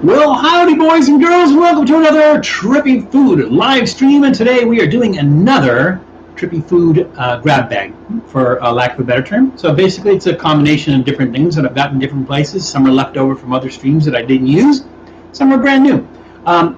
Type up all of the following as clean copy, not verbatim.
Well, howdy, boys and girls. Welcome to another Trippy Food live stream. And today we are doing another Trippy Food Grab Bag, for lack of a better term. So basically, it's a combination of different things that I've gotten in different places. Some are left over from other streams that I didn't use. Some are brand new.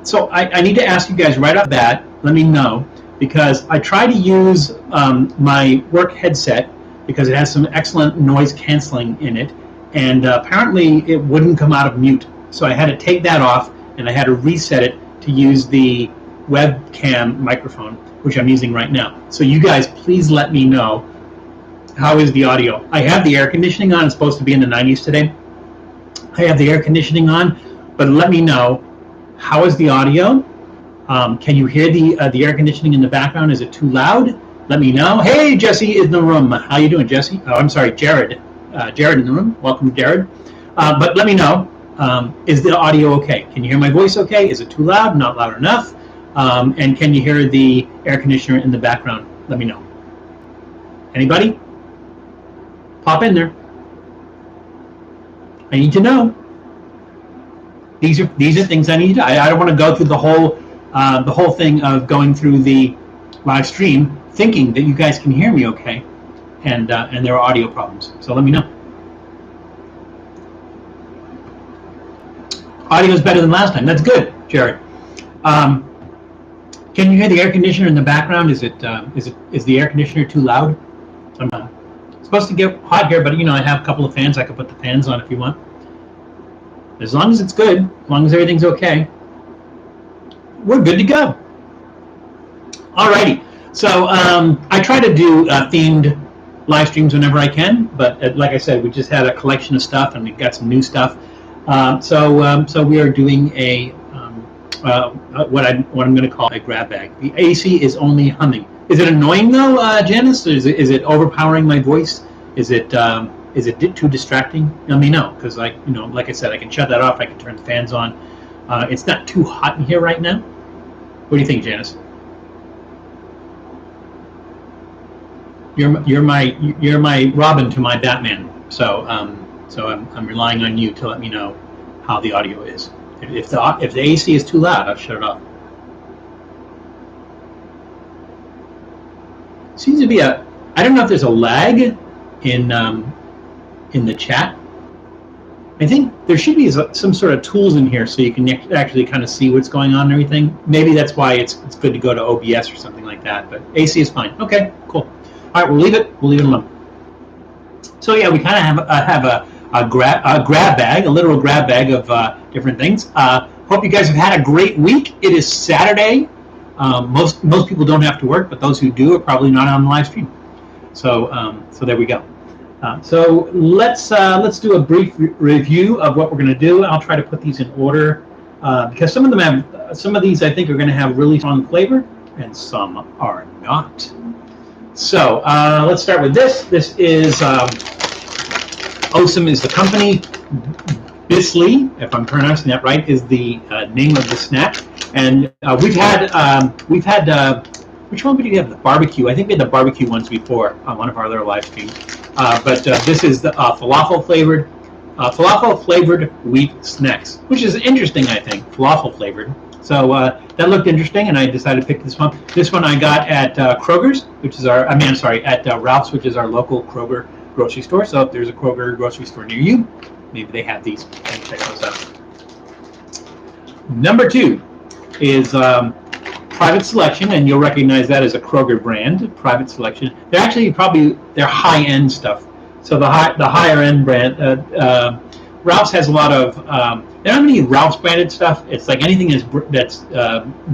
So I need to ask you guys right off the bat, let me know, because I try to use my work headset because it has some excellent noise canceling in it. And apparently, it wouldn't come out of mute. So I had to take that off, and I had to reset it to use the webcam microphone, which I'm using right now. So you guys, please let me know, how is the audio? I have the air conditioning on. It's supposed to be in the 90s today. I have the air conditioning on, but let me know, how is the audio? Can you hear the air conditioning in the background? Is it too loud? Let me know. Hey, Jesse is in the room. How you doing, Jesse? Oh, I'm sorry, Jared. Jared in the room. Welcome, Jared. But let me know. Is the audio okay? Can you hear my voice okay? Is it too loud? Not loud enough? And can you hear the air conditioner in the background? Let me know. Anybody? Pop in there. I need to know. These are things I need to. I don't want to go through the whole thing of going through the live stream thinking that you guys can hear me okay, and there are audio problems. So let me know. Audio is better than last time. That's good, Jared. Can you hear the air conditioner in the background? Is the air conditioner too loud? I'm supposed to get hot here, but I have a couple of fans. I could put the fans on if you want. As long as it's good, as long as everything's okay, we're good to go. Alrighty. So I try to do themed live streams whenever I can, but like I said, we just had a collection of stuff and we got some new stuff. So we are doing a what I'm going to call a grab bag. The AC is only humming. Is it annoying though, Janice? Is it overpowering my voice? Is it too distracting? Let me know, because like I said, I can shut that off. I can turn the fans on. It's not too hot in here right now. What do you think, Janice? You're my Robin to my Batman. So I'm relying on you to let me know how the audio is. If the AC is too loud, I'll shut it off. Seems to be I don't know if there's a lag in the chat. I think there should be some sort of tools in here so you can actually kind of see what's going on and everything. Maybe that's why it's good to go to OBS or something like that. But AC is fine. Okay, cool. All right, we'll leave it alone. So yeah, we kind of have a grab bag, a literal grab bag of different things. Hope you guys have had a great week. It is Saturday. Most people don't have to work, but those who do are probably not on the live stream. So there we go. So let's do a brief review of what we're going to do. I'll try to put these in order because some of these I think are going to have really strong flavor, and some are not. So let's start with this. This is Osem is the company. Bissli, if I'm pronouncing that right, is the name of the snack. And we've had which one did we have? The barbecue. I think we had the barbecue ones before on one of our other live streams. But this is the falafel-flavored wheat snacks, which is interesting, I think, falafel-flavored. So that looked interesting, and I decided to pick this one. This one I got at Kroger's, which is at Ralph's, which is our local Kroger grocery store. So if there's a Kroger grocery store near you, maybe they have these. And check those out. Number 2 is Private Selection, and you'll recognize that as a Kroger brand. Private Selection. They're actually they're high-end stuff. So the higher-end brand. Ralph's has a lot of. They don't have any Ralph's branded stuff. It's like anything that's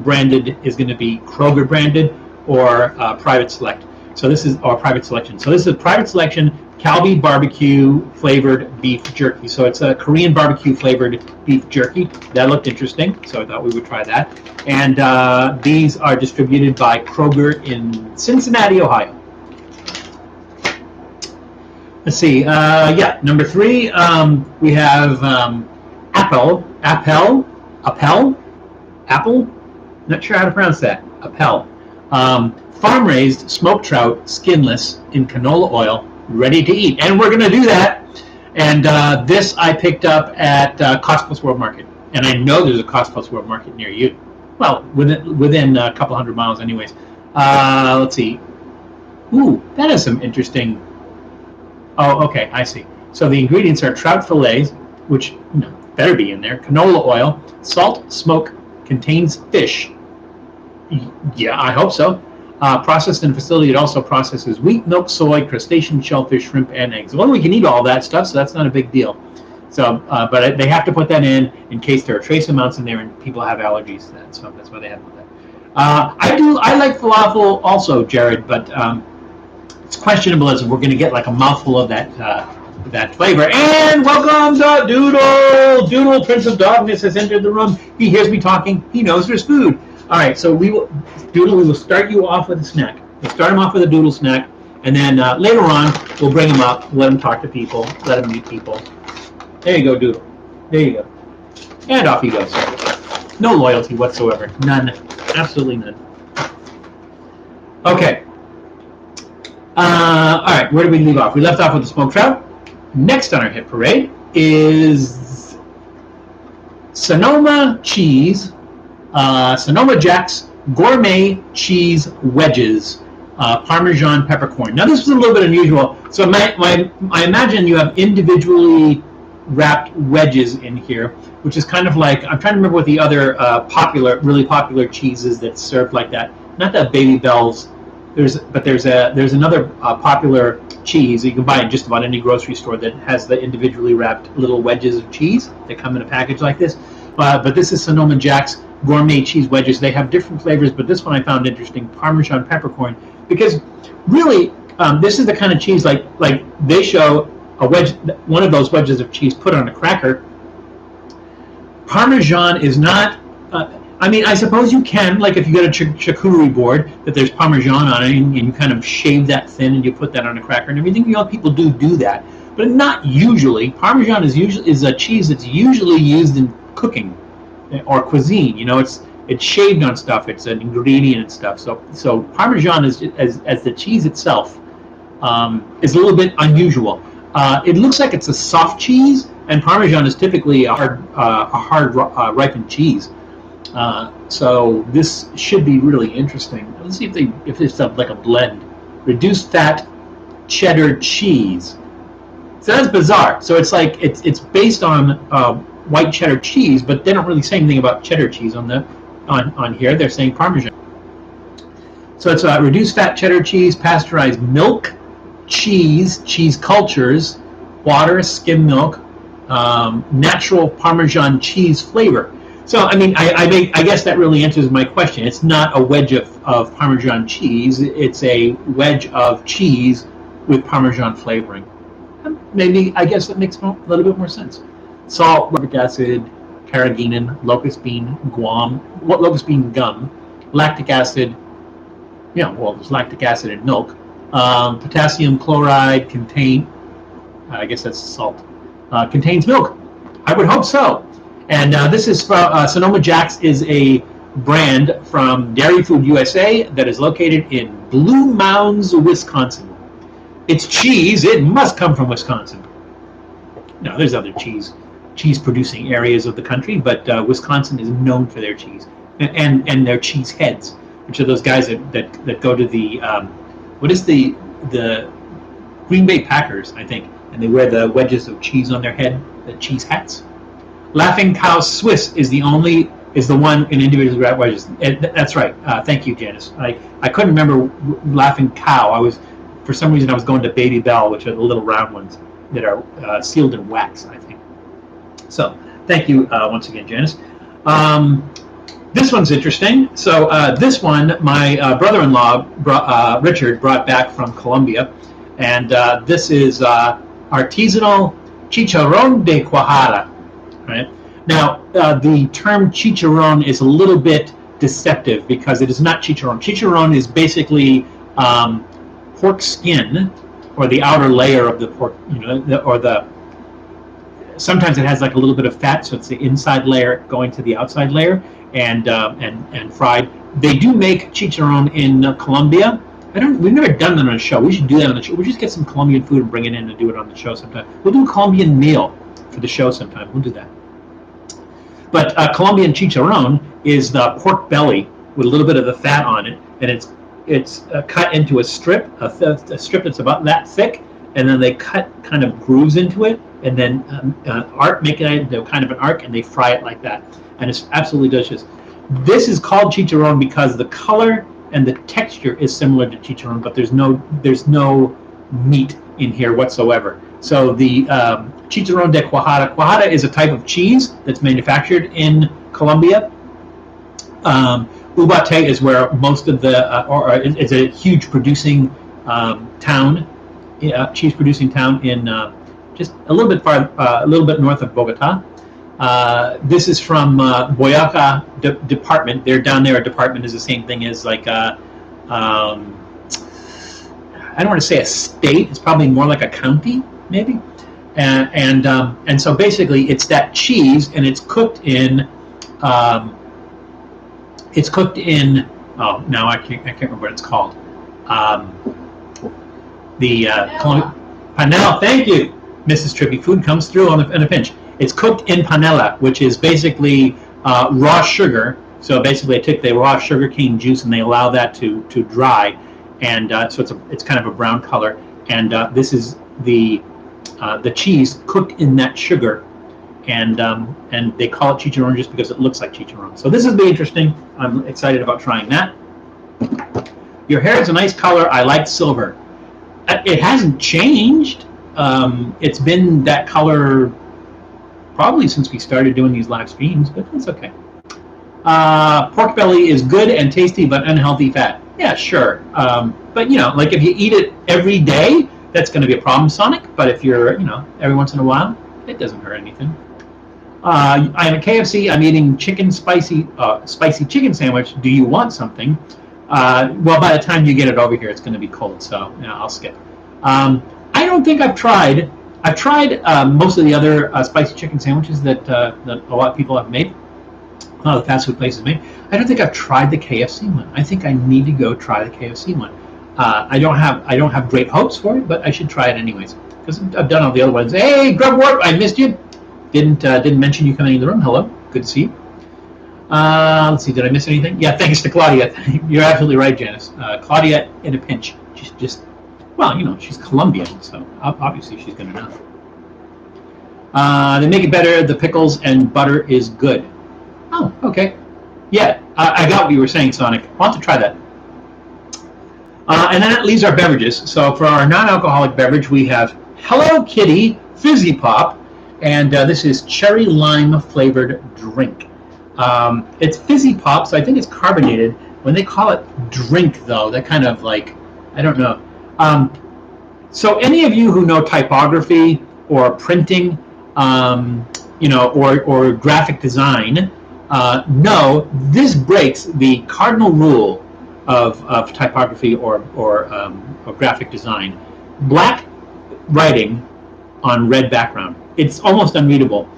branded is going to be Kroger branded or Private Select. So this is our Private Selection. So this is a Private Selection kalbi barbecue flavored beef jerky. So it's a Korean barbecue flavored beef jerky. That looked interesting, so I thought we would try that. And these are distributed by Kroger in Cincinnati, Ohio. Let's see. Number 3, we have Appel. Not sure how to pronounce that. Appel. Farm-raised smoked trout, skinless, in canola oil, ready to eat. And we're going to do that. And this I picked up at Cost Plus World Market. And I know there's a Costco's World Market near you. Well, within a couple hundred miles anyways. Let's see. Ooh, that is some interesting... Oh, okay, I see. So the ingredients are trout fillets, which better be in there, canola oil, salt, smoke, contains fish. Yeah, I hope so. Processed in a facility, it also processes wheat, milk, soy, crustacean, shellfish, shrimp, and eggs. Well, we can eat all that stuff, so that's not a big deal. So, but they have to put that in case there are trace amounts in there and people have allergies to that. So that's why they have to put that. I like falafel also, Jared, but it's questionable as we're going to get like a mouthful of that flavor. And welcome to Doodle. Doodle, Prince of Darkness, has entered the room. He hears me talking. He knows there's food. All right, so Doodle, we will start you off with a snack. We'll start him off with a Doodle snack, and then later on we'll bring him up, let him talk to people, let him meet people. There you go, Doodle. There you go. And off he goes. No loyalty whatsoever. None. Absolutely none. Okay. All right, where did we leave off? We left off with the smoked trout. Next on our hit parade is Sonoma Jacks Gourmet Cheese Wedges, Parmesan peppercorn. Now this was a little bit unusual. So I imagine you have individually wrapped wedges in here, which is kind of like, I'm trying to remember what the other really popular cheeses that's served like that. Not the Baby Bells. There's another popular cheese that you can buy in just about any grocery store that has the individually wrapped little wedges of cheese that come in a package like this. But this is Sonoma Jacks Gourmet Cheese Wedges. They have different flavors, but this one I found interesting, Parmesan peppercorn, because really this is the kind of cheese like they show a wedge, one of those wedges of cheese put on a cracker. Parmesan is not. I mean, I suppose you can, like if you get a charcuterie board that there's Parmesan on it, and you kind of shave that thin and you put that on a cracker and everything. People do that, but not usually. Parmesan is a cheese that's usually used in cooking or cuisine. It's shaved on stuff. It's an ingredient and stuff. So Parmesan is as the cheese itself is a little bit unusual. It looks like it's a soft cheese, and Parmesan is typically a hard ripened cheese. So this should be really interesting. Let's see if it's like a blend. Reduced fat cheddar cheese. So that's bizarre. So it's like it's based on white cheddar cheese, but they don't really say anything about cheddar cheese on here. They're saying Parmesan. So it's reduced fat cheddar cheese, pasteurized milk, cheese cultures, water, skim milk, natural Parmesan cheese flavor. So, I mean, I guess that really answers my question. It's not a wedge of Parmesan cheese. It's a wedge of cheese with Parmesan flavoring. Maybe, I guess that makes a little bit more sense. Salt, lactic acid, carrageenan, locust bean gum, lactic acid. There's lactic acid in milk. Potassium chloride I guess that's salt. Contains milk. I would hope so. And this is from Sonoma Jacks is a brand from Dairy Food USA that is located in Blue Mounds, Wisconsin. It's cheese. It must come from Wisconsin. No, there's other cheese producing areas of the country, but Wisconsin is known for their cheese and their cheese heads, which are those guys that go to the what is the Green Bay Packers, I think, and they wear the wedges of cheese on their head, the cheese hats. Laughing Cow Swiss is the one in individual wrapped wedges. That's right. Thank you, Janice. I couldn't remember Laughing Cow. For some reason I was going to Baby Bell, which are the little round ones that are sealed in wax, I think. So thank you once again, Janice. This one's interesting. So this one, my brother-in-law Richard brought back from Colombia, and this is artisanal Chicharron De Guahat. Right? Now, the term chicharron is a little bit deceptive because it is not chicharron. Chicharron is basically pork skin, or the outer layer of the pork, sometimes it has like a little bit of fat, so it's the inside layer going to the outside layer, and fried. They do make chicharron in Colombia. We've never done that on a show. We should do that on the show. We'll just get some Colombian food and bring it in and do it on the show sometime. We'll do a Colombian meal for the show sometime. We'll do that. But Colombian Chicharron is the pork belly with a little bit of the fat on it, and it's cut into a strip, a strip that's about that thick, and then they cut kind of grooves into it, and then make it into kind of an arc, and they fry it like that, and it's absolutely delicious. This is called chicharron because the color and the texture is similar to chicharron, but there's no meat in here whatsoever. So the Chicharron De Guahat. Cuajada is a type of cheese that's manufactured in Colombia. Ubate is where most of the, or it's a huge producing town, cheese producing town in just a little bit north of Bogota. This is from Boyacan department. They're down there. A department is the same thing as like I don't want to say a state. It's probably more like a county, maybe. And so basically, it's that cheese, and it's cooked in. Oh, now I can't remember what it's called. Panela. Thank you, Mrs. Trippy. Food comes through in a pinch. It's cooked in panela, which is basically raw sugar. So basically, they take the raw sugar cane juice and they allow that to dry, and so it's kind of a brown color. And this is the cheese cooked in that sugar, and they call it chicharron just because it looks like chicharron. So this will be interesting. I'm excited about trying that. Your hair is a nice color. I like silver. It hasn't changed. It's been that color probably since we started doing these live streams, but it's okay. Pork belly is good and tasty, but unhealthy fat. Yeah, sure. But like if you eat it every day, that's going to be a problem, Sonic. But if you're, every once in a while, it doesn't hurt anything. I'm at KFC. I'm eating spicy chicken sandwich. Do you want something? Well, by the time you get it over here, it's going to be cold, so I'll skip. I don't think I've tried. I've tried most of the other spicy chicken sandwiches that a lot of people have made. A lot of the fast food places made. I don't think I've tried the KFC one. I think I need to go try the KFC one. I don't have great hopes for it, but I should try it anyways because I've done all the other ones. Hey, Grub Warp, I missed you. Didn't mention you coming in the room. Hello, good to see you. Let's see, did I miss anything? Yeah, thanks to Claudia. You're absolutely right, Janice. Claudia in a pinch. She's just, she's Colombian, so obviously she's going to know. They make it better. The pickles and butter is good. Oh, okay. Yeah, I got what you were saying, Sonic. I want to try that. And then that leaves our beverages. So for our non-alcoholic beverage, we have Hello Kitty Fizzy Pop, and this is cherry lime flavored drink. It's fizzy pop, so I think it's carbonated. When they call it drink, though, that kind of like, I don't know. So any of you who know typography or printing, or graphic design, know this breaks the cardinal rule of typography or graphic design. Black writing on red background. It's almost unreadable.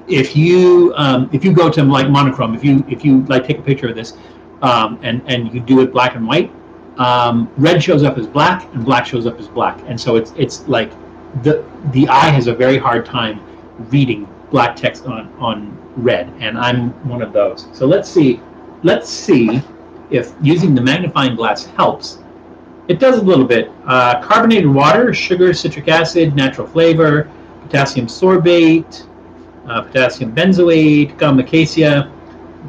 If you go to like monochrome, if you like take a picture of this and you do it black and white, red shows up as black and black shows up as black, and so it's like the eye has a very hard time reading black text on red, and I'm one of those. So let's see if using the magnifying glass helps. It does a little bit. Carbonated water, sugar, citric acid, natural flavor, potassium sorbate, potassium benzoate, gum acacia,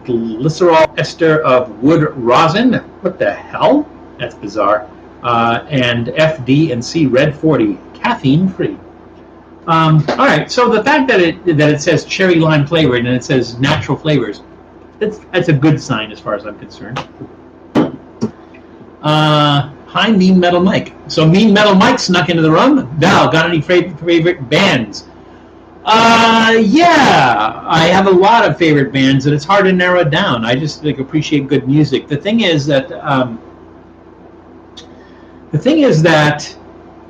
glycerol ester of wood rosin. What the hell? That's bizarre. And FD and C red 40, caffeine free. All right. So the fact that it says cherry lime flavored and it says natural flavors, that's a good sign as far as I'm concerned. Hi, Mean Metal Mike. So Mean Metal Mike snuck into the room. Val, got any favorite bands? Yeah, I have a lot of favorite bands, and it's hard to narrow it down. I just appreciate good music. The thing is that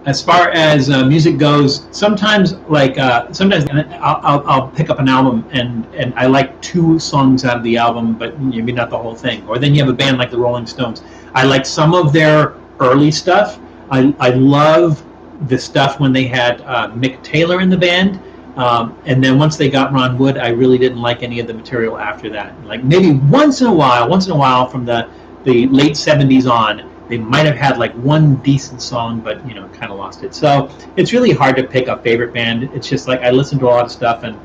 as far as music goes, sometimes I'll pick up an album and I like 2 songs out of the album, but maybe not the whole thing. Or then you have a band like the Rolling Stones. I like some of their early stuff. I love the stuff when they had Mick Taylor in the band. And then once they got Ron Wood, I really didn't like any of the material after that. Like maybe once in a while from the late 70s on, they might have had like one decent song, but kind of lost it. So it's really hard to pick a favorite band. It's just like I listen to a lot of stuff, and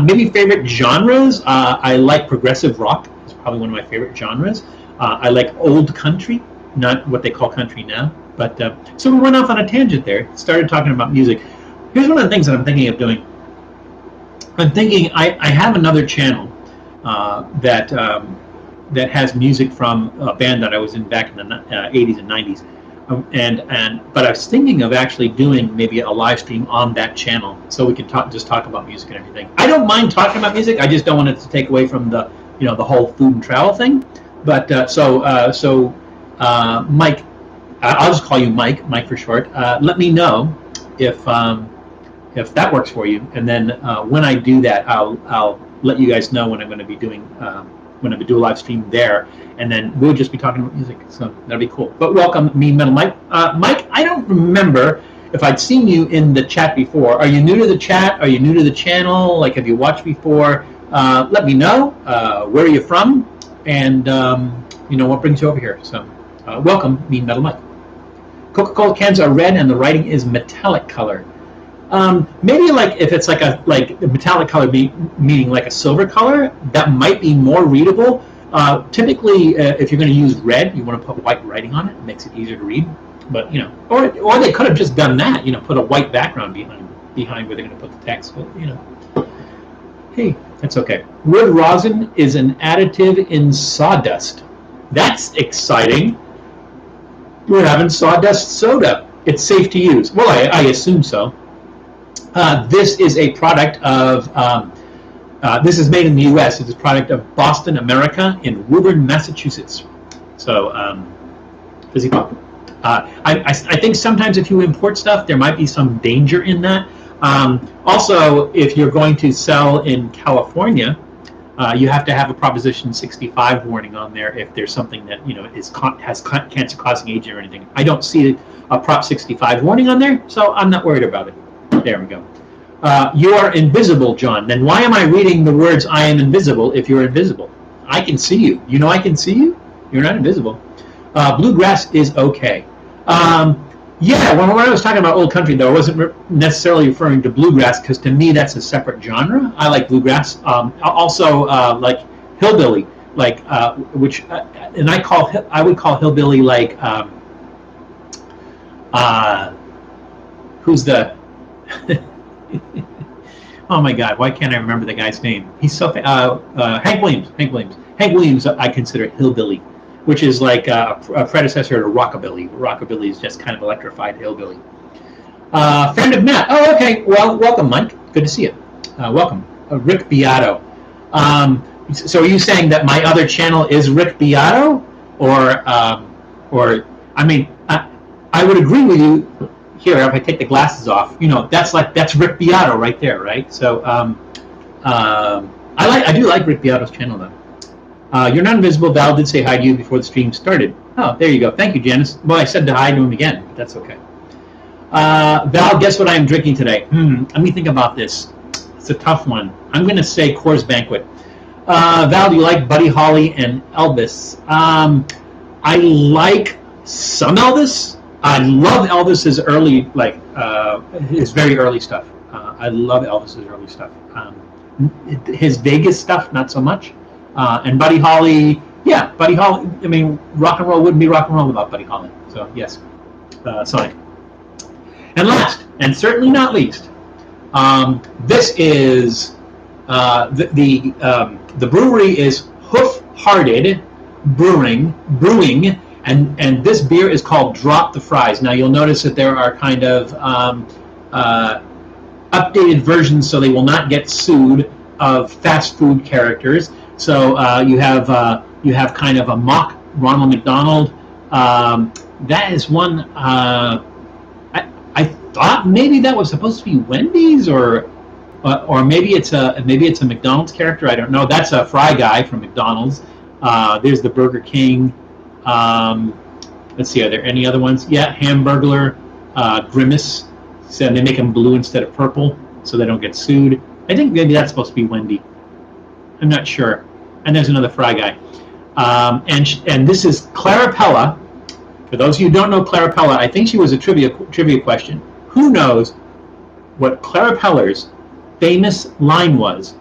maybe favorite genres. I like progressive rock. It's probably one of my favorite genres. I like old country, not what they call country now. But so we went off on a tangent there. Started talking about music. Here's one of the things that I'm thinking of doing. I'm thinking I have another channel that has music from a band that I was in back in the 80s and 90s, but I was thinking of actually doing maybe a live stream on that channel so we can just talk about music and everything. I don't mind talking about music. I just don't want it to take away from the the whole food and travel thing. But Mike, I'll just call you Mike for short. Let me know if that works for you, and then when I do that, I'll let you guys know when I'm going to be doing when I do a live stream there, and then we'll just be talking about music. So that'll be cool. But welcome, Mean Metal Mike. Mike, I don't remember if I'd seen you in the chat before. Are you new to the chat? Are you new to the channel? Like, have you watched before? Let me know. Where are you from? And what brings you over here? So welcome, Mean Metal Mike. Coca-Cola cans are red, and the writing is metallic color. Maybe like if it's like a metallic color, meaning like a silver color, that might be more readable. Typically, if you're going to use red, you want to put white writing on it. It makes it easier to read. But or they could have just done that. Put a white background behind where they're going to put the text. But hey, that's okay. Wood rosin is an additive in sawdust. That's exciting. We're having sawdust soda. It's safe to use. Well, I assume so. This is a product of, this is made in the U.S. It's a product of Boston, America, in Woburn, Massachusetts. So, fizzy pop. I think sometimes if you import stuff, there might be some danger in that. Also, if you're going to sell in California, you have to have a Proposition 65 warning on there if there's something that has cancer-causing agent or anything. I don't see a Prop 65 warning on there, so I'm not worried about it. There we go. You are invisible, John. Then why am I reading the words "I am invisible" if you're invisible? I can see you. I can see you. You're not invisible. Bluegrass is okay. Yeah, when I was talking about old country, though, I wasn't necessarily referring to bluegrass, because to me that's a separate genre. I like bluegrass. Also, like hillbilly, like which, and I would call hillbilly like who's the oh my God, why can't I remember the guy's name? He's so Hank Williams. Hank Williams, I consider hillbilly, which is like a predecessor to rockabilly. Rockabilly is just kind of electrified hillbilly. Friend of Matt. Oh, okay. Well, welcome, Mike. Good to see you. Welcome. Rick Beato. So are you saying that my other channel is Rick Beato? Or I mean, I would agree with you here if I take the glasses off. That's Rick Beato right there, right? So I do like Rick Beato's channel, though. You're not invisible. Val did say hi to you before the stream started. Oh, there you go. Thank you, Janice. Well, I said to hi to him again, but that's okay. Val, guess what I am drinking today? Let me think about this. It's a tough one. I'm going to say Coors Banquet. Val, do you like Buddy Holly and Elvis? I like some Elvis. I love Elvis's early, his very early stuff. I love Elvis's early stuff. His Vegas stuff, not so much. And Buddy Holly, yeah, Buddy Holly. I mean, rock and roll wouldn't be rock and roll without Buddy Holly. So yes, sorry. And last, and certainly not least, this is the brewery is Hoof Hearted Brewing, and this beer is called Drop the Fries. Now you'll notice that there are kind of updated versions, so they will not get sued, of fast food characters. So you have kind of a mock Ronald McDonald. That is one. I thought maybe that was supposed to be Wendy's, or maybe it's a McDonald's character. I don't know. That's a Fry Guy from McDonald's. There's the Burger King. Let's see. Are there any other ones? Yeah, Hamburglar, Grimace. So they make them blue instead of purple. so they don't get sued. I think maybe that's supposed to be Wendy. I'm not sure. And there's another fry guy. And this is Clarapella. For those of you who don't know Clarapella, I think she was a trivia question. Who knows what Clarapella's famous line was?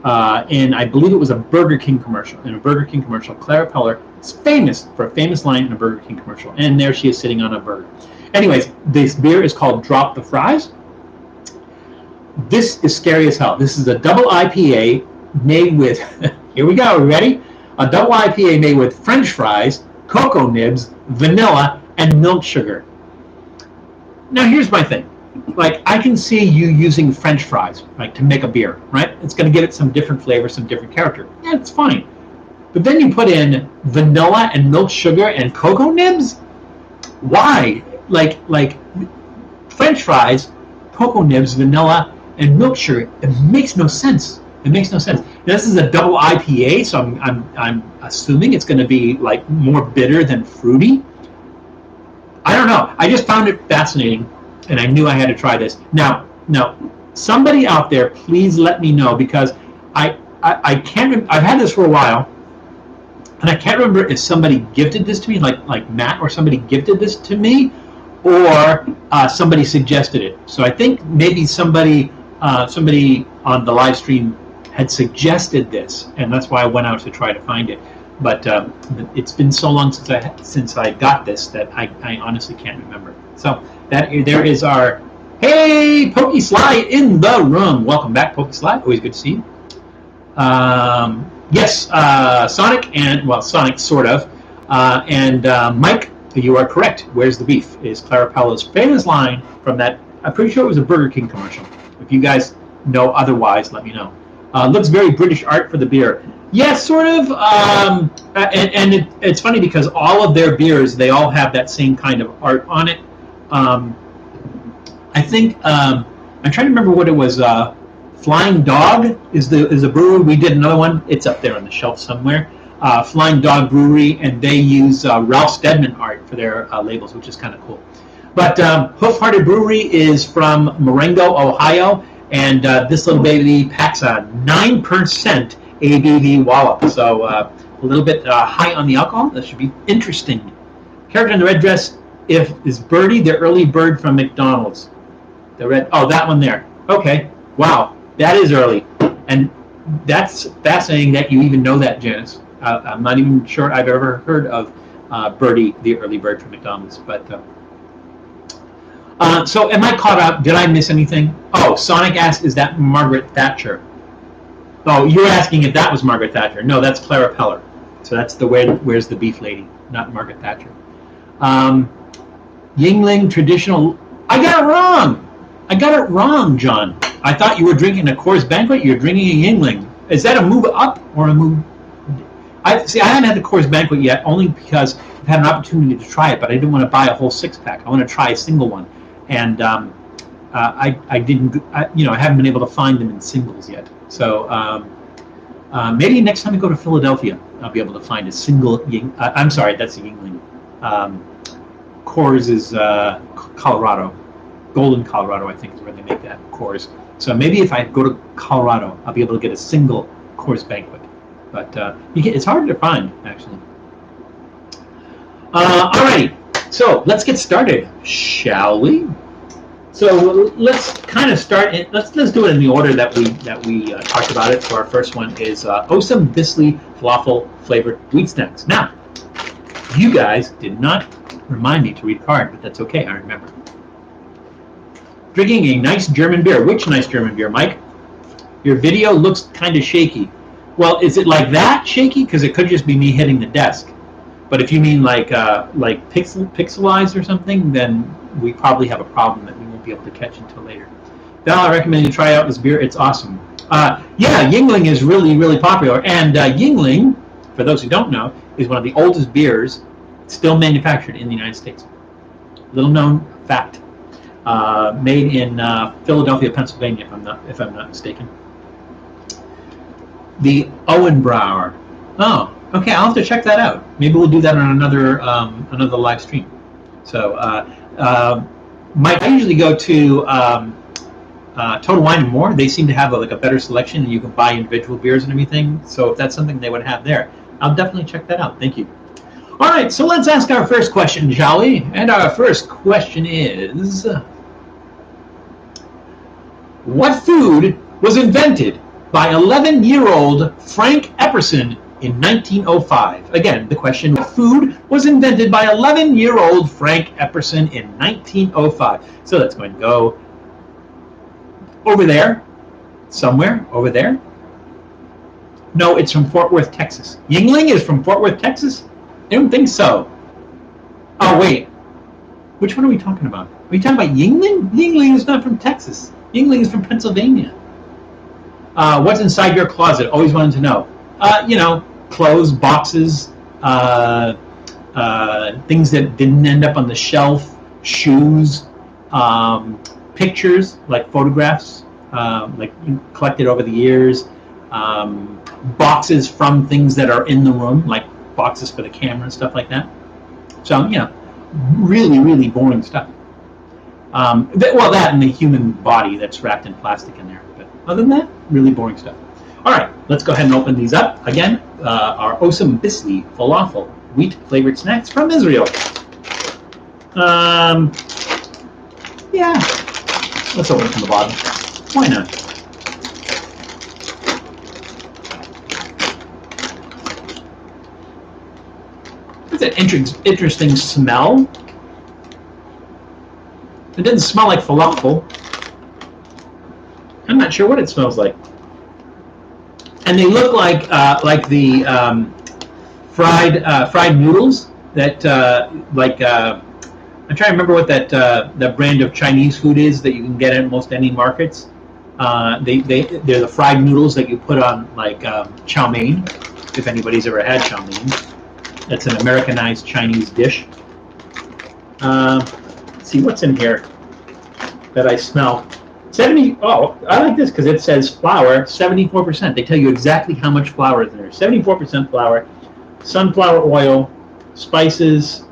And I believe it was a Burger King commercial. In a Burger King commercial, Clarapella is famous for a famous line in a Burger King commercial. And there she is sitting on a burger. Anyways, this beer is called Drop the Fries. This is scary as hell. This is a double IPA made with, here we go, ready? A double IPA made with French fries, cocoa nibs, vanilla, and milk sugar. Now here's my thing. Like, I can see you using French fries, like, to make a beer, right? It's going to give it some different flavor, some different character. Yeah, it's fine. But then you put in vanilla and milk sugar and cocoa nibs? Why? Like French fries, cocoa nibs, vanilla, and milk sugar. It makes no sense. It makes no sense. Now, this is a double IPA, so I'm assuming it's going to be like more bitter than fruity. I don't know. I just found it fascinating, and I knew I had to try this. Now, somebody out there, please let me know, because I can't. I've had this for a while, and I can't remember if somebody gifted this to me, like Matt or somebody gifted this to me, or somebody suggested it. So I think maybe somebody on the live stream had suggested this, and that's why I went out to try to find it. But it's been so long since I got this that I honestly can't remember. So there is our, hey, Pokey Sly in the room. Welcome back, Pokey Sly. Always good to see you. Yes, Sonic, Sonic sort of, and Mike, you are correct. Where's the beef is Clarapella's famous line from that. I'm pretty sure it was a Burger King commercial. If you guys know otherwise, let me know. Looks very British art for the beer. Yes, sort of. It's funny because all of their beers, they all have that same kind of art on it. I think I'm trying to remember what it was. Flying Dog is a brewery. We did another one. It's up there on the shelf somewhere. Flying Dog Brewery, and they use Ralph Steadman art for their labels, which is kind of cool. But Hoof Brewery is from Marengo, Ohio, and this little baby packs a 9% ABV wallop, so a little bit high on the alcohol. That should be interesting. Character in the red dress is Birdie, the early bird from McDonald's. The red, that one there. Okay, wow, that is early, and that's fascinating that you even know that, Janice. I'm not even sure I've ever heard of Birdie, the early bird from McDonald's, but. So am I caught up? Did I miss anything? Oh, Sonic asked, is that Margaret Thatcher? Oh, you're asking if that was Margaret Thatcher. No, that's Clarapella. So that's the Where's the Beef Lady, not Margaret Thatcher. Yingling traditional. I got it wrong, John. I thought you were drinking a Coors Banquet. You're drinking a Yingling. Is that a move up or a move? I haven't had the Coors Banquet yet, only because I've had an opportunity to try it, but I didn't want to buy a whole 6-pack. I want to try a single one. And I haven't been able to find them in singles yet. So maybe next time I go to Philadelphia, I'll be able to find a single I'm sorry, that's a Yingling. Coors is Colorado. Golden, Colorado, I think, is where they make that Coors. So maybe if I go to Colorado, I'll be able to get a single Coors Banquet. But it's hard to find, actually. Alrighty. So let's get started, shall we? So let's kind of start. Let's do it in the order that we talked about it. So our first one is Osem Bissli falafel-flavored wheat snacks. Now, you guys did not remind me to read card, but that's okay. I remember. Drinking a nice German beer. Which nice German beer, Mike? Your video looks kind of shaky. Well, is it like that shaky? Because it could just be me hitting the desk. But if you mean like pixelized or something, then we probably have a problem that we won't be able to catch until later. Val, I recommend you try out this beer. It's awesome. Yeah, Yingling is really, really popular. And Yingling, for those who don't know, is one of the oldest beers still manufactured in the United States. Little known fact. Made in Philadelphia, Pennsylvania, if I'm not mistaken. The Owenbrower. Oh, okay. I'll have to check that out. Maybe we'll do that on another live stream. So, Mike, I usually go to Total Wine and More, they seem to have like a better selection, and you can buy individual beers and everything. So if that's something they would have there, I'll definitely check that out. Thank you. All right, so let's ask our first question, shall we? And our first question is, what food was invented by 11-year-old Frank Epperson in 1905? Again, the question, what food was invented by 11-year-old Frank Epperson in 1905? So that's going to go over there, somewhere over there. No, it's from Fort Worth, Texas. Yingling is from Fort Worth, Texas? I don't think so. Oh, wait. Which one are we talking about? Are we talking about Yingling? Yingling is not from Texas. Yingling is from Pennsylvania. What's inside your closet? Always wanted to know. Clothes, boxes, things that didn't end up on the shelf, shoes, pictures, like photographs, like collected over the years, boxes from things that are in the room, like boxes for the camera and stuff like that. So, really, really boring stuff. That and the human body that's wrapped in plastic in there. But other than that, really boring stuff. All right, let's go ahead and open these up. Again, our Osem Bissli falafel wheat-flavored snacks from Israel. Let's open it from the bottom. Why not? It's an interesting smell. It doesn't smell like falafel. I'm not sure what it smells like. And they look like the fried noodles that I'm trying to remember what that brand of Chinese food is that you can get at most any markets. They're the fried noodles that you put on like chow mein. If anybody's ever had chow mein, that's an Americanized Chinese dish. Let's see what's in here that I smell. Oh, I like this because it says flour, 74%. They tell you exactly how much flour is in there. 74% flour, sunflower oil, spices,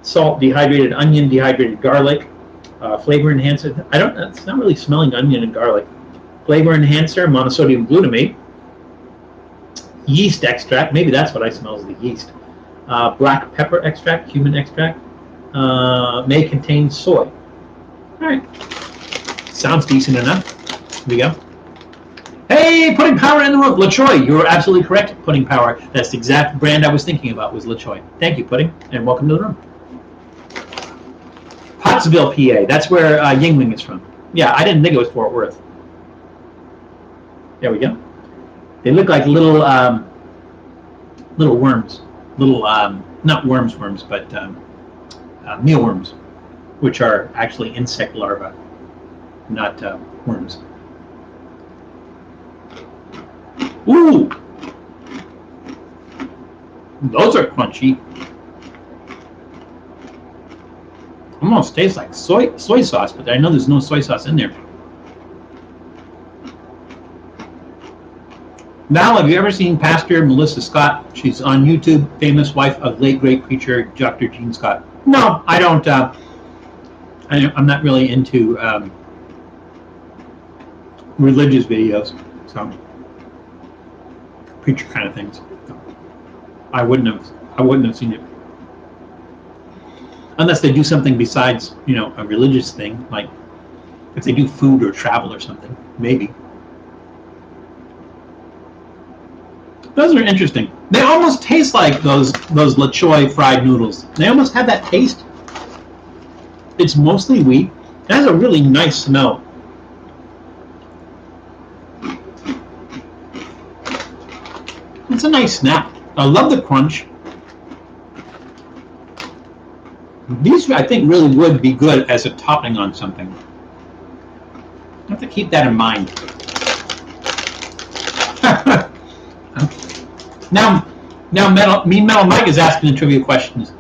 salt, dehydrated onion, dehydrated garlic, flavor enhancer. It's not really smelling onion and garlic. Flavor enhancer, monosodium glutamate, yeast extract. Maybe that's what I smell is the yeast. Black pepper extract, cumin extract. May contain soy. All right. Sounds decent enough. Here we go. Hey, Pudding Power in the room. LaChoy, you're absolutely correct, Pudding Power. That's the exact brand I was thinking about was LaChoy. Thank you, Pudding, and welcome to the room. Pottsville, PA. That's where Yingling is from. Yeah, I didn't think it was Fort Worth. There we go. They look like little worms. Little, not worms, but mealworms, which are actually insect larvae, not worms. Ooh! Those are crunchy. Almost tastes like soy sauce, but I know there's no soy sauce in there. Val, have you ever seen Pastor Melissa Scott? She's on YouTube, famous wife of late great preacher Dr. Gene Scott. No, I don't. I'm not really into religious videos, so preacher kind of things. I wouldn't have seen it unless they do something besides, a religious thing, like if they do food or travel or something, maybe. Those are interesting. They almost taste like those LaChoy fried noodles. They almost have that taste. It's mostly wheat. It has a really nice smell. It's a nice snack. I love the crunch. These, I think, really would be good as a topping on something. I have to keep that in mind. Now, Mean Metal Mike is asking the trivia questions.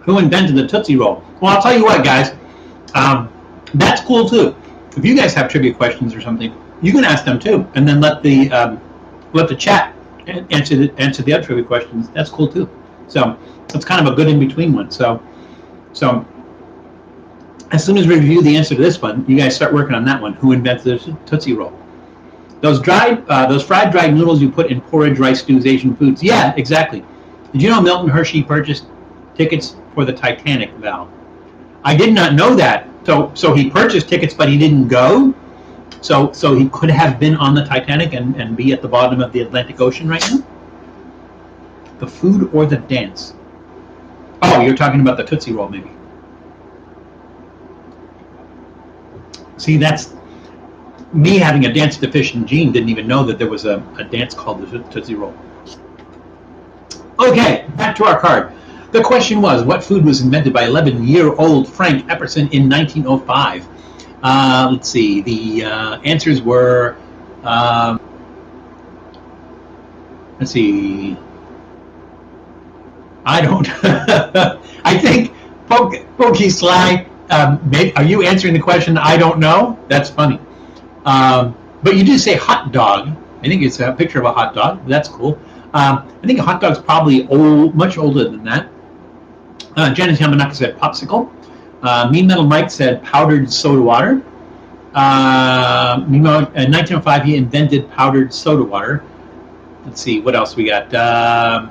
Who invented the Tootsie Roll? Well, I'll tell you what, guys. That's cool too. If you guys have trivia questions or something, you can ask them too, and then let the chat answer the other trivia questions. That's cool too. So it's kind of a good in between one. So as soon as we review the answer to this one, you guys start working on that one. Who invented the Tootsie Roll? Those fried dried noodles you put in porridge, rice stews, Asian foods. Yeah, exactly. Did you know Milton Hershey purchased tickets for the Titanic, Val? I did not know that. So he purchased tickets, but he didn't go. So he could have been on the Titanic and be at the bottom of the Atlantic Ocean right now. The food or the dance? Oh, you're talking about the Tootsie Roll, maybe. See, that's me having a dance deficient gene. Didn't even know that there was a dance called the Tootsie Roll. Okay, back to our card. The question was, what food was invented by 11-year-old Frank Epperson in 1905? Let's see. The answers were, let's see. I don't. I think Pokey Sly. Are you answering the question? I don't know. That's funny. But you do say hot dog. I think it's a picture of a hot dog. That's cool. I think a hot dog's probably old, much older than that. Janice Yamanaka said popsicle. Mean Metal Mike said powdered soda water. In 1905, he invented powdered soda water. Let's see, what else we got?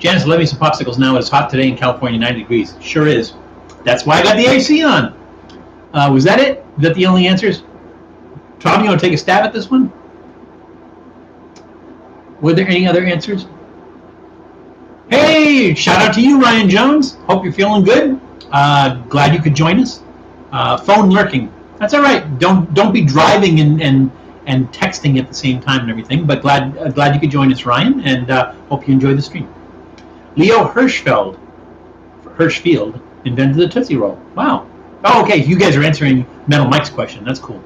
Janice, let me some popsicles now. It's hot today in California, 90 degrees. Sure is. That's why I got the AC on. Was that it? Is that the only answers? Tom, you want to take a stab at this one? Were there any other answers? Hey, shout out to you, Ryan Jones. Hope you're feeling good. Glad you could join us. Phone lurking. That's all right. Don't be driving and texting at the same time and everything. But glad you could join us, Ryan, and hope you enjoyed the stream. Leo Hirschfield invented the Tootsie Roll. Wow. Oh, okay. You guys are answering Metal Mike's question. That's cool.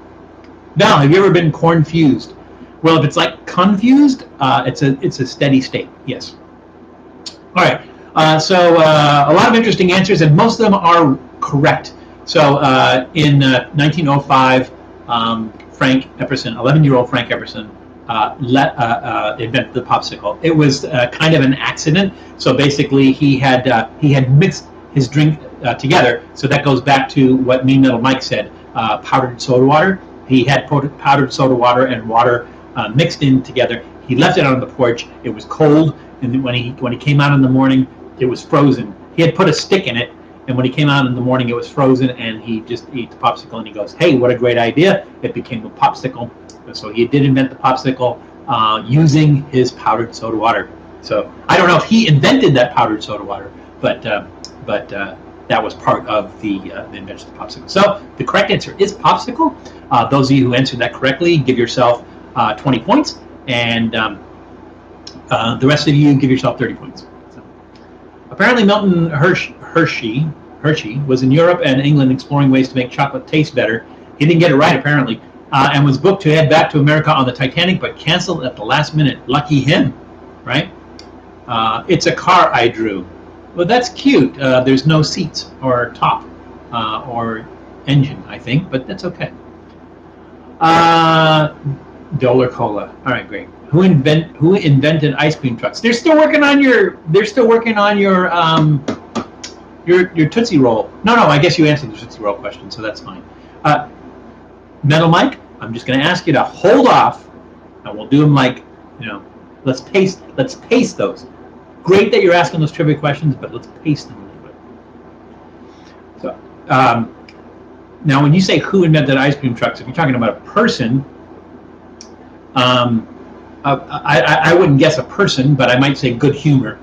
Val, have you ever been corn-fused? Well, if it's like confused, it's a steady state. Yes. All right. So a lot of interesting answers, and most of them are correct. So in 1905, Frank Epperson, 11-year-old Frank Epperson, invented the popsicle. It was kind of an accident. So basically, he had mixed his drink together. So that goes back to what Mean Metal Mike said: powdered soda water. He had powdered soda water and water mixed in together. He left it on the porch. It was cold, and when he came out in the morning, it was frozen. He had put a stick in it, and when he came out in the morning, it was frozen, and he just ate the popsicle, and he goes, hey, what a great idea. It became a popsicle. So he did invent the popsicle using his powdered soda water. So I don't know if he invented that powdered soda water, but that was part of the invention of the popsicle. So the correct answer is popsicle. Those of you who answered that correctly, give yourself 20 points, and the rest of you give yourself 30 points. So, apparently Milton Hershey was in Europe and England exploring ways to make chocolate taste better. He didn't get it right, apparently, and was booked to head back to America on the Titanic, but canceled at the last minute. Lucky him, right? It's a car I drew. Well, that's cute. There's no seats or top or engine, I think, but that's okay. Dollar Cola. All right, great. Who invented ice cream trucks? They're still working on your Tootsie Roll. No, I guess you answered the Tootsie Roll question, so that's fine. Metal Mike, I'm just going to ask you to hold off, and we'll do them like, let's pace those. Great that you're asking those trivia questions, but let's pace them a little bit. So, now when you say who invented ice cream trucks, if you're talking about a person, I wouldn't guess a person, but I might say Good Humor.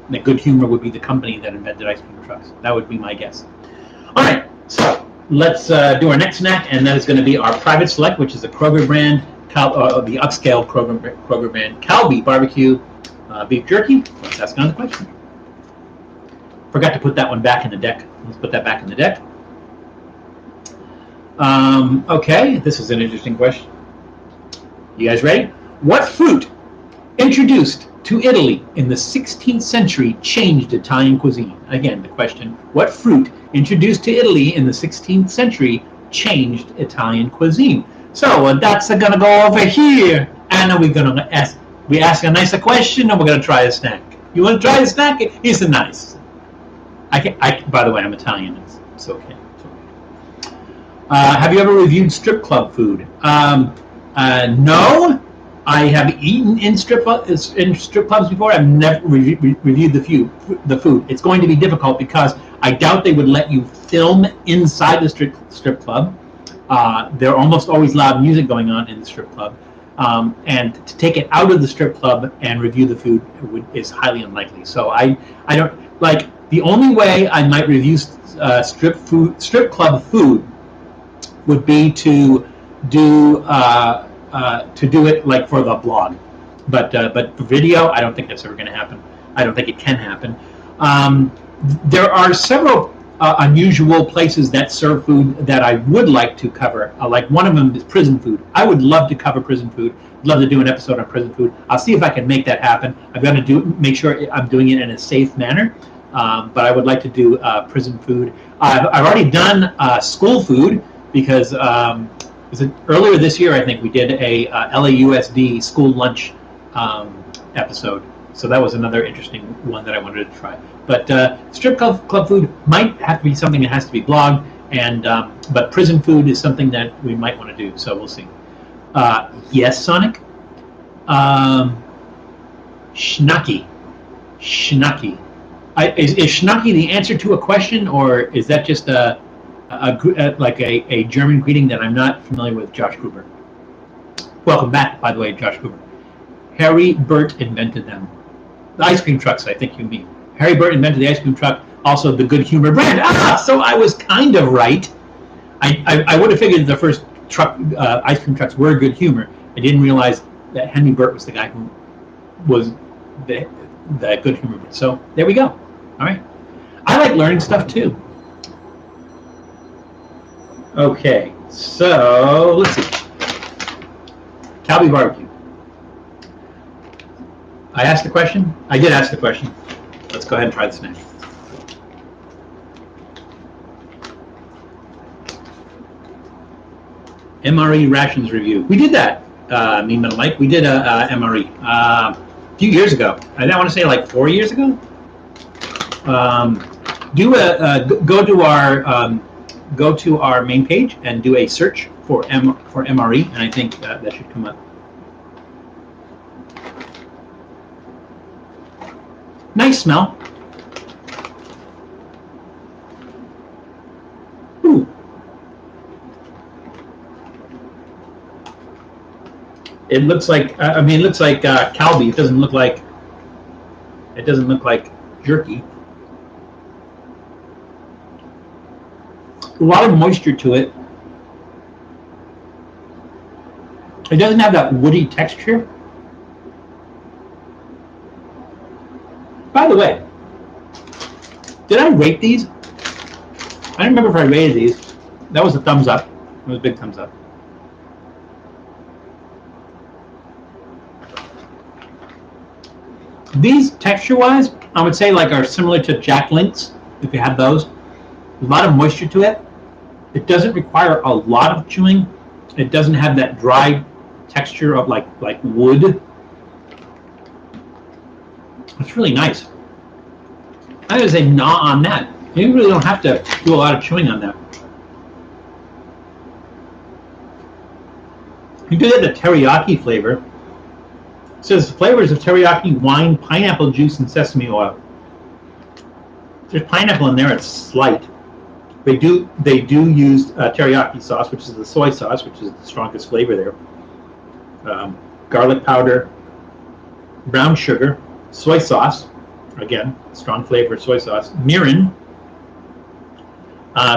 And Good Humor would be the company that invented ice cream trucks. That would be my guess. All right, so let's do our next snack, and that is going to be our Private Select, which is a Kroger brand, the upscale Kroger brand Kalbi barbecue beef jerky. Let's ask another question. Forgot to put that one back in the deck. Let's put that back in the deck. Okay, this is an interesting question. You guys ready? What fruit introduced to Italy in the 16th century changed Italian cuisine? Again, the question, what fruit introduced to Italy in the 16th century changed Italian cuisine? So that's going to go over here, and we're going to ask a nicer question, and we're going to try a snack. You want to try a snack? It's a nice. By the way, I'm Italian. It's okay. It's okay. Have you ever reviewed strip club food? No. I have eaten in strip clubs before. I've never reviewed the food. It's going to be difficult because I doubt they would let you film inside the strip club. There are almost always loud music going on in the strip club. And to take it out of the strip club and review the food is highly unlikely. So I don't like, the only way I might review strip club food would be to do it like for the blog, but for video, I don't think that's ever going to happen. I don't think it can happen. There are several unusual places that serve food that I would like to cover. Like one of them is prison food. I would love to cover prison food. I'd love to do an episode on prison food. I'll see if I can make that happen. I've got to make sure I'm doing it in a safe manner. But I would like to do prison food. I've already done school food because earlier this year, I think we did a LAUSD school lunch episode. So that was another interesting one that I wanted to try. But strip club food might have to be something that has to be blogged, but prison food is something that we might want to do. So we'll see. Yes, Sonic. Schnucky. Is Schnucky the answer to a question, or is that just like a German greeting that I'm not familiar with? Josh Gruber. Welcome back, by the way, Josh Gruber. Harry Burt invented them. The ice cream trucks, I think you mean. Harry Burt invented the ice cream truck, also the Good Humor brand. So I was kind of right. I would have figured the first ice cream trucks were Good Humor. I didn't realize that Henry Burt was the guy who was the Good Humor brand. So there we go. All right. I like learning stuff too. Okay, so let's see. Kalbi barbecue. I asked the question. I did ask the question. Let's go ahead and try this next. MRE rations review. We did that, me and Mike. We did a MRE a few years ago. I want to say like 4 years ago. Go to our main page and do a search for MRE, and I think that should come up. Nice smell. Ooh. It looks like it looks like kalbi. It doesn't look like jerky. A lot of moisture to it. It doesn't have that woody texture. By the way, did I rate these? I don't remember if I rated these. That was a thumbs up. It was a big thumbs up. These texture-wise, I would say are similar to Jack Links, if you have those. A lot of moisture to it. It doesn't require a lot of chewing. It doesn't have that dry texture of like wood. It's really nice. I would say gnaw on that. You really don't have to do a lot of chewing on that. You do get the teriyaki flavor. It says flavors of teriyaki, wine, pineapple juice, and sesame oil. There's pineapple in there. It's slight. They do use teriyaki sauce, which is the soy sauce, which is the strongest flavor there. Garlic powder, brown sugar, soy sauce, again, strong flavor, soy sauce, mirin,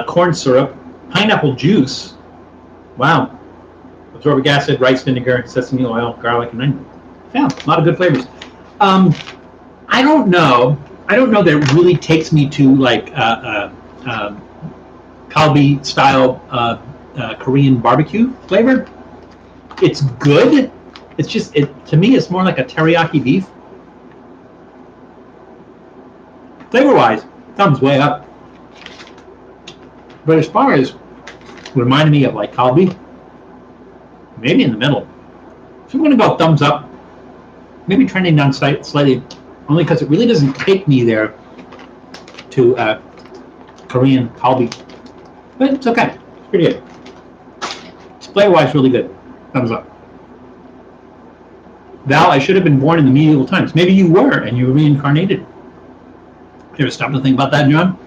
corn syrup, pineapple juice. Wow. Ascorbic acid, rice vinegar, sesame oil, garlic, and onion. Yeah, a lot of good flavors. I don't know that it really takes me to kalbi style Korean barbecue flavor. It's good. It's just to me it's more like a teriyaki beef. Flavor wise, thumbs way up. But as far as reminding me of kalbi, maybe in the middle. So I'm going to go thumbs up. Maybe trending down slightly, only because it really doesn't take me there to Korean kalbi but it's okay. It's pretty good. Display-wise, really good. Thumbs up. Val, I should have been born in the medieval times. Maybe you were, and you were reincarnated. You ever stop to think about that, John?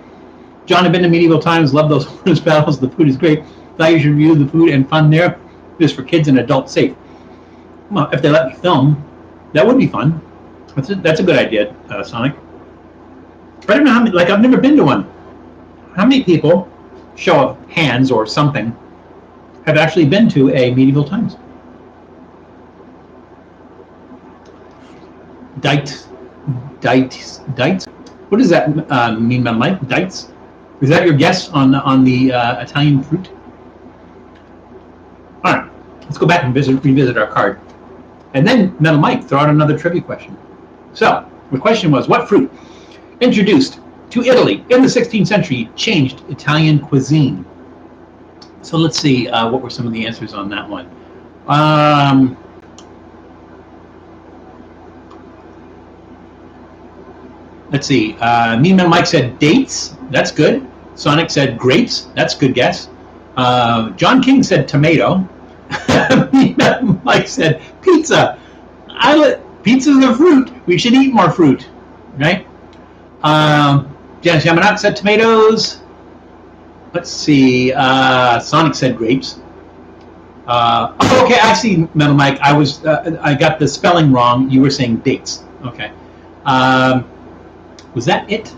John, I've been to medieval times. Love those wilderness battles. The food is great. Thought you should review the food and fun there. Is for kids and adults safe. Well, if they let me film, that would be fun. That's a good idea, Sonic. I don't know how many. Like, I've never been to one. How many people, show of hands or something, have actually been to a medieval times? Dites. What does that mean, Metal Mike? Dites? Is that your guess on the Italian fruit? All right, let's go back and revisit our card. And then, Metal Mike, throw out another trivia question. So, the question was, what fruit introduced to Italy in the 16th century changed Italian cuisine? So let's see, what were some of the answers on that one? Let's see, me and Mike said dates. That's good. Sonic said grapes. That's a good guess. John King said tomato. Me and Mike said pizza. Pizza's a fruit. We should eat more fruit, right? Janice Yamanaka said tomatoes. Let's see. Sonic said grapes. Okay, I see, Metal Mike. I got the spelling wrong. You were saying dates. Okay. Was that it?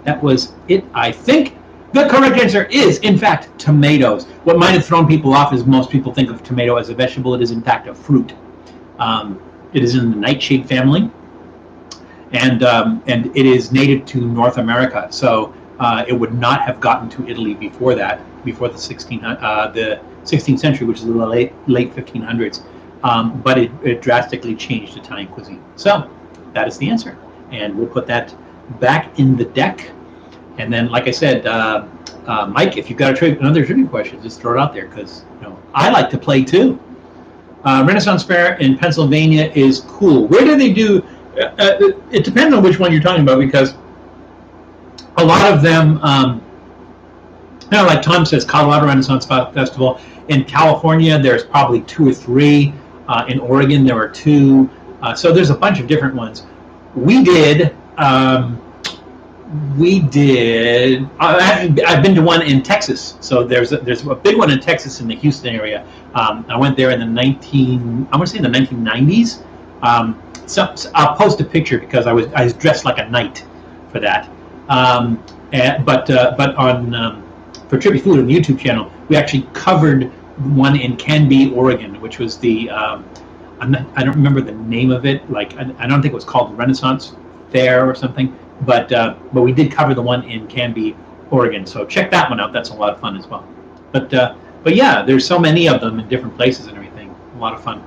That was it, I think. The correct answer is, in fact, tomatoes. What might have thrown people off is most people think of tomato as a vegetable. It is, in fact, a fruit. It is in the nightshade family, and it is native to North America. So it would not have gotten to Italy before that, before the 16th century, which is the late 1500s. But it drastically changed Italian cuisine. So that is the answer, and we'll put that back in the deck. And then, like I said, Mike, if you've got another trivia question, just throw it out there, because I like to play too. Renaissance Fair in Pennsylvania is cool. Where do they do? It depends on which one you're talking about, because a lot of them, like Tom says, Colorado Renaissance Festival. In California, there's probably 2 or 3. In Oregon, there are 2. So there's a bunch of different ones. We did. I've been to one in Texas. So there's a big one in Texas in the Houston area. I went there in the 1990s. So I'll post a picture, because I was dressed like a knight for that. But on for Trippy Food on the YouTube channel, we actually covered one in Canby, Oregon, which was the I don't remember the name of it. Like, I don't think it was called Renaissance Fair or something. But we did cover the one in Canby, Oregon. So check that one out. That's a lot of fun as well. But yeah, there's so many of them in different places and everything. A lot of fun.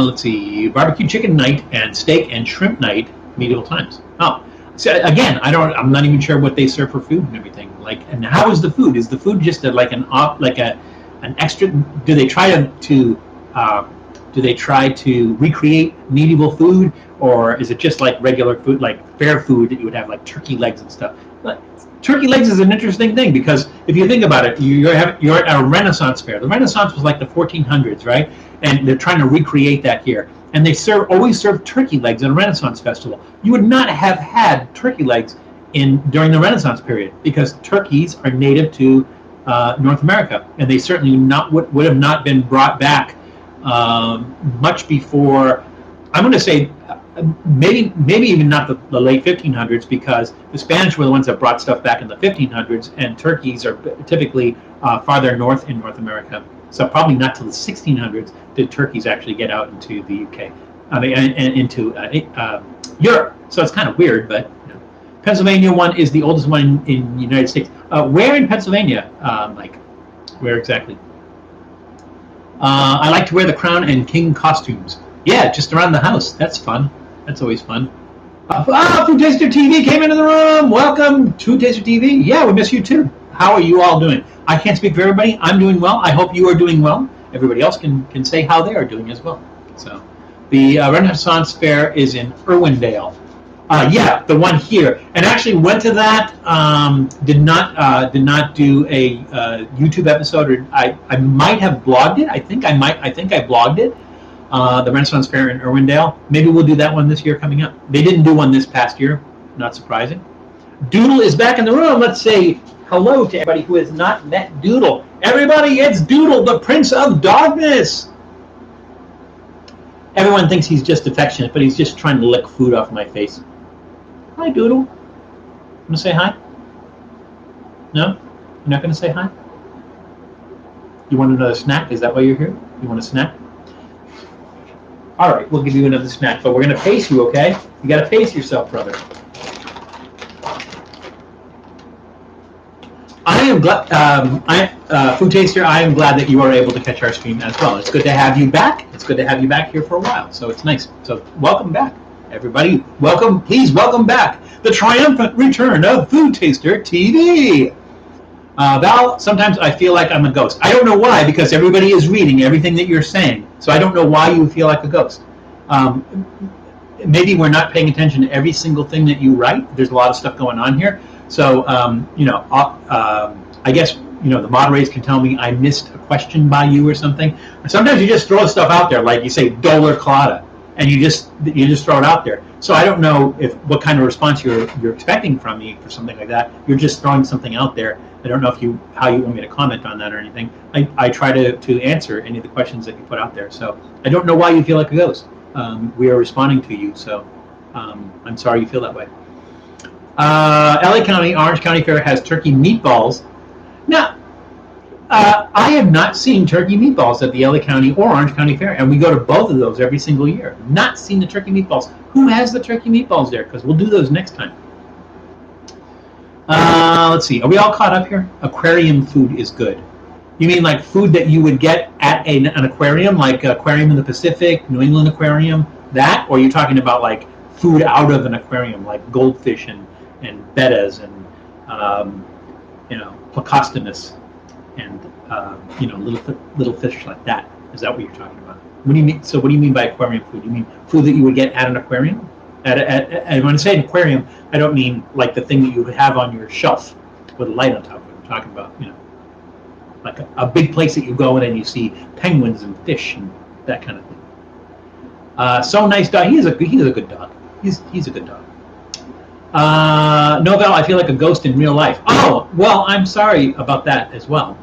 Let's see, barbecue chicken night and steak and shrimp night, medieval times. Oh, so again, I'm not even sure what they serve for food and everything. Like, and how is the food? Is the food just an extra? Do they try to recreate medieval food, or is it just like regular food, like fair food that you would have, like turkey legs and stuff? But turkey legs is an interesting thing, because if you think about it, you're at a Renaissance fair. The Renaissance was like the 1400s, right? And they're trying to recreate that here. And they always serve turkey legs at a Renaissance festival. You would not have had turkey legs during the Renaissance period, because turkeys are native to North America, and they certainly would have not been brought back much before. I'm going to say maybe even not the late 1500s, because the Spanish were the ones that brought stuff back in the 1500s, and turkeys are typically farther north in North America. So probably not till the 1600s did turkeys actually get out into the UK, and into Europe. So it's kind of weird, but Pennsylvania one is the oldest one in the United States. Where in Pennsylvania, Mike? Where exactly? I like to wear the crown and king costumes. Yeah, just around the house. That's fun. That's always fun. Food Taster TV came into the room. Welcome, Food Taster TV. Yeah, we miss you too. How are you all doing? I can't speak for everybody. I'm doing well. I hope you are doing well. Everybody else can say how they are doing as well. So, the Renaissance Fair is in Irwindale. Yeah, the one here, and actually went to that. Did not do a YouTube episode, or I might have blogged it. I think I blogged it. The Renaissance Fair in Irwindale. Maybe we'll do that one this year coming up. They didn't do one this past year. Not surprising. Doodle is back in the room. Let's say hello to everybody who has not met Doodle. Everybody, it's Doodle, the Prince of Darkness. Everyone thinks he's just affectionate, but he's just trying to lick food off my face. Hi, Doodle. Want to say hi? No? You're not going to say hi? You want another snack? Is that why you're here? You want a snack? All right, we'll give you another snack, but we're going to pace you, okay? You got to pace yourself, brother. I am glad, Food Taster, I am glad that you are able to catch our stream as well. It's good to have you back. It's good to have you back here for a while, so it's nice. So welcome back, everybody. Welcome, please welcome back the triumphant return of Food Taster TV. Val, sometimes I feel like I'm a ghost. I don't know why, because everybody is reading everything that you're saying, so I don't know why you feel like a ghost. Maybe we're not paying attention to every single thing that you write. There's a lot of stuff going on here. So, I guess, the moderators can tell me I missed a question by you or something. Sometimes you just throw stuff out there, like you say, Doler Colada, and you just throw it out there. So I don't know what kind of response you're expecting from me for something like that. You're just throwing something out there. I don't know how you want me to comment on that or anything. I try to answer any of the questions that you put out there. So I don't know why you feel like a ghost. We are responding to you, so I'm sorry you feel that way. LA County, Orange County Fair has turkey meatballs. Now, I have not seen turkey meatballs at the LA County or Orange County Fair, and we go to both of those every single year. Not seen the turkey meatballs. Who has the turkey meatballs there? Because we'll do those next time. Let's see. Are we all caught up here? Aquarium food is good. You mean like food that you would get at an aquarium, like Aquarium in the Pacific, New England Aquarium, that? Or are you talking about like food out of an aquarium, like goldfish and bettas and Plecostomus and little fish like that? Is that what you're talking about? What do you mean? So what do you mean by aquarium food? You mean food that you would get at an aquarium? And when I say an aquarium, I don't mean like the thing that you would have on your shelf with a light on top of it. I'm talking about like a big place that you go in and you see penguins and fish and that kind of thing. So nice dog. He's a good dog. He's a good dog. No, Val, I feel like a ghost in real life. Oh, well, I'm sorry about that as well.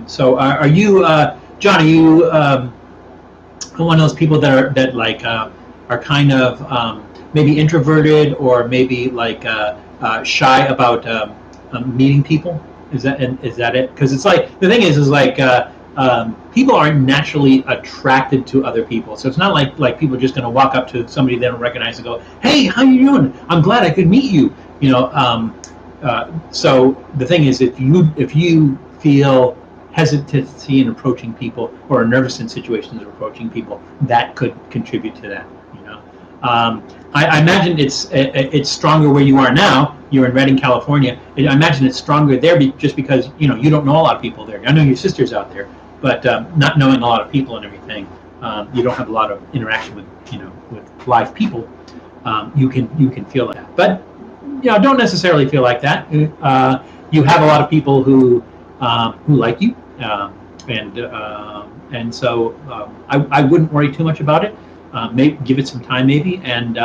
So are you, John, are you one of those people that are kind of maybe introverted or maybe like shy about meeting people? Is that it? Because it's like, the thing is like people aren't naturally attracted to other people. So it's not like people are just going to walk up to somebody they don't recognize and go, "Hey, how you doing? I'm glad I could meet you." So the thing is, if you feel hesitancy in approaching people or nervous in situations of approaching people, that could contribute to that. I imagine it's stronger where you are now. You're in Redding, California. I imagine it's stronger there just because you don't know a lot of people there. I know your sister's out there, but not knowing a lot of people and everything, you don't have a lot of interaction with live people. You can feel that, but don't necessarily feel like that. You have a lot of people who like you, and so I wouldn't worry too much about it. Maybe give it some time, maybe, and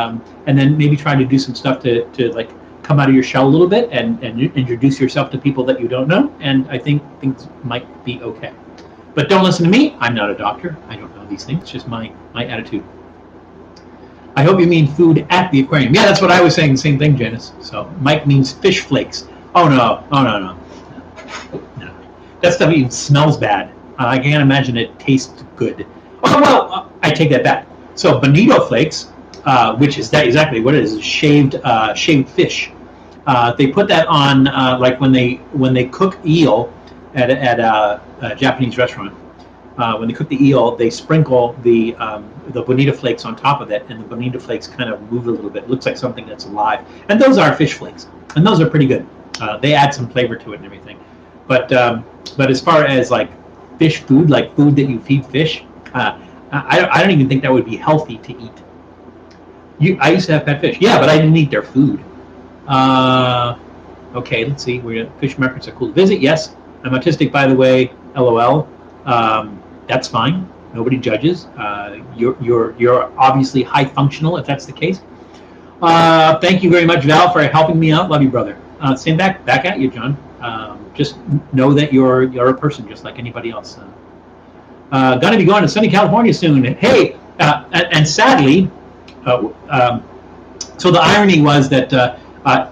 then maybe try to do some stuff to like come out of your shell a little bit and introduce yourself to people that you don't know. And I think things might be okay. But don't listen to me. I'm not a doctor. I don't know these things. It's just my attitude. I hope you mean food at the aquarium. Yeah, that's what I was saying. The same thing, Janice. So Mike means fish flakes. Oh no. That stuff even smells bad. I can't imagine it tastes good. Oh well, I take that back. So bonito flakes, which is that exactly what it is shaved fish. They put that on like when they cook eel at a Japanese restaurant. When they cook the eel, they sprinkle the bonito flakes on top of it, and the bonito flakes kind of move a little bit. It looks like something that's alive, and those are fish flakes, and those are pretty good. They add some flavor to it and everything. But as far as like fish food, like food that you feed fish, I don't even think that would be healthy to eat. I used to have pet fish. Yeah, but I didn't eat their food. Okay, let's see. Fish markets are cool to visit. Yes, I'm autistic, by the way. LOL. That's fine. Nobody judges. You're obviously high functional if that's the case. Thank you very much, Val, for helping me out. Love you, brother. Same back at you, John. Just know that you're a person just like anybody else. Gonna be going to sunny California soon. Hey, and sadly, so the irony was that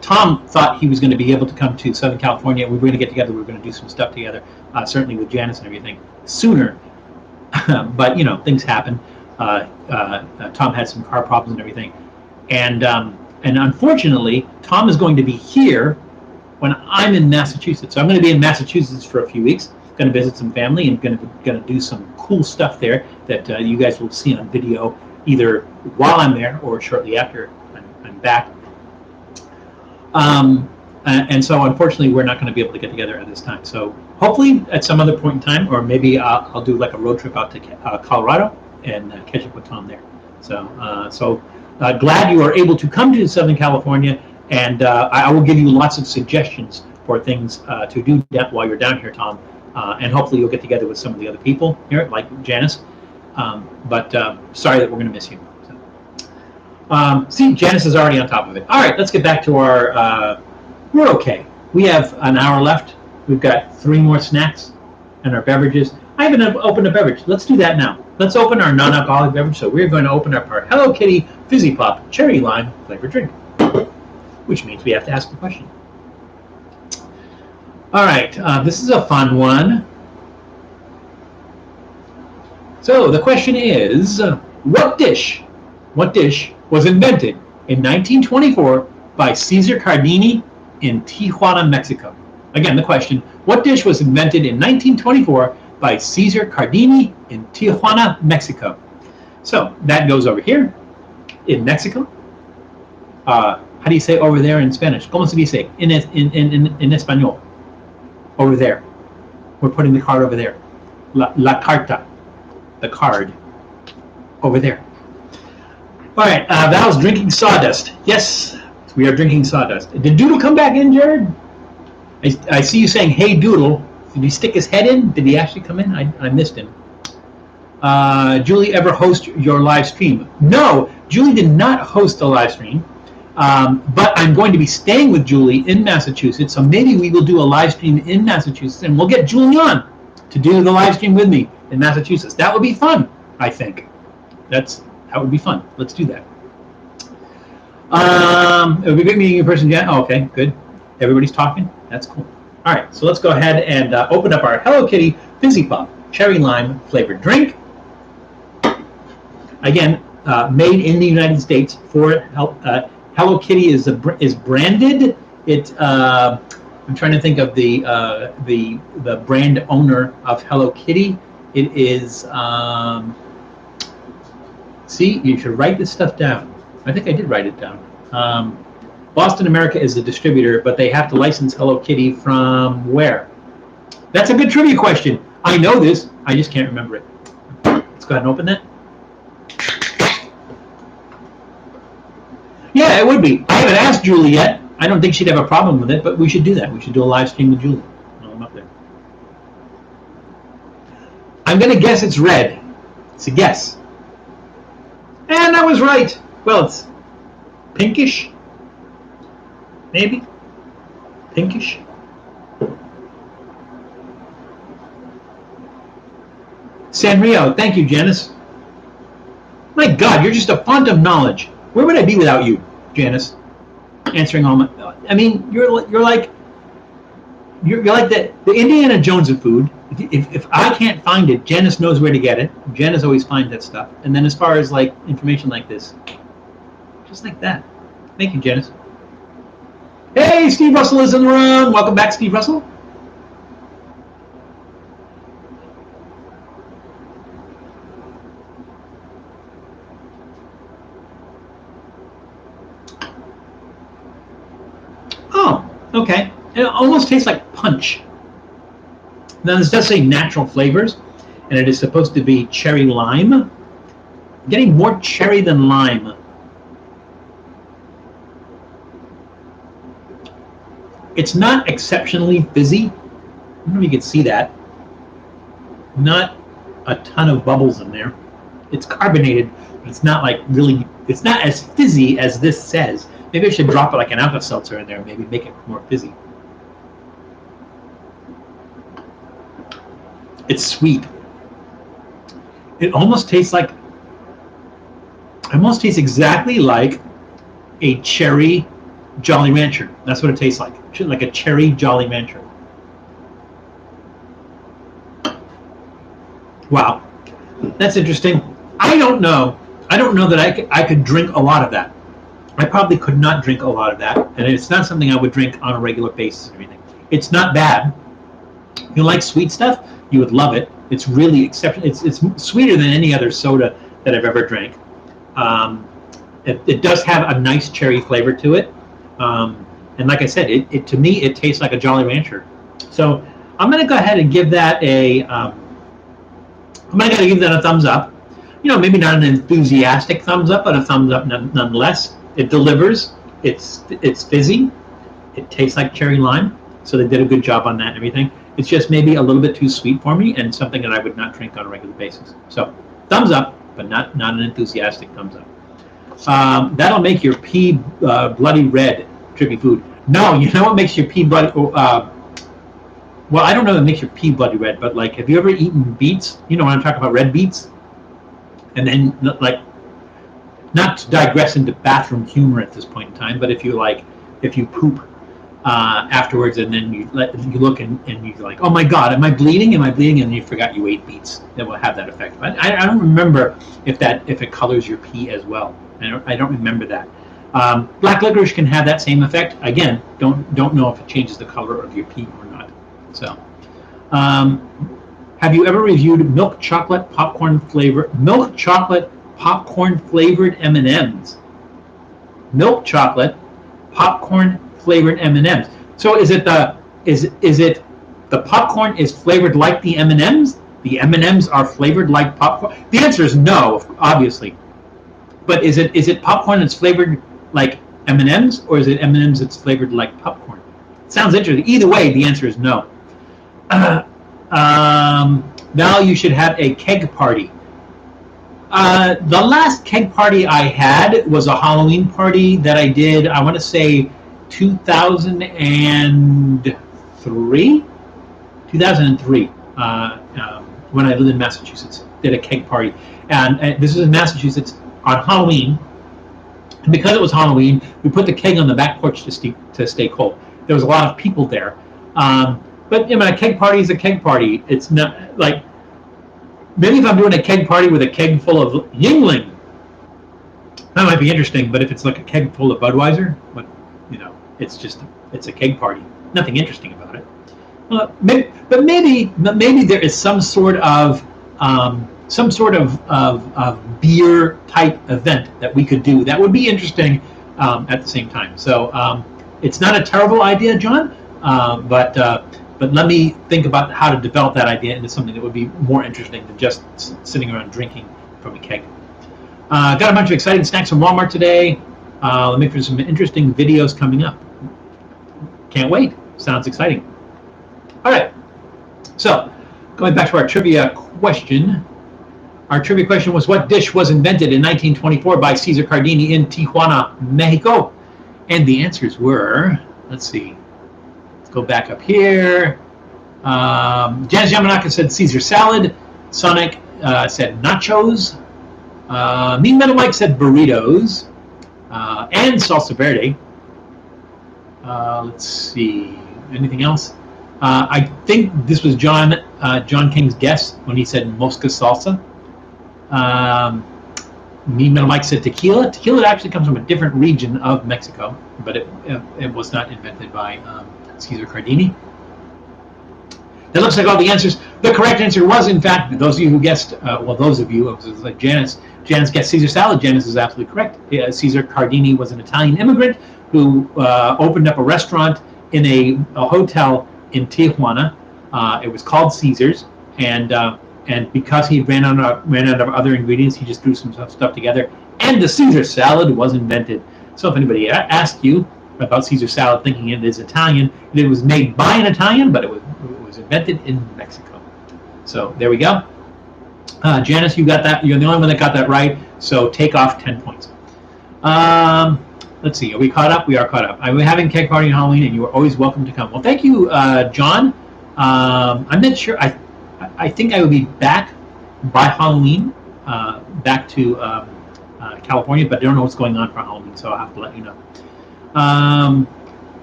Tom thought he was going to be able to come to Southern California. We were going to get together. We were going to do some stuff together, certainly with Janice and everything, sooner. But, things happen. Tom had some car problems and everything. And unfortunately, Tom is going to be here when I'm in Massachusetts. So I'm going to be in Massachusetts for a few weeks. Going to visit some family and going to do some cool stuff there that you guys will see on video either while I'm there or shortly after I'm back. And so unfortunately we're not going to be able to get together at this time. So hopefully at some other point in time, or maybe I'll do like a road trip out to Colorado and catch up with Tom there. So glad you are able to come to Southern California, and I will give you lots of suggestions for things to do while you're down here, Tom. And hopefully you'll get together with some of the other people here, like Janice. But sorry that we're going to miss you. So, see, Janice is already on top of it. All right, let's get back to our... we're okay. We have an hour left. We've got 3 more snacks and our beverages. I haven't opened a beverage. Let's do that now. Let's open our non-alcoholic beverage. So we're going to open up our Hello Kitty Fizzy Pop Cherry Lime flavored drink, which means we have to ask the question. All right, this is a fun one. So the question is, what dish was invented in 1924 by Cesar Cardini in Tijuana, Mexico? Again, the question, what dish was invented in 1924 by Cesar Cardini in Tijuana, Mexico? So that goes over here in Mexico. How do you say over there in Spanish? ¿Cómo se dice en español? Over there. We're putting the card over there. La carta. The card. Over there. All right. Val's drinking sawdust. Yes, we are drinking sawdust. Did Doodle come back in, Jared? I see you saying, hey, Doodle. Did he stick his head in? Did he actually come in? I missed him. Julie ever host your live stream? No, Julie did not host a live stream. But I'm going to be staying with Julie in Massachusetts, so maybe we will do a live stream in Massachusetts, and we'll get Julie on to do the live stream with me in Massachusetts. That would be fun, I think. That would be fun. Let's do that. It would be great meeting you in person, Jen. Oh, okay, good. Everybody's talking. That's cool. All right, so let's go ahead and open up our Hello Kitty Fizzy Pop Cherry Lime flavored drink. Again, made in the United States for Hello Kitty is branded. I'm trying to think of the brand owner of Hello Kitty. It is. See, you should write this stuff down. I think I did write it down. Boston America is the distributor, but they have to license Hello Kitty from where? That's a good trivia question. I know this. I just can't remember it. Let's go ahead and open that. Yeah, it would be. I haven't asked Julie yet. I don't think she'd have a problem with it, but we should do that. We should do a live stream with Julie. No, I'm up there. I'm going to guess it's red. It's a guess. And I was right. Well, it's pinkish. Maybe. Pinkish. Sanrio, thank you, Janice. My God, you're just a font of knowledge. Where would I be without you, Janice? Answering all my... I mean, you're like the Indiana Jones of food. If I can't find it, Janice knows where to get it. Janice always finds that stuff. And then as far as like information like this, just like that. Thank you, Janice. Hey, Steve Russell is in the room. Welcome back, Steve Russell. Oh, okay. It almost tastes like punch. Now, this does say natural flavors, and it is supposed to be cherry lime. I'm getting more cherry than lime. It's not exceptionally fizzy. I don't know if you can see that. Not a ton of bubbles in there. It's carbonated, but it's not like really, it's not as fizzy as this says. Maybe I should drop it like an Alka-Seltzer in there, maybe make it more fizzy. It's sweet. It almost tastes exactly like a cherry Jolly Rancher. That's what it tastes like a cherry Jolly Rancher. Wow, that's interesting. I don't know that I could drink a lot of that. I probably could not drink a lot of that, and it's not something I would drink on a regular basis or anything. It's not bad. If you like sweet stuff, you would love it. It's really exceptional. It's sweeter than any other soda that I've ever drank. It does have a nice cherry flavor to it, and like I said, it to me it tastes like a Jolly Rancher. So I'm going to go ahead and give that a thumbs up. You know, maybe not an enthusiastic thumbs up, but a thumbs up nonetheless. It delivers. It's fizzy. It tastes like cherry lime. So they did a good job on that and everything. It's just maybe a little bit too sweet for me and something that I would not drink on a regular basis. So thumbs up, but not an enthusiastic thumbs up. That'll make your pee bloody red, Trippy Food. No, you know what makes your pee bloody... well, I don't know what makes your pee bloody red, but like, have you ever eaten beets? You know when I'm talking about red beets? And then, like, not to digress into bathroom humor at this point in time, but if you poop afterwards and then you look and you're like, oh my God, am I bleeding? Am I bleeding? And you forgot you ate beets. That will have that effect. But I don't remember if it colors your pee as well. I don't remember that. Black licorice can have that same effect. Again, don't know if it changes the color of your pee or not. So, have you ever reviewed milk chocolate popcorn flavored M&Ms? Milk chocolate popcorn flavored M&Ms. So is it the popcorn is flavored like the M&Ms? The M&Ms are flavored like popcorn? The answer is no, obviously. But is it popcorn that's flavored like M&Ms, or is it M&Ms that's flavored like popcorn? It sounds interesting. Either way, the answer is no. Now you should have a keg party. The last keg party I had was a Halloween party that I did, I want to say 2003, when I lived in Massachusetts, did a keg party. And this is in Massachusetts on Halloween. And because it was Halloween, we put the keg on the back porch to stay cold. There was a lot of people there. But you know, a keg party is a keg party. It's not like, maybe if I'm doing a keg party with a keg full of Yingling, that might be interesting. But if it's like a keg full of Budweiser, but you know, it's a keg party. Nothing interesting about it. Maybe there is some sort of beer type event that we could do that would be interesting at the same time. So it's not a terrible idea, John, but let me think about how to develop that idea into something that would be more interesting than just sitting around drinking from a keg. Got a bunch of exciting snacks from Walmart today. Let me put some interesting videos coming up. Can't wait. Sounds exciting. All right. So going back to our trivia question. Our trivia question was, what dish was invented in 1924 by Cesar Cardini in Tijuana, Mexico? And the answers were, let's see. Go back up here. Janice Yamanaka said Caesar salad. Sonic said nachos. Mean Metal Mike said burritos. And salsa verde. Let's see. Anything else? I think this was John King's guess when he said Mosca salsa. Mean Metal Mike said tequila. Tequila actually comes from a different region of Mexico, but it was not invented by Cesar Cardini. That looks like all the answers. The correct answer was, in fact, those of you who guessed, those of you, it was like Janice guessed Caesar salad. Janice is absolutely correct. Cesar Cardini was an Italian immigrant who opened up a restaurant in a hotel in Tijuana. It was called Caesar's, and because he ran out of other ingredients, he just threw some stuff together, and the Caesar salad was invented. So if anybody asked you, about Caesar salad, thinking it is Italian. It was made by an Italian, but it was invented in Mexico. So there we go. Janice, you got that. You're the only one that got that right. So take off 10 points. Let's see. Are we caught up? We are caught up. I'm having keg party on Halloween, and you are always welcome to come. Well, thank you, John. I'm not sure. I think I will be back by Halloween, back to California, but I don't know what's going on for Halloween, so I'll have to let you know.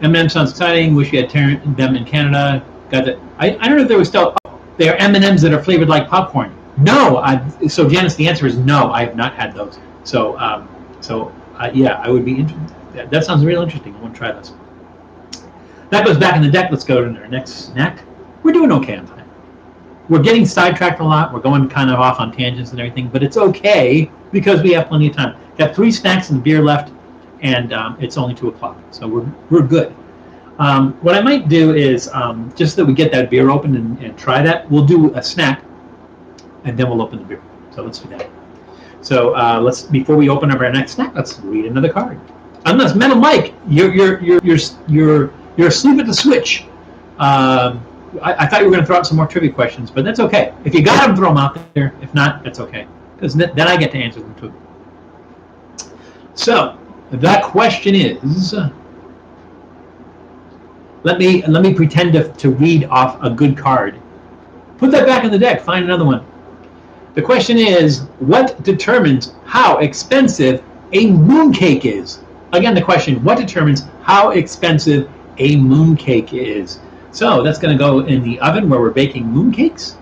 M&M sounds exciting. Wish you had them in Canada. Got that. I don't know if there was still. They are M&Ms that are flavored like popcorn. No. So Janice, the answer is no. I have not had those. So yeah, I would be interested. That sounds real interesting. I want to try this. That goes back in the deck. Let's go to our next snack. We're doing okay on time. We're getting sidetracked a lot. We're going kind of off on tangents and everything, but it's okay because we have plenty of time. Got 3 snacks and beer left, and it's only 2 o'clock, so we're good. What I might do is, just so that we get that beer open and try that, we'll do a snack, and then we'll open the beer. So let's do that. So before we open up our next snack, let's read another card. Unless Metal Mike, you're asleep at the switch. I thought you were going to throw out some more trivia questions, but that's okay. If you got them, throw them out there. If not, that's okay, because then I get to answer them too. So that question is. Let me pretend to read off a good card. Put that back in the deck. Find another one. The question is, what determines how expensive a mooncake is? Again, the question, what determines how expensive a mooncake is? So that's going to go in the oven where we're baking mooncakes.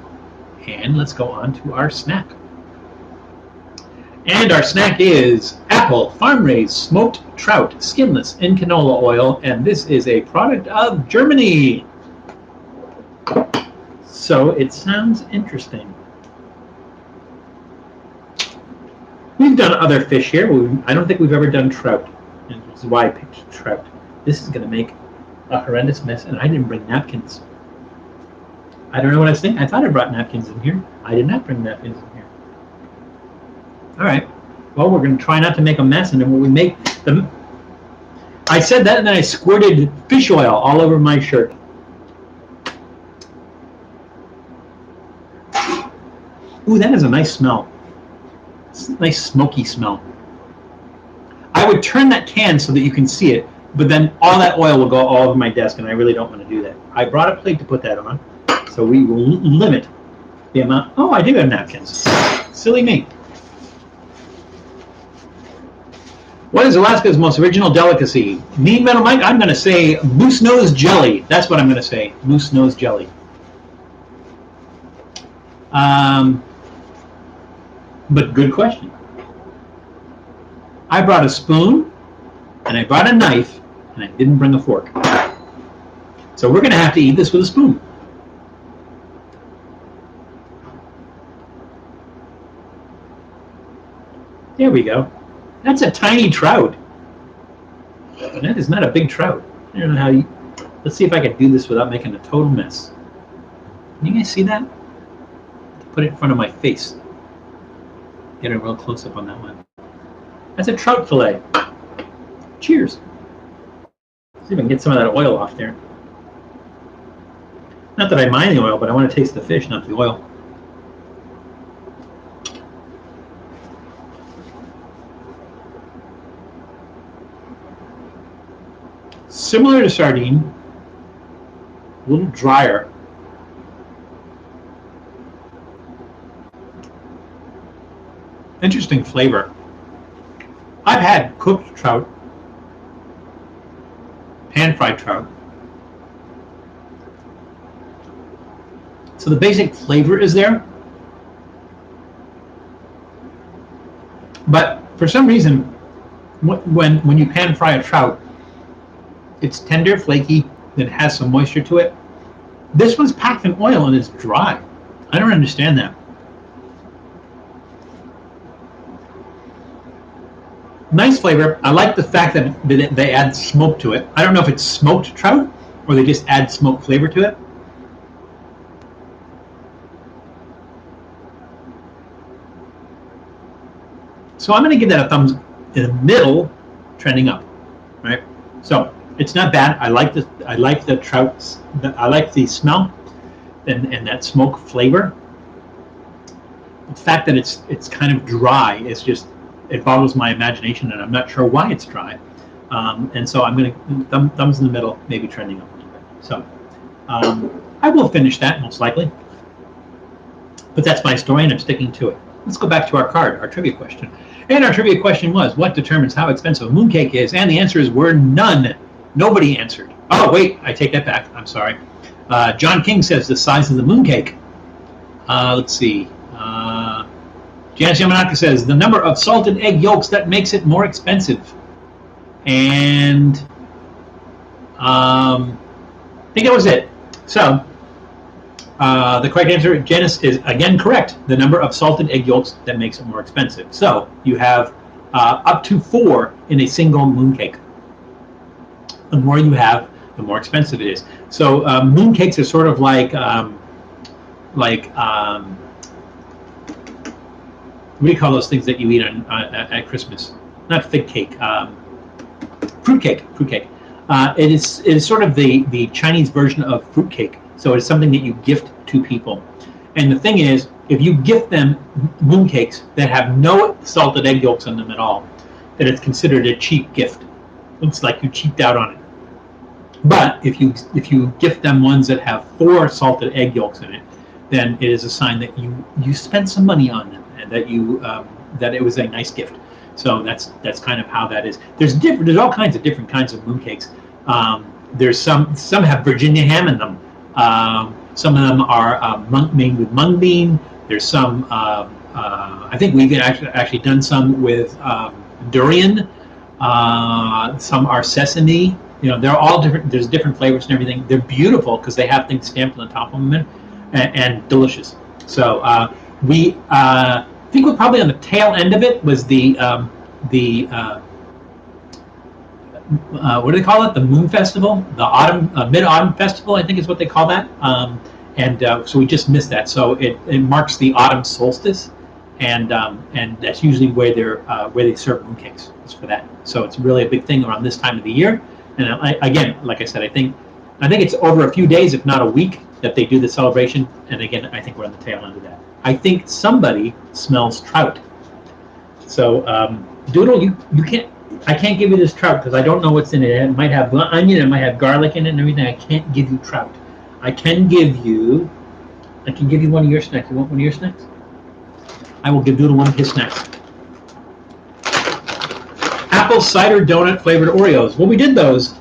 And let's go on to our snack. And our snack is Appel farm-raised smoked trout, skinless in canola oil, and this is a product of Germany. So it sounds interesting. We've done other fish here. I don't think we've ever done trout, and this is why I picked trout. This is going to make a horrendous mess, and I didn't bring napkins. I don't know what I was thinking. I thought I brought napkins in here. I did not bring napkins in here. All right. Well, we're going to try not to make a mess, and then when we make them, I said that, and then I squirted fish oil all over my shirt. Ooh, that is a nice smell. It's a nice smoky smell. I would turn that can so that you can see it, but then all that oil will go all over my desk, and I really don't want to do that. I brought a plate to put that on, so we will limit the amount. Oh, I do have napkins. Silly me. What is Alaska's most original delicacy? Me, Metal Mike, I'm going to say moose nose jelly. That's what I'm going to say. Moose nose jelly. But good question. I brought a spoon, and I brought a knife, and I didn't bring a fork. So we're going to have to eat this with a spoon. There we go. That's a tiny trout. That is not a big trout. I don't know how you... Let's see if I can do this without making a total mess. Can you guys see that? Put it in front of my face. Get a real close-up on that one. That's a trout fillet. Cheers. See if I can get some of that oil off there. Not that I mind the oil, but I want to taste the fish, not the oil. Similar to sardine, a little drier. Interesting flavor. I've had cooked trout, pan-fried trout. So the basic flavor is there. But for some reason, when you pan-fry a trout, it's tender, flaky, then it has some moisture to it. This one's packed in oil and it's dry. I don't understand that. Nice flavor. I like the fact that they add smoke to it. I don't know if it's smoked trout or they just add smoked flavor to it. So I'm going to give that a thumbs in the middle, trending up, right? So It's not bad. I like the trouts. I like the smell and that smoke flavor. The fact that it's kind of dry is just, it boggles my imagination, and I'm not sure why it's dry. And so I'm going to thumbs in the middle, maybe trending up a little bit. So I will finish that most likely. But that's my story, and I'm sticking to it. Let's go back to our card, our trivia question. And our trivia question was, what determines how expensive a mooncake is? And the answers were none. Nobody answered. Oh, wait, I take that back. I'm sorry. John King says the size of the mooncake. Let's see. Janice Yamanaka says the number of salted egg yolks that makes it more expensive. And I think that was it. So the correct answer, Janice, is again correct. The number of salted egg yolks that makes it more expensive. So you have up to 4 in a single mooncake. The more you have, the more expensive it is. So mooncakes are sort of like what do you call those things that you eat at Christmas? Not fig cake, fruit cake. It is sort of the Chinese version of fruit cake. So it's something that you gift to people. And the thing is, if you gift them mooncakes that have no salted egg yolks in them at all, then it's considered a cheap gift. Looks like you cheaped out on it. But if you gift them ones that have 4 salted egg yolks in it, then it is a sign that you spent some money on them, and that it was a nice gift. So that's kind of how that is. There's all kinds of different kinds of mooncakes. There's some have Virginia ham in them. Some of them are made with mung bean. There's some. I think we've actually done some with durian. Some are sesame. They're all different. There's different flavors and everything. They're beautiful because they have things stamped on the top of them, and delicious. So I think we're probably on the tail end of it was the what do they call it? The Moon Festival, the autumn Mid-Autumn Festival, I think is what they call that. So we just missed that. So it marks the autumn solstice, and that's usually where they serve mooncakes. It's for that. So it's really a big thing around this time of the year. And again, like I said, I think it's over a few days, if not a week, that they do the celebration. And again, I think we're on the tail end of that. I think somebody smells trout. So Doodle, you can't. I can't give you this trout because I don't know what's in it. It might have onion, it might have garlic in it and everything. I can't give you trout. I can give you one of your snacks. You want one of your snacks? I will give Doodle one of his snacks. Apple cider donut flavored Oreos. Well, we did those.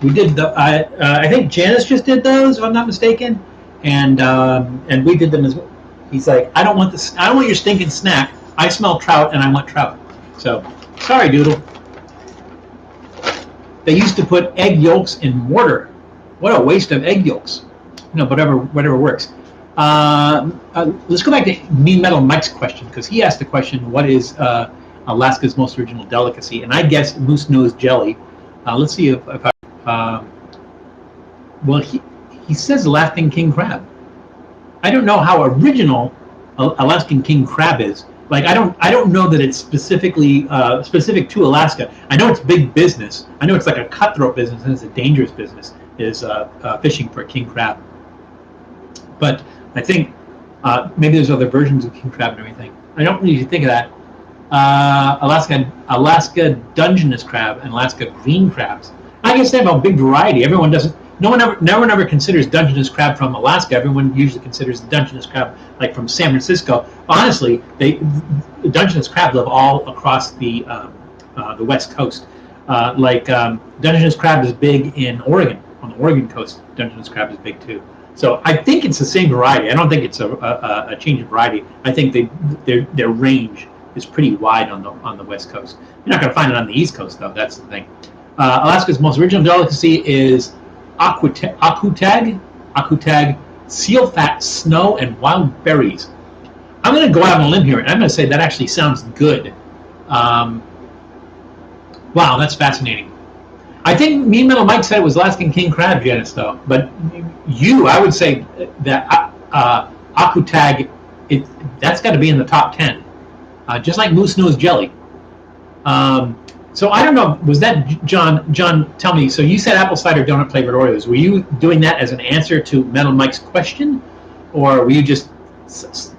We did the. I think Janice just did those, if I'm not mistaken, and we did them as well. He's like, I don't want this. I don't want your stinking snack. I smell trout, and I want trout. So, sorry, Doodle. They used to put egg yolks in mortar. What a waste of egg yolks. Whatever works. Let's go back to Mean Metal Mike's question, because he asked the question, what is Alaska's most original delicacy? And I guess moose nose jelly. Let's see if I... well, he says Alaskan king crab. I don't know how original Alaskan king crab is. Like I don't know that it's specifically specific to Alaska. I know it's big business. I know it's like a cutthroat business and it's a dangerous business. Is fishing for king crab. But I think maybe there's other versions of king crab and everything. I don't really think of that. Alaska Dungeness crab and Alaska green crabs. I guess they have a big variety. Everyone doesn't. No one ever considers Dungeness crab from Alaska. Everyone usually considers the Dungeness crab like from San Francisco. Honestly, the Dungeness crab live all across the West Coast. Dungeness crab is big in Oregon. On the Oregon coast, Dungeness crab is big too. So I think it's the same variety. I don't think it's a change of variety. I think their range is pretty wide on the West Coast. You're not going to find it on the East Coast though. That's the thing. Alaska's most original delicacy is akutag, seal fat, snow, and wild berries. I'm going to go out on a limb here, and I'm going to say that actually sounds good. Wow, that's fascinating. I think Mean Metal Mike said it was Alaskan king crab, Janice, though. But I would say that akutag, that's got to be in the top 10. Just like moose nose jelly. So I don't know, was that John? John, tell me. So you said apple cider donut flavored Oreos. Were you doing that as an answer to Metal Mike's question, or were you just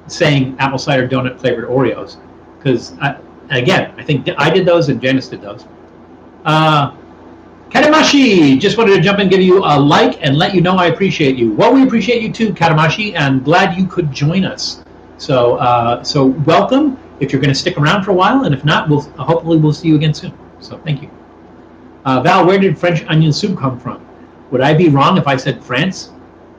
saying apple cider donut flavored Oreos? Because again, I think I did those and Janice did those. Katamashi, just wanted to jump in, give you a like, and let you know I appreciate you. Well, we appreciate you too, Katamashi, and glad you could join us. So welcome. If you're going to stick around for a while, and if not, hopefully we'll see you again soon. So thank you. Val, where did French onion soup come from? Would I be wrong if I said France?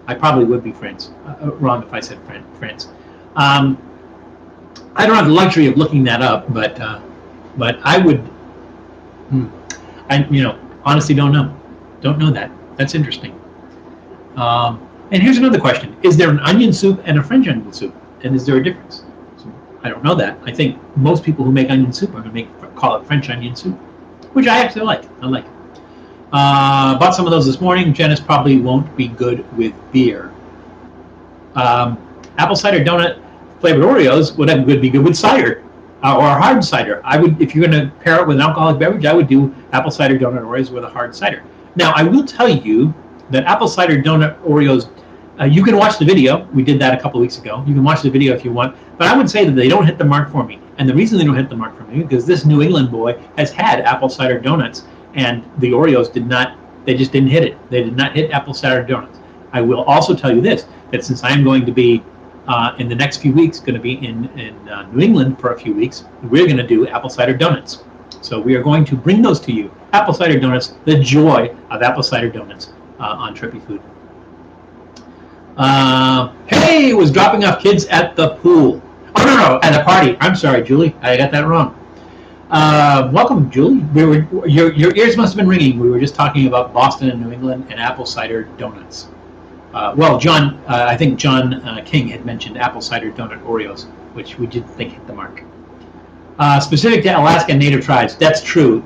I probably would be wrong if I said France. I don't have the luxury of looking that up, but I would. I honestly don't know. Don't know that. That's interesting. And here's another question: is there an onion soup and a French onion soup, and is there a difference? I don't know that. I think most people who make onion soup are going to call it French onion soup, which I actually like. I like it. Bought some of those this morning. Janice probably won't be good with beer. Apple cider donut flavored Oreos would be good with cider or hard cider. I would, if you're going to pair it with an alcoholic beverage, I would do apple cider donut Oreos with a hard cider. Now, I will tell you that apple cider donut Oreos. You can watch the video. We did that a couple weeks ago. You can watch the video if you want. But I would say that they don't hit the mark for me. And the reason they don't hit the mark for me is because this New England boy has had apple cider donuts, and the Oreos did not. They just didn't hit it. They did not hit apple cider donuts. I will also tell you this, that since I am going to be, in the next few weeks, going to be in New England for a few weeks, we're going to do apple cider donuts. So we are going to bring those to you. Apple cider donuts, the joy of apple cider donuts on Trippy Food. Hey, was dropping off kids at the pool. Oh, no, at a party. I'm sorry, Julie. I got that wrong. Welcome, Julie. Your ears must have been ringing. We were just talking about Boston and New England and apple cider donuts. Well, John, I think John King had mentioned apple cider donut Oreos, which we did think hit the mark. Specific to Alaska Native tribes, that's true,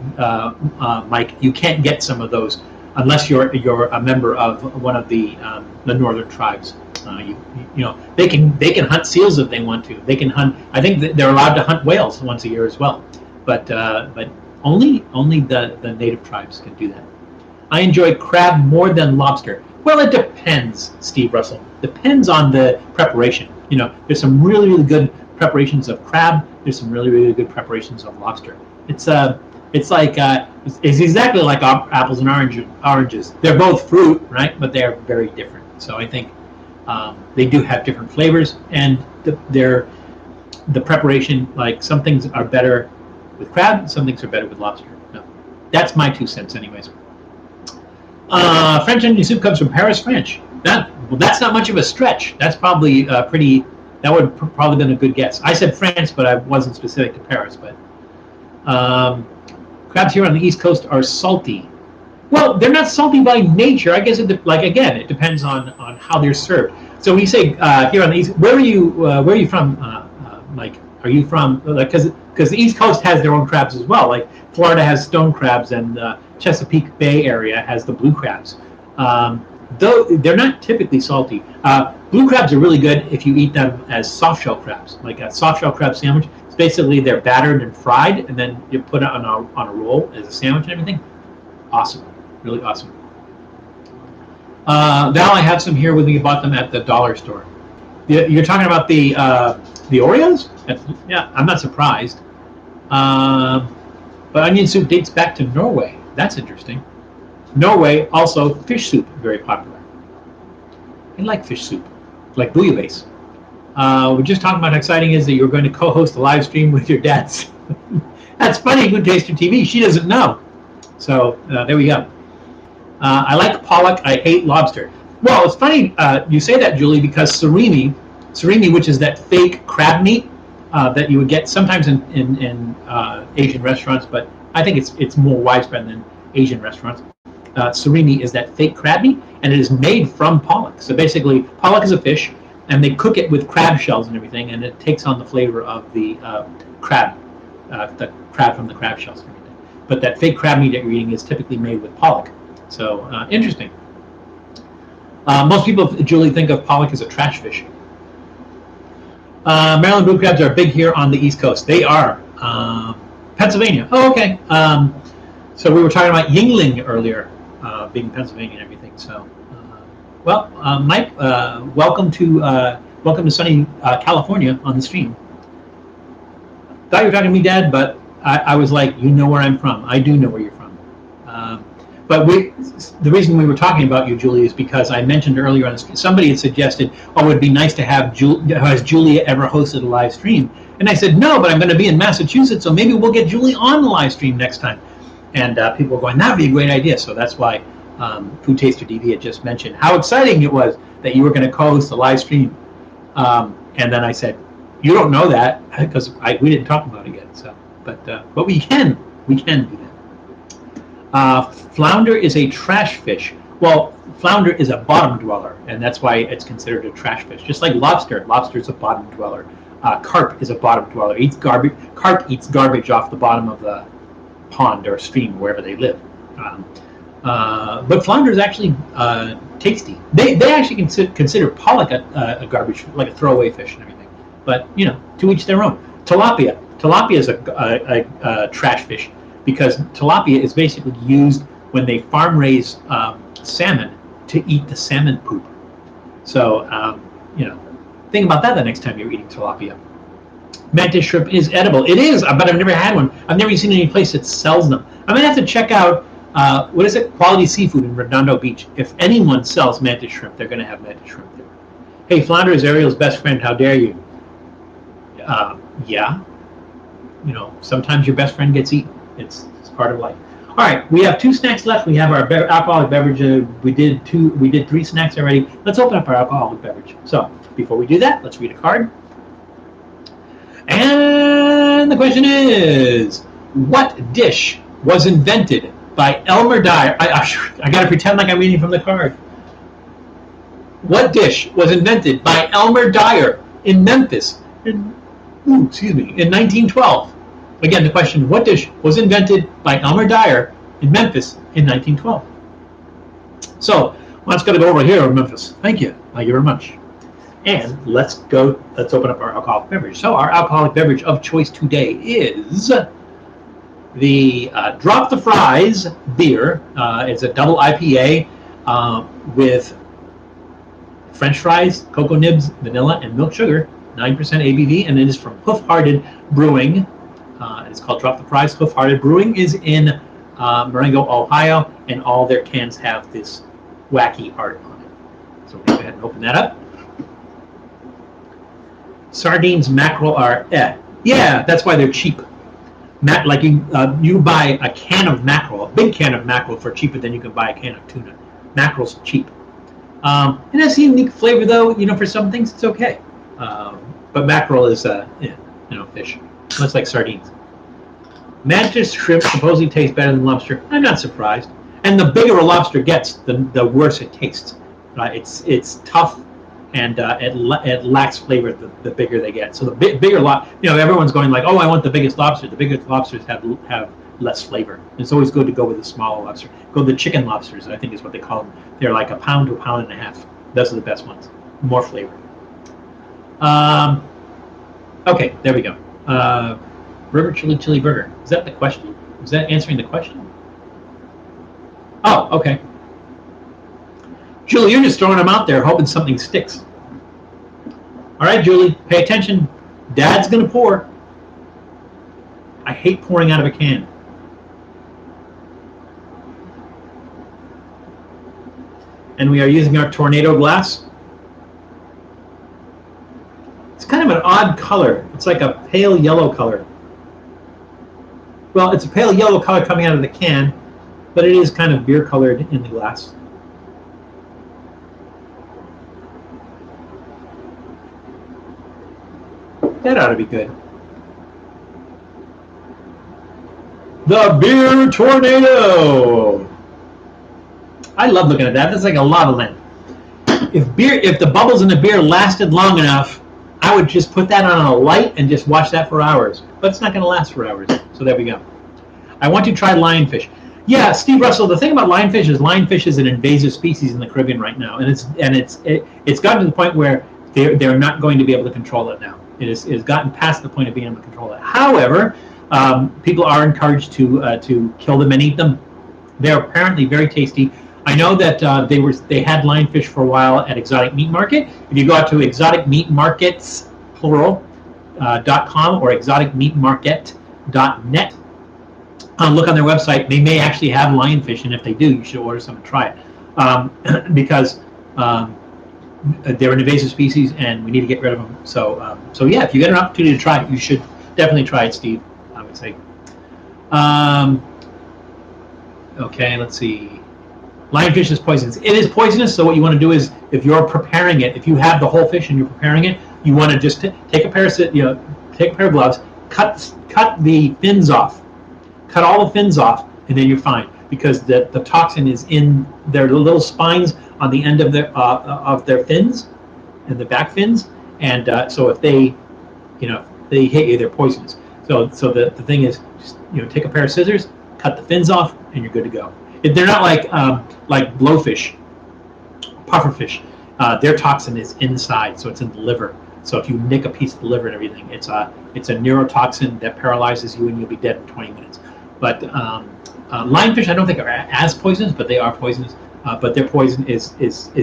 Mike. You can't get some of those unless you're a member of one of the northern tribes. They can hunt seals if they want to. They can hunt. I think they're allowed to hunt whales once a year as well. But only the native tribes can do that. I enjoy crab more than lobster. Well, it depends, Steve Russell. Depends on the preparation. There's some really, really good preparations of crab. There's some really, really good preparations of lobster. It's exactly like apples and oranges. They're both fruit, right? But they are very different. So I think they do have different flavors, and the preparation, like some things are better with crab, some things are better with lobster. No, that's my 2 cents, anyways. French onion soup comes from Paris, France. That's not much of a stretch. That's probably pretty. That would probably been a good guess. I said France, but I wasn't specific to Paris. But crabs here on the East Coast are salty. Well, they're not salty by nature. I guess it depends on how they're served. So when you say here on the East, where are you from, Mike? Are you from because the East Coast has their own crabs as well. Like Florida has stone crabs, and Chesapeake Bay area has the blue crabs. Though they're not typically salty. Blue crabs are really good if you eat them as soft shell crabs, like a soft shell crab sandwich. It's basically they're battered and fried, and then you put it on a roll as a sandwich and everything. Awesome, really awesome. Val, I have some here with me. You bought them at the dollar store. You're talking about the Oreos? Yeah, I'm not surprised. But onion soup dates back to Norway. That's interesting. Norway, also fish soup, very popular. I like fish soup, like bouillabaisse. We're just talking about how exciting it is that you're going to co-host a live stream with your dad's. That's funny, Good Taster TV. She doesn't know. So there we go. I like pollock. I hate lobster. Well, it's funny you say that, Julie, because surimi, which is that fake crab meat that you would get sometimes in Asian restaurants, but I think it's more widespread than Asian restaurants. Surimi is that fake crab meat, and it is made from pollock. So basically, pollock is a fish, and they cook it with crab shells and everything, and it takes on the flavor of the crab from the crab shells and everything. But that fake crab meat that you're eating is typically made with pollock. So interesting. Most people, Julie, think of pollock as a trash fish. Maryland blue crabs are big here on the East Coast. They are. Pennsylvania. Oh, okay. So we were talking about Yingling earlier, being Pennsylvania and everything. So, Mike, welcome to sunny California on the stream. Thought you were talking to me, Dad, but I was like, you know where I'm from. I do know where you're from. But the reason we were talking about you, Julie, is because I mentioned earlier on somebody had suggested, oh, it would be nice to have has Julia ever hosted a live stream? And I said, no, but I'm going to be in Massachusetts, so maybe we'll get Julie on the live stream next time. And people were going, that would be a great idea. So that's why Food Taster DV had just mentioned how exciting it was that you were going to co-host a live stream. And then I said, you don't know that because we didn't talk about it yet. So, but we can do that. Flounder is a trash fish. Well, flounder is a bottom dweller, and that's why it's considered a trash fish. Just like lobster. Lobster is a bottom dweller. Carp is a bottom dweller. Carp eats garbage off the bottom of the pond or stream, wherever they live. But flounder is actually tasty. They actually consider pollock a garbage, like a throwaway fish and everything. But, to each their own. Tilapia. Tilapia is a trash fish because tilapia is basically used when they farm raise salmon to eat the salmon poop. So, think about that the next time you're eating tilapia. Mantis shrimp is edible. It is, but I've never had one. I've never seen any place that sells them. I'm going to have to check out, Quality Seafood in Redondo Beach. If anyone sells mantis shrimp, they're going to have mantis shrimp there. Hey, flounder is Ariel's best friend. How dare you? Yeah. Sometimes your best friend gets eaten. It's part of life. All right, we have 2 snacks left. We have our alcoholic beverage. We did 3 snacks already. Let's open up our alcoholic beverage. So before we do that, let's read a card. And the question is, what dish was invented by Elmer Dyer? I got to pretend like I'm reading from the card. What dish was invented by Elmer Dyer in Memphis in 1912? Again, the question, what dish was invented by Elmer Dyer in Memphis in 1912? So, let's go over here in Memphis. Thank you very much. And let's open up our alcoholic beverage. So our alcoholic beverage of choice today is the Drop the Fries beer. It's a double IPA with French fries, cocoa nibs, vanilla, and milk sugar, 9% ABV, and it is from Hoof Brewing. It's called Drop the Fries. Hoof Brewing is in Marengo, Ohio, and all their cans have this wacky art on it. So we'll go ahead and open that up. Sardines, mackerel are yeah, that's why they're cheap. Like you buy a can of mackerel, a big can of mackerel for cheaper than you can buy a can of tuna. Mackerel's cheap. It has a unique flavor though. For some things it's okay. But mackerel is fish. Looks like sardines. Mantis shrimp supposedly tastes better than lobster. I'm not surprised. And the bigger a lobster gets, the worse it tastes. It's tough. And it lacks flavor the bigger they get. So the bigger everyone's going like, oh, I want the biggest lobster. The biggest lobsters have less flavor. It's always good to go with the smaller lobster. Go with the chicken lobsters, I think is what they call them. They're like a pound to a pound and a half. Those are the best ones. More flavor. Okay, there we go. River chili burger. Is that the question? Is that answering the question? Oh, okay. Julie, you're just throwing them out there hoping something sticks. All right, Julie, pay attention. Dad's going to pour. I hate pouring out of a can. And we are using our tornado glass. It's kind of an odd color. It's like a pale yellow color. Well, it's a pale yellow color coming out of the can, but it is kind of beer colored in the glass. That ought to be good. The beer tornado. I love looking at that. That's like a lava lamp. If the bubbles in the beer lasted long enough, I would just put that on a light and just watch that for hours. But it's not going to last for hours. So there we go. I want to try lionfish. Yeah, Steve Russell. The thing about lionfish is an invasive species in the Caribbean right now, and it's gotten to the point where they're not going to be able to control it now. It is gotten past the point of being able to control it. However, people are encouraged to kill them and eat them. They're apparently very tasty. I know that they had lionfish for a while at Exotic Meat Market. If you go out to Exotic Meat Markets, plural, .com or exoticmeatmarket.net, look on their website. They may actually have lionfish, and if they do, you should order some and try it, because they're an invasive species, and we need to get rid of them. So yeah, if you get an opportunity to try it, you should definitely try it, Steve. I would say. Okay, let's see. Lionfish is poisonous. It is poisonous. So what you want to do is, if you're preparing it, if you have the whole fish and you're preparing it, you want to just take a pair of gloves, cut the fins off, cut all the fins off, and then you're fine, because the toxin is in their little spines on the end of their fins, and the back fins, and so if they hit you, they're poisonous. So the thing is, just, take a pair of scissors, cut the fins off, and you're good to go. They're not like blowfish, pufferfish. Their toxin is inside, so it's in the liver. So if you nick a piece of the liver and everything, it's a neurotoxin that paralyzes you, and you'll be dead in 20 minutes. But lionfish, I don't think are as poisonous, but they are poisonous. But their poison is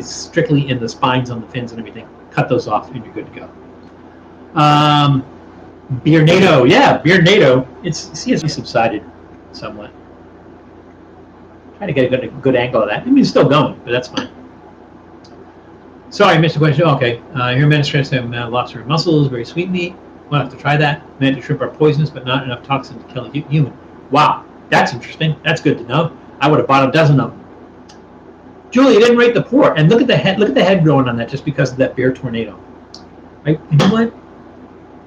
strictly in the spines on the fins and everything. Cut those off, and you're good to go. Beernado, yeah, Beernado. It's subsided somewhat. Try to get a good angle of that. I mean, it's still going, but that's fine. Sorry, I missed the question. Okay, your manuscripts have lobster and mussels, very sweet meat. We'll have to try that. Mantis shrimp are poisonous, but not enough toxin to kill a human. Wow, that's interesting. That's good to know. I would have bought a dozen of them. Julie, you didn't rate the pour, and look at the head. Look at the head growing on that, just because of that beer tornado. Right? You know what?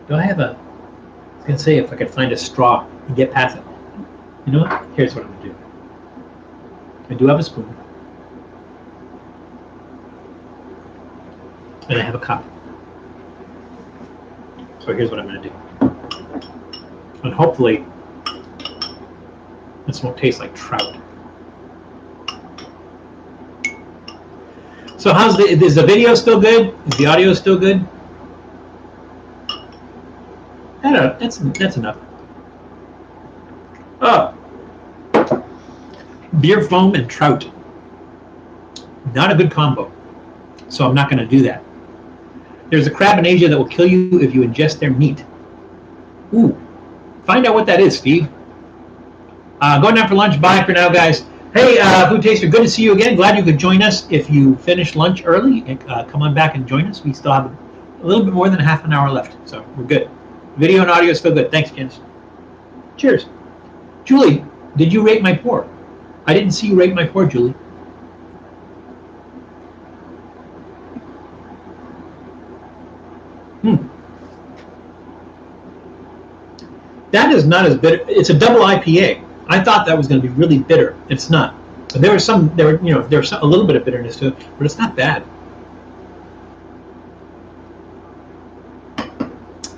Do I have a? I was gonna say if I could find a straw and get past it. You know what? Here's what I'm gonna do. I do have a spoon. And I have a cup. So here's what I'm going to do. And hopefully this won't taste like trout. So is the video still good? Is the audio still good? I don't know, that's enough. Oh. Beer foam and trout. Not a good combo. So I'm not going to do that. There's a crab in Asia that will kill you if you ingest their meat. Ooh. Find out what that is, Steve. Going out for lunch. Bye for now, guys. Hey, Food Taster, good to see you again. Glad you could join us. If you finished lunch early, come on back and join us. We still have a little bit more than half an hour left, so we're good. Video and audio is still good. Thanks, Jens. Cheers. Julie, did you rate my pour? I didn't see you rate my pour, Julie. That is not as bitter. It's a double IPA. I thought that was going to be really bitter. It's not. There's a little bit of bitterness to it, but it's not bad.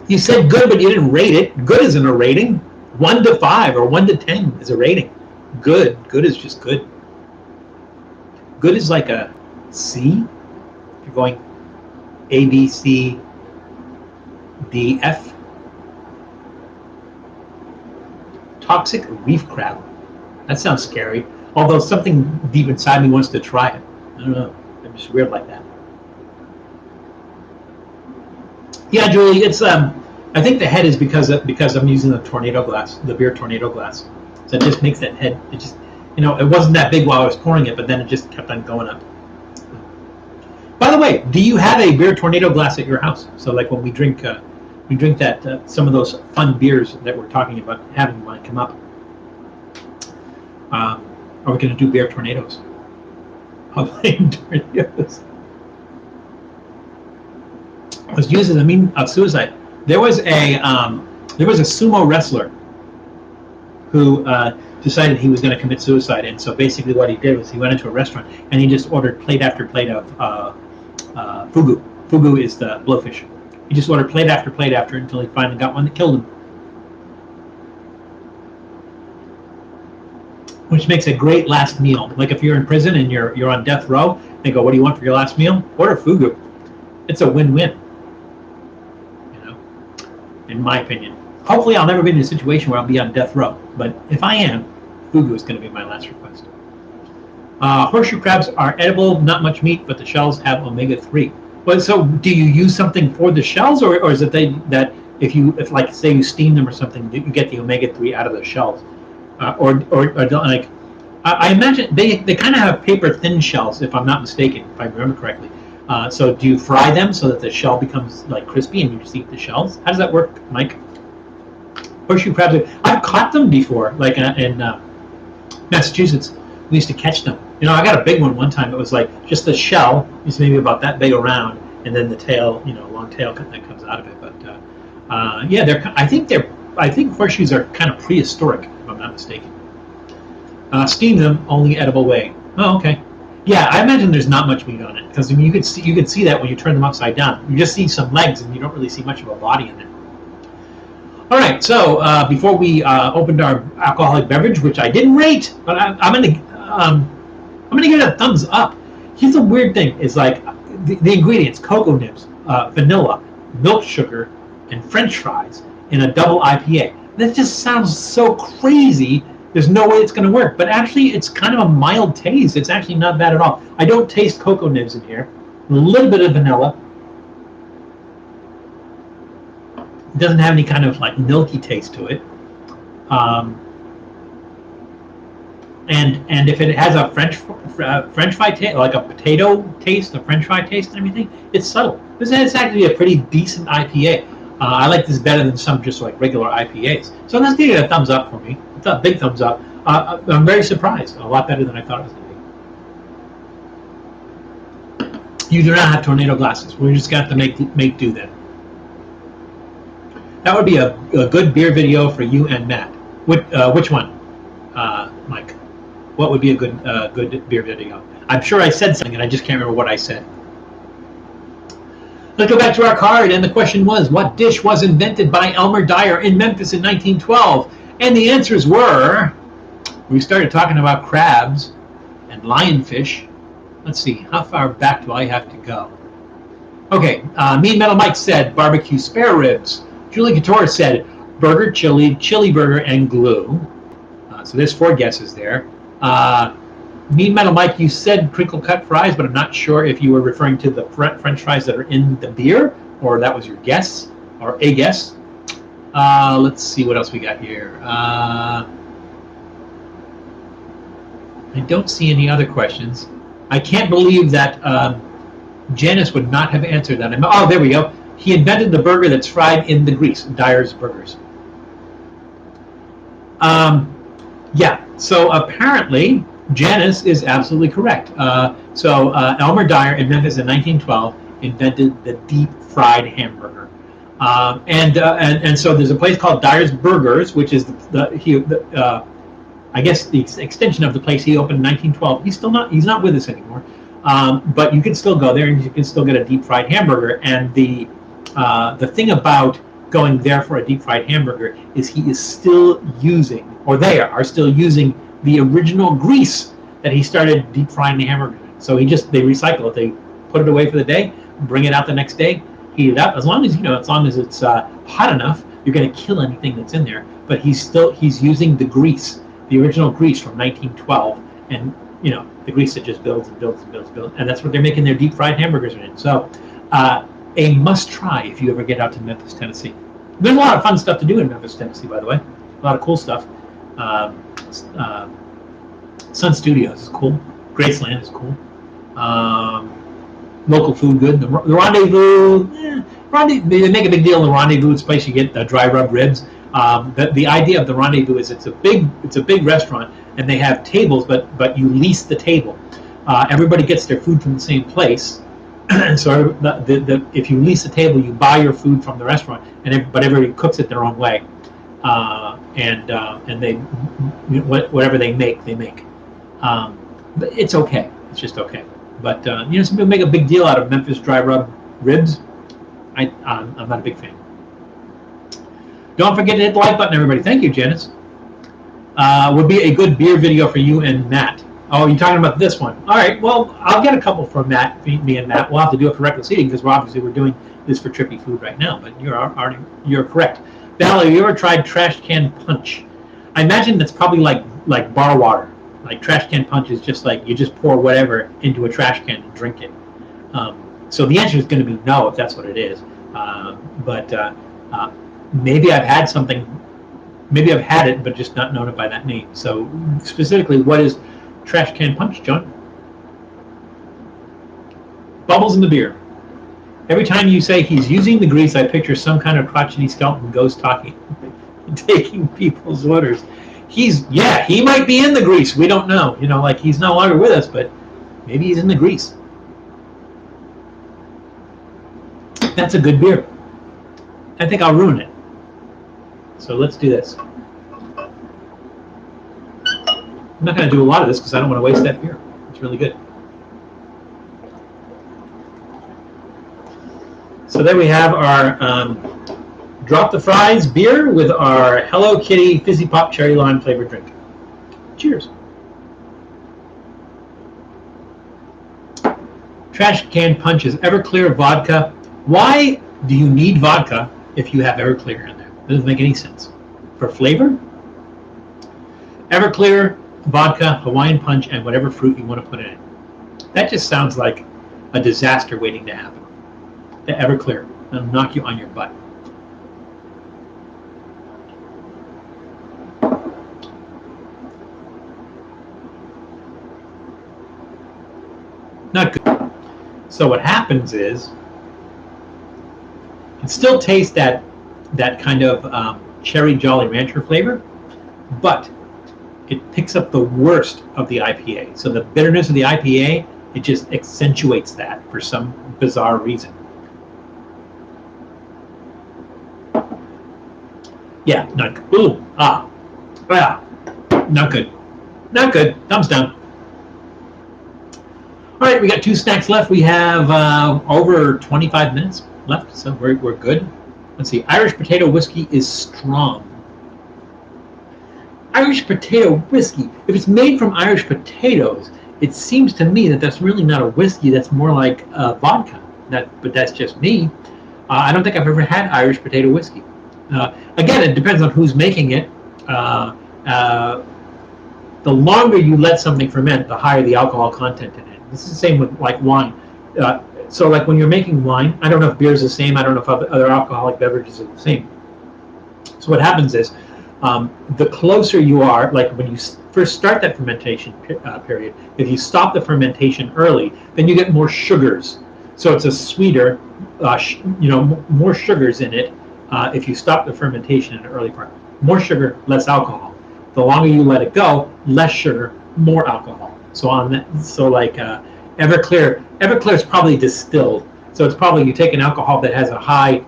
You said good, but you didn't rate it. Good isn't a rating. 1 to 5 or 1 to 10 is a rating. Good is just good. Good is like a C. If you're going A, B, C, D, F. Toxic reef crab. That sounds scary. Although something deep inside me wants to try it. I don't know. I'm just weird like that. Yeah, Julie. It's I think the head is because I'm using the tornado glass, the beer tornado glass. So it just makes that head. It just it wasn't that big while I was pouring it, but then it just kept on going up. By the way, do you have a beer tornado glass at your house? So like when we drink that some of those fun beers that we're talking about having when I come up. Are we going to do beer tornadoes? I'll play tornadoes. It was used as a means of suicide. There was a sumo wrestler who decided he was going to commit suicide, and so basically what he did was he went into a restaurant and he just ordered plate after plate of fugu. Fugu is the blowfish. He just ordered plate after until he finally got one that killed him. Which makes a great last meal. Like if you're in prison and you're on death row, they go, "What do you want for your last meal?" Order fugu. It's a win-win. in my opinion. Hopefully, I'll never be in a situation where I'll be on death row. But if I am, fugu is going to be my last request. Horseshoe crabs are edible, not much meat, but the shells have omega-3. Well, so do you use something for the shells, or is it that if like say you steam them or something, you get the omega-3 out of the shells, or don't, like I imagine they kind of have paper thin shells, if I'm not mistaken, if I remember correctly. So do you fry them so that the shell becomes like crispy and you just eat the shells? How does that work, Mike? Horseshoe crabs, I've caught them before, like in Massachusetts. We used to catch them. You know, I got a big one time. It was like just the shell, it's maybe about that big around, and then the tail, you know, long tail that comes out of it. But yeah, I think horseshoes are kind of prehistoric, if I'm not mistaken. Steam them, only edible way. Oh, okay. Yeah, I imagine there's not much meat on it, because I mean, you could see that when you turn them upside down. You just see some legs, and you don't really see much of a body in there. All right, so before we opened our alcoholic beverage, which I didn't rate, but I'm gonna give it a thumbs up. Here's the weird thing: is like the ingredients: cocoa nibs, vanilla, milk sugar, and French fries in a double IPA. That just sounds so crazy. There's no way it's going to work. But actually, it's kind of a mild taste. It's actually not bad at all. I don't taste cocoa nibs in here. A little bit of vanilla. It doesn't have any kind of like milky taste to it. And if it has a French fry taste, like a potato taste, a French fry taste, and everything, it's subtle. This is actually a pretty decent IPA. I like this better than some just like regular IPAs. So let's give it a thumbs up for me. It's a big thumbs up. I'm very surprised. A lot better than I thought it was going to be. You do not have tornado glasses. We're just going to have to make do then. That would be a good beer video for you and Matt. Which one, Mike? What would be a good beer video? I'm sure I said something and I just can't remember what I said. Let's go back to our card, and the question was, what dish was invented by Elmer Dyer in Memphis in 1912? And the answers were, we started talking about crabs and lionfish. Let's see, how far back do I have to go? Okay, Mean Metal Mike said barbecue spare ribs. Julie Couture said burger, chili burger, and glue. So there's 4 guesses there. Mean Metal Mike, you said crinkle cut fries, but I'm not sure if you were referring to the French fries that are in the beer, or that was your guess, or a guess. Let's see what else we got here. I don't see any other questions. I can't believe that Janice would not have answered that. Oh, there we go. He invented the burger that's fried in the grease, Dyer's Burgers. Yeah, so apparently Janice is absolutely correct. So Elmer Dyer in Memphis in 1912 invented the deep fried hamburger. And so there's a place called Dyer's Burgers, which is I guess the extension of the place he opened in 1912. He's not with us anymore. But you can still go there and you can still get a deep fried hamburger. And the thing about going there for a deep fried hamburger is he is still using, or they are still using, the original grease that he started deep frying the hamburger in. So they recycle it. They put it away for the day, bring it out the next day, heat it up. As long as it's hot enough, you're going to kill anything that's in there. But he's using the grease, the original grease from 1912, and the grease that just builds and builds and builds and builds, and that's what they're making their deep fried hamburgers in. So a must try if you ever get out to Memphis, Tennessee. There's a lot of fun stuff to do in Memphis, Tennessee, by the way. A lot of cool stuff. Sun Studios is cool. Graceland is cool. Local food good. The Rendezvous. They make a big deal of the Rendezvous. It's a place you get dry rub ribs. The idea of the Rendezvous is it's a big restaurant, and they have tables, but you lease the table. Everybody gets their food from the same place. So if you lease a table, you buy your food from the restaurant, but everybody cooks it their own way, and they whatever they make, they make. But it's okay. It's just okay. But some people make a big deal out of Memphis dry rub ribs. I'm not a big fan. Don't forget to hit the like button, everybody. Thank you, Janice. Would be a good beer video for you and Matt. Oh, you're talking about this one. All right. Well, I'll get a couple from Matt, me and Matt. We'll have to do it for Reckless Eating because we're doing this for Trippy Food right now. But you're correct. Valerie, have you ever tried trash can punch? I imagine that's probably like bar water. Like trash can punch is just like you just pour whatever into a trash can and drink it. So the answer is going to be no if that's what it is. But maybe I've had something. Maybe I've had it, but just not known it by that name. So specifically, what is trash can punch, John? Bubbles in the beer. Every time you say he's using the grease, I picture some kind of crotchety skeleton ghost talking, taking people's orders. He might be in the grease. We don't know. Like he's no longer with us, but maybe he's in the grease. That's a good beer. I think I'll ruin it. So let's do this. I'm not going to do a lot of this because I don't want to waste that beer. It's really good. So there we have our Drop the Fries beer with our Hello Kitty Fizzy Pop Cherry Lime flavored drink. Cheers. Trash can punch is Everclear vodka. Why do you need vodka if you have Everclear in there? It doesn't make any sense. For flavor? Everclear, vodka, Hawaiian punch, and whatever fruit you want to put in it. That just sounds like a disaster waiting to happen. The Everclear. It'll knock you on your butt. Not good. So what happens is it still tastes that kind of cherry Jolly Rancher flavor, but it picks up the worst of the IPA. So the bitterness of the IPA, it just accentuates that for some bizarre reason. Yeah, not good. Ooh, not good. Not good. Thumbs down. All right, we got 2 snacks left. We have over 25 minutes left, so we're good. Let's see. Irish potato whiskey is strong. Irish potato whiskey. If it's made from Irish potatoes, it seems to me that that's really not a whiskey. That's more like vodka. But that's just me. I don't think I've ever had Irish potato whiskey. Again, it depends on who's making it. The longer you let something ferment, the higher the alcohol content in it. This is the same with like wine. So like when you're making wine, I don't know if beer is the same. I don't know if other alcoholic beverages are the same. So what happens is the closer you are, like when you first start that fermentation period, if you stop the fermentation early, then you get more sugars. So it's a sweeter, more sugars in it if you stop the fermentation in the early part. More sugar, less alcohol. The longer you let it go, less sugar, more alcohol. So Everclear is probably distilled. So it's probably you take an alcohol that has a high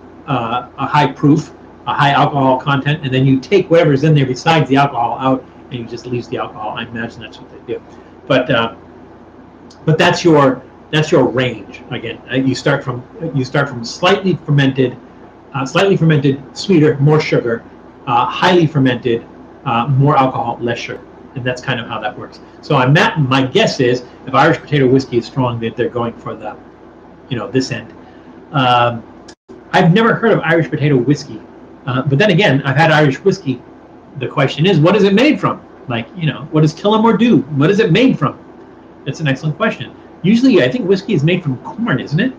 proof, a high alcohol content, and then you take whatever's in there besides the alcohol out, and you just leave the alcohol. I imagine that's what they do. But that's your range. Again, you start from slightly fermented, sweeter, more sugar, highly fermented, more alcohol, less sugar. And that's kind of how that works. So my guess is if Irish potato whiskey is strong, that they're going for the, this end. I've never heard of Irish potato whiskey, but then again, I've had Irish whiskey. The question is, what is it made from? Like, what does Tullamore do? What is it made from? That's an excellent question. Usually, I think whiskey is made from corn, isn't it?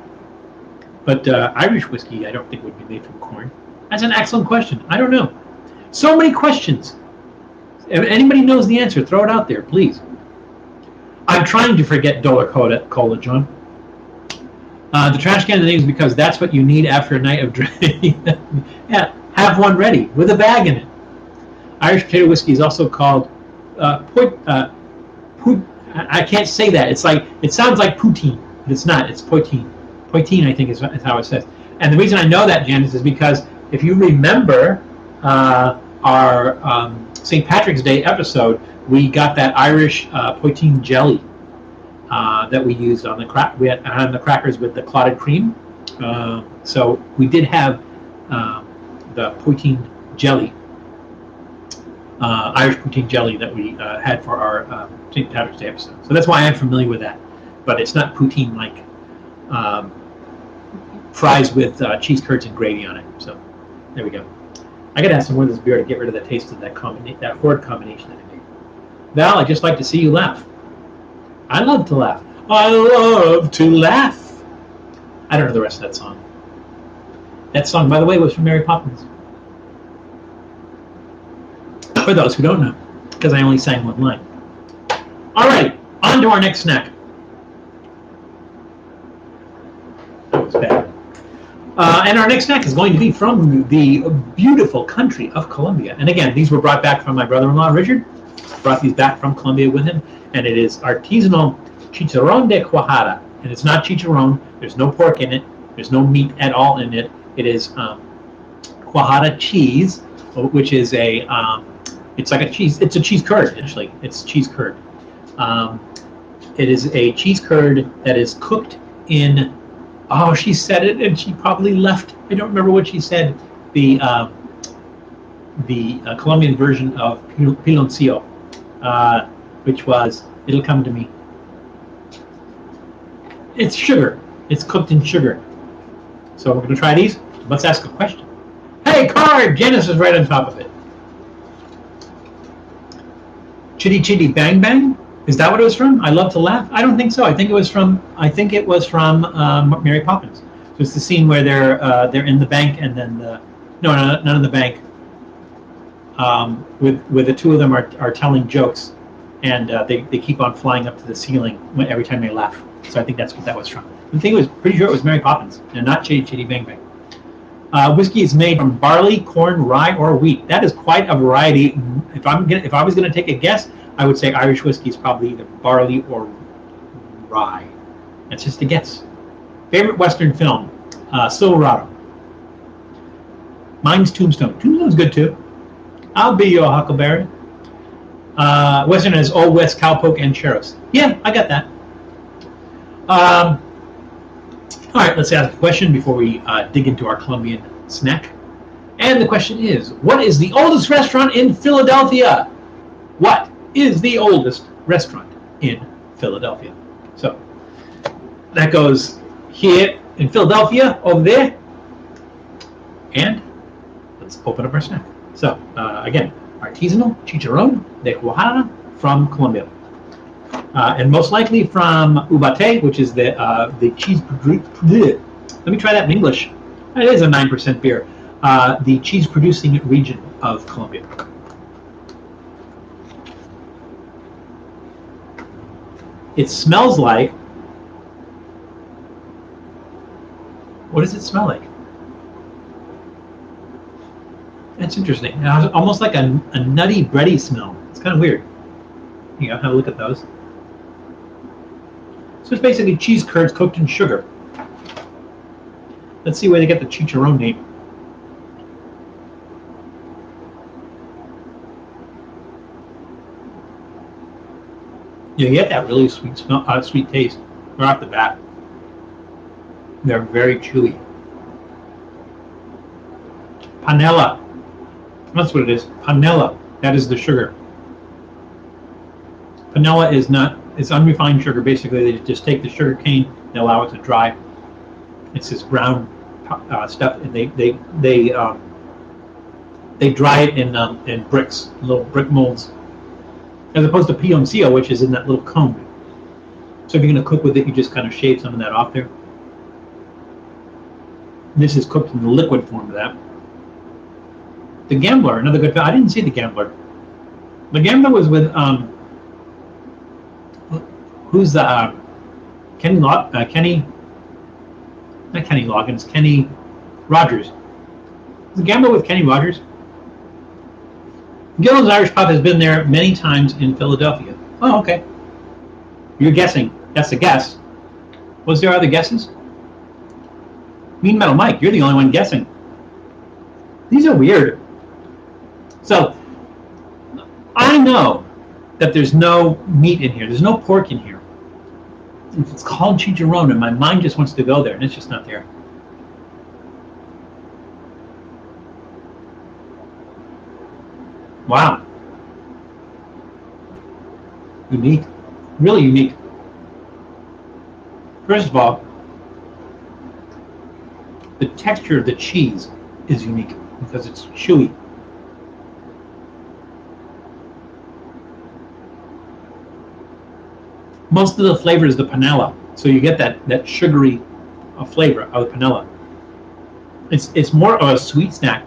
But Irish whiskey, I don't think would be made from corn. That's an excellent question. I don't know. So many questions. If anybody knows the answer, throw it out there, please. I'm trying to forget Dollar Cola, John. The trash can thing is because that's what you need after a night of drinking. Yeah, have one ready with a bag in it. Irish potato whiskey is also called I can't say that. It sounds like poutine, but it's not. It's poutine. Poutine, I think, is how it says. And the reason I know that, Janice, is because if you remember our St. Patrick's Day episode, we got that Irish poutine jelly that we used on the crackers with the clotted cream. So we did have the poutine jelly Irish poutine jelly that we had for our St. Patrick's Day episode. So that's why I'm familiar with that. But it's not poutine like fries with cheese curds and gravy on it. So there we go. I gotta have some more of this beer to get rid of the taste of that horrid combination that I made. Val, I just like to see you laugh. I love to laugh. I love to laugh. I don't know the rest of that song. That song, by the way, was from Mary Poppins. For those who don't know, because I only sang one line. All right, on to our next snack. That was bad. And our next snack is going to be from the beautiful country of Colombia. And again, these were brought back from my brother-in-law, Richard. Brought these back from Colombia with him. And it is artisanal Chicharron De Guahat. And it's not chicharron. There's no pork in it. There's no meat at all in it. It is cuajada cheese, which is a, it's like a cheese, it's a cheese curd, actually. It's cheese curd. It is a cheese curd that is cooked in, oh, she said it and she probably left. I don't remember what she said. The Colombian version of piloncillo, which was, it'll come to me. It's sugar. It's cooked in sugar. So we're going to try these. Let's ask a question. Hey, card! Janice is right on top of it. Chitty Chitty Bang Bang? Is that what it was from? I love to laugh. I don't think so. I think it was from Mary Poppins. So it's the scene where they're in the bank and then not in the bank. With the two of them are telling jokes, and they keep on flying up to the ceiling every time they laugh. So I think that's what that was from. I think it was pretty sure it was Mary Poppins, and not Chitty Chitty Bang Bang. Whiskey is made from barley, corn, rye, or wheat. That is quite a variety. If I was going to take a guess, I would say Irish whiskey is probably either barley or rye. That's just a guess. Favorite Western film? Silverado. Mine's Tombstone. Tombstone's good too. I'll be your Huckleberry. Western is Old West, Cowpoke, and Cheros. Yeah, I got that. All right, let's ask a question before we dig into our Colombian snack. And the question is, what is the oldest restaurant in Philadelphia? What is the oldest restaurant in Philadelphia? So that goes here in Philadelphia, over there. And let's open up our snack. So again, artisanal Chicharron De Guahat from Colombia. And most likely from Ubate, which is the cheese. Let me try that in English. It is a 9% beer. The cheese producing region of Colombia. It smells like. What does it smell like? That's interesting. It's almost like a nutty, bready smell. It's kind of weird. You go, have a look at those. So it's basically cheese curds cooked in sugar. Let's see where they get the chicharron name. You get that really sweet smell, sweet taste right off the bat. They're very chewy. Panela. That's what it is. Panela. That is the sugar. Panela is not. It's unrefined sugar. Basically, they just take the sugar cane, they allow it to dry. It's this brown stuff, and they dry it in bricks, little brick molds, as opposed to piloncillo, which is in that little cone. So if you're going to cook with it, you just kind of shave some of that off there. This is cooked in the liquid form of that. The Gambler, another good film. I didn't see The Gambler. The Gambler was with who's the Kenny not Kenny Loggins, Kenny Rogers. The Gambler with Kenny Rogers. Gillen's Irish Pub has been there many times in Philadelphia. Oh, okay. You're guessing. That's a guess. Was there other guesses? Mean Metal Mike, you're the only one guessing. These are weird. So, I know that there's no meat in here. There's no pork in here. It's called chicharron, and my mind just wants to go there, and it's just not there. Wow. Unique. Really unique. First of all, the texture of the cheese is unique because it's chewy. Most of the flavor is the panela, so you get that sugary flavor of the panela. It's more of a sweet snack.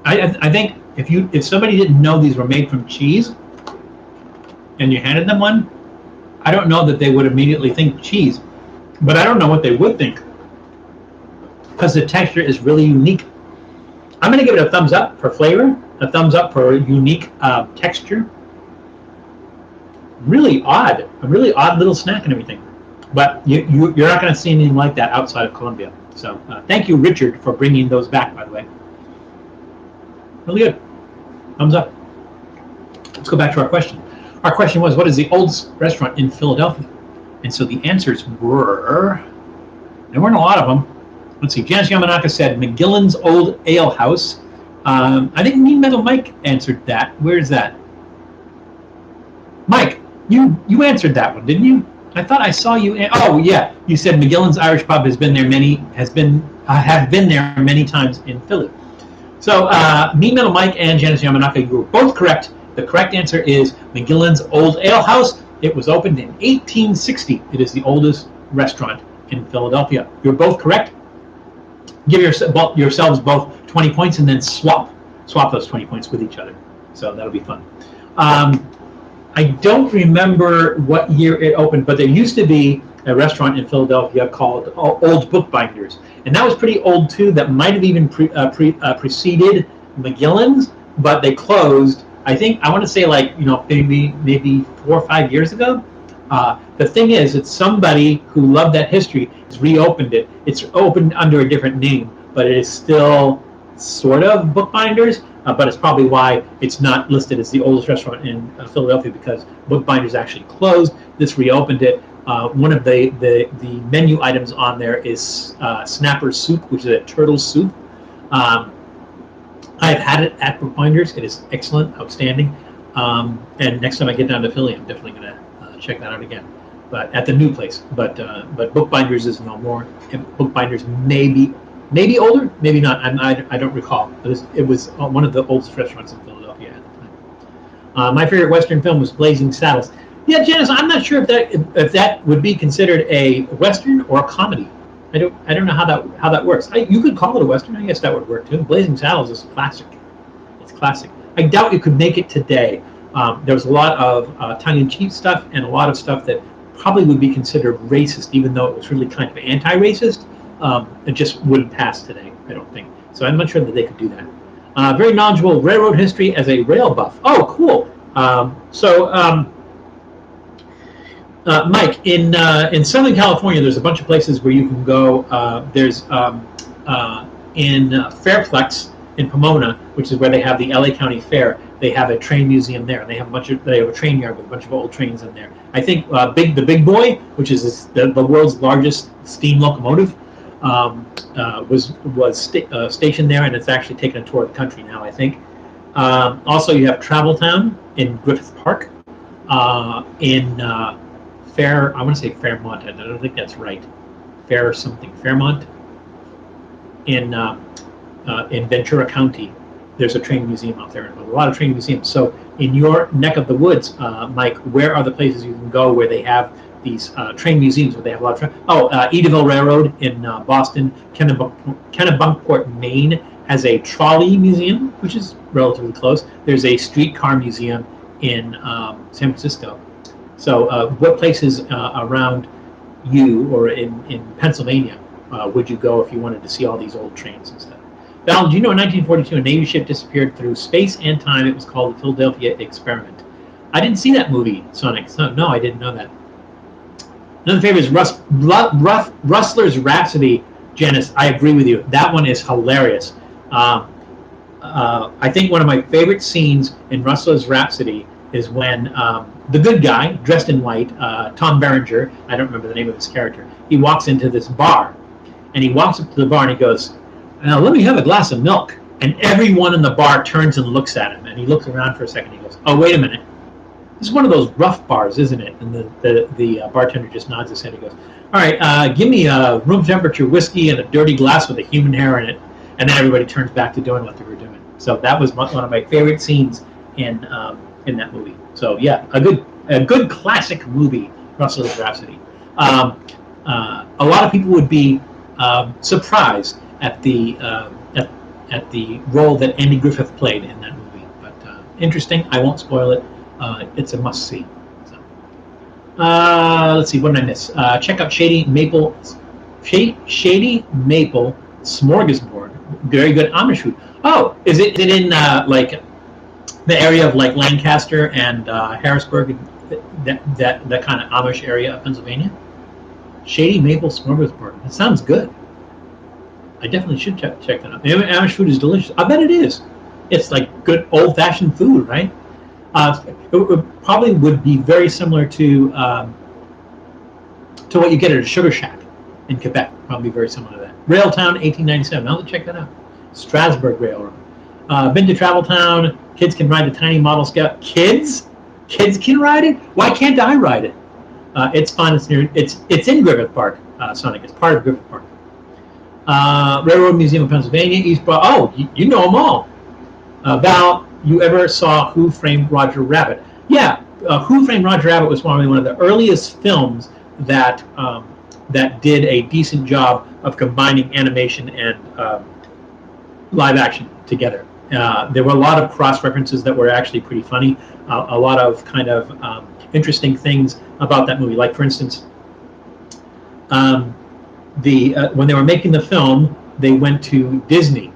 I think if somebody didn't know these were made from cheese, and you handed them one, I don't know that they would immediately think cheese, but I don't know what they would think because the texture is really unique. I'm going to give it a thumbs up for flavor, a thumbs up for unique texture. Really odd, a really odd little snack and everything. But you're not going to see anything like that outside of Colombia. So thank you, Richard, for bringing those back, by the way. Really good. Thumbs up. Let's go back to our question. Our question was, what is the oldest restaurant in Philadelphia? And so the answers were, there weren't a lot of them. Let's see. Janice Yamanaka said McGillen's Old Ale House. I think Mean Metal Mike answered that. Where is that? Mike, you answered that one, didn't you? I thought I saw you. Oh yeah, you said McGillen's Irish Pub have been there many times in Philly. So Mean Metal Mike and Janice Yamanaka, you were both correct. The correct answer is McGillen's Old Ale House. It was opened in 1860. It is the oldest restaurant in Philadelphia. You're both correct. Give yourselves both 20 points and then swap those 20 points with each other. So that'll be fun. I don't remember what year it opened, but there used to be a restaurant in Philadelphia called Old Bookbinders, and that was pretty old too. That might have even preceded McGillen's, but they closed. I think I want to say maybe 4 or 5 years ago. The thing is, it's somebody who loved that history has reopened it. It's opened under a different name, but it is still sort of Bookbinders. But it's probably why it's not listed as the oldest restaurant in Philadelphia, because Bookbinders actually closed. This reopened it. One of the menu items on there is snapper soup, which is a turtle soup. I've had it at Bookbinders. It is excellent, outstanding. And next time I get down to Philly, I'm definitely going to check that out again. But at the new place. But Bookbinders is no more. Bookbinders maybe older, maybe not. I don't recall. It was one of the oldest restaurants in Philadelphia at the time. My favorite Western film was Blazing Saddles. Yeah, Janice, I'm not sure if that would be considered a Western or a comedy. I don't know how that works. You could call it a Western. I guess that would work too. Blazing Saddles is classic. It's classic. I doubt you could make it today. There's a lot of tongue-in-cheek stuff and a lot of stuff that probably would be considered racist, even though it was really kind of anti-racist. It just wouldn't pass today, I don't think. So I'm not sure that they could do that. Very knowledgeable railroad history as a rail buff. Oh, cool. Mike, in Southern California, there's a bunch of places where you can go. There's in Fairplex in Pomona, which is where they have the LA County Fair. They have a train museum there, and they have a train yard with a bunch of old trains in there. I think the Big Boy, which is the world's largest steam locomotive, was stationed there, and it's actually taken a tour of the country now, I think. Also, you have Travel Town in Griffith Park, in I want to say Fairmont. I don't think that's right. Fairmont in Ventura County. There's a train museum out there. A lot of train museums. So in your neck of the woods, Mike, where are the places you can go where they have these train museums, where they have a lot of Edaville Railroad in Boston. Kennebunkport, Maine has a trolley museum, which is relatively close. There's a streetcar museum in San Francisco. So what places around you or in Pennsylvania would you go if you wanted to see all these old trains and stuff? Val, do you know in 1942 a Navy ship disappeared through space and time? It was called the Philadelphia Experiment. I didn't see that movie, Sonic. No, I didn't know that. Another favorite is Rustler's Rhapsody. Janice, I agree with you. That one is hilarious. I think one of my favorite scenes in Rustler's Rhapsody is when the good guy, dressed in white, Tom Berenger, I don't remember the name of his character, he walks into this bar, and he walks up to the bar and he goes, "Now let me have a glass of milk." And everyone in the bar turns and looks at him, and he looks around for a second. He goes, "Oh, wait a minute. This is one of those rough bars, isn't it? And the bartender just nods his head and goes, all right, give me a room temperature whiskey and a dirty glass with a human hair in it. And then everybody turns back to doing what they were doing. So that was one of my favorite scenes in that movie. So yeah, a good classic movie, Rustler's Rhapsody. A lot of people would be surprised at the role that Andy Griffith played in that movie. But interesting. I won't spoil it. It's a must see. So, let's see. What did I miss? Check out Shady Maple Smorgasbord. Very good Amish food. Oh, is it in like the area of like Lancaster and Harrisburg, that kind of Amish area of Pennsylvania? Shady Maple Smorgasbord. That sounds good. I definitely should check that out. Amish food is delicious. I bet it is. It's like good old-fashioned food, right? It probably would be very similar to what you get at a sugar shack in Quebec. Probably very similar to that. Railtown, 1897. I'll check that out. Strasburg Railroad. Been to Travel Town. Kids can ride the tiny model scout. Kids can ride it. Why can't I ride it? It's fun. It's in Griffith Park. Sonic. It's part of Griffith Park. Railroad Museum of Pennsylvania. East Broad. Oh, you know them all. Val, you ever saw Who Framed Roger Rabbit? Yeah, Who Framed Roger Rabbit was probably one of the earliest films that did a decent job of combining animation and live action together. There were a lot of cross references that were actually pretty funny. A lot of kind of interesting things about that movie. Like, for instance, when they were making the film, they went to Disney,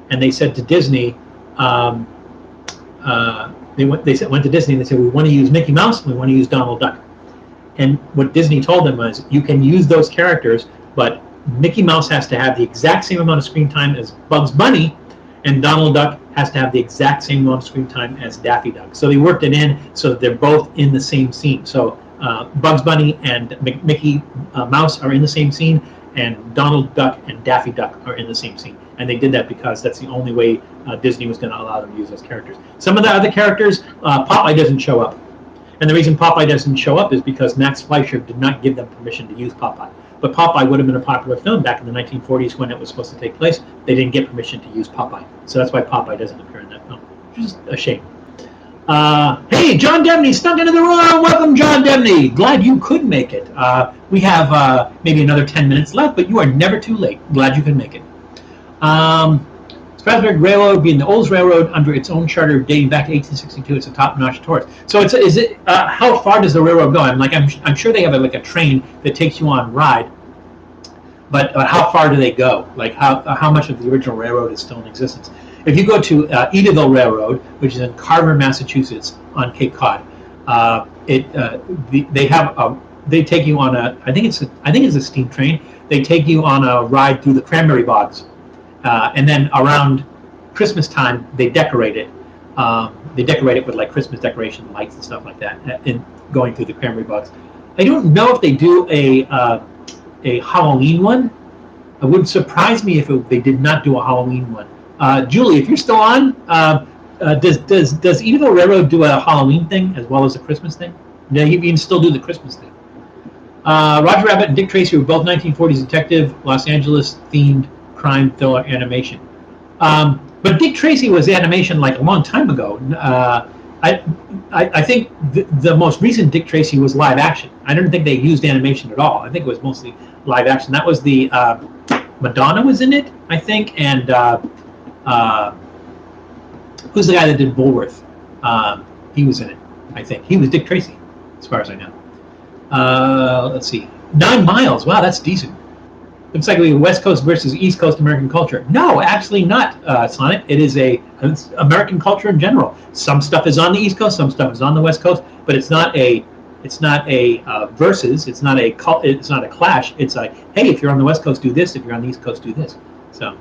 and they said to Disney, they went to Disney and they said, we want to use Mickey Mouse and we want to use Donald Duck. And what Disney told them was, you can use those characters, but Mickey Mouse has to have the exact same amount of screen time as Bugs Bunny, and Donald Duck has to have the exact same amount of screen time as Daffy Duck. So they worked it in so that they're both in the same scene. So Bugs Bunny and Mickey Mouse are in the same scene, and Donald Duck and Daffy Duck are in the same scene. And they did that because that's the only way Disney was going to allow them to use those characters. Some of the other characters, Popeye doesn't show up. And the reason Popeye doesn't show up is because Max Fleischer did not give them permission to use Popeye. But Popeye would have been a popular film back in the 1940s when it was supposed to take place. They didn't get permission to use Popeye. So that's why Popeye doesn't appear in that film, which is a shame. Hey, John Debney snuck into the room. Welcome, John Debney. Glad you could make it. We have maybe another 10 minutes left, but you are never too late. Glad you could make it. Strasburg Railroad, being the oldest railroad under its own charter dating back to 1862, it's a top-notch tourist. So how far does the railroad go? I'm sure they have a train that takes you on ride, but how far do they go? Like how much of the original railroad is still in existence? If you go to Edaville Railroad, which is in Carver, Massachusetts, on Cape Cod, they take you on I think it's a steam train. They take you on a ride through the cranberry bogs. And then around Christmas time, they decorate it. They decorate it with like Christmas decoration lights and stuff like that, in going through the cranberry bogs. I don't know if they do a Halloween one. It would surprise me if they did not do a Halloween one. Julie, if you're still on, does Edaville Railroad do a Halloween thing as well as a Christmas thing? No, you can still do the Christmas thing. Roger Rabbit and Dick Tracy were both 1940s detective, Los Angeles themed crime thriller animation. But Dick Tracy was animation like a long time ago. I think the most recent Dick Tracy was live action. I don't think they used animation at all. I think it was mostly live action. That was the Madonna was in it, I think, and who's the guy that did Bullworth? He was in it, I think. He was Dick Tracy, as far as I know. Let's see. 9 Miles. Wow, that's decent. Looks like we have West Coast versus East Coast American culture. No, actually not, Sonic. It's American culture in general. Some stuff is on the East Coast, some stuff is on the West Coast, but it's not a versus. It's not a clash. It's like, hey, if you're on the West Coast, do this. If you're on the East Coast, do this. So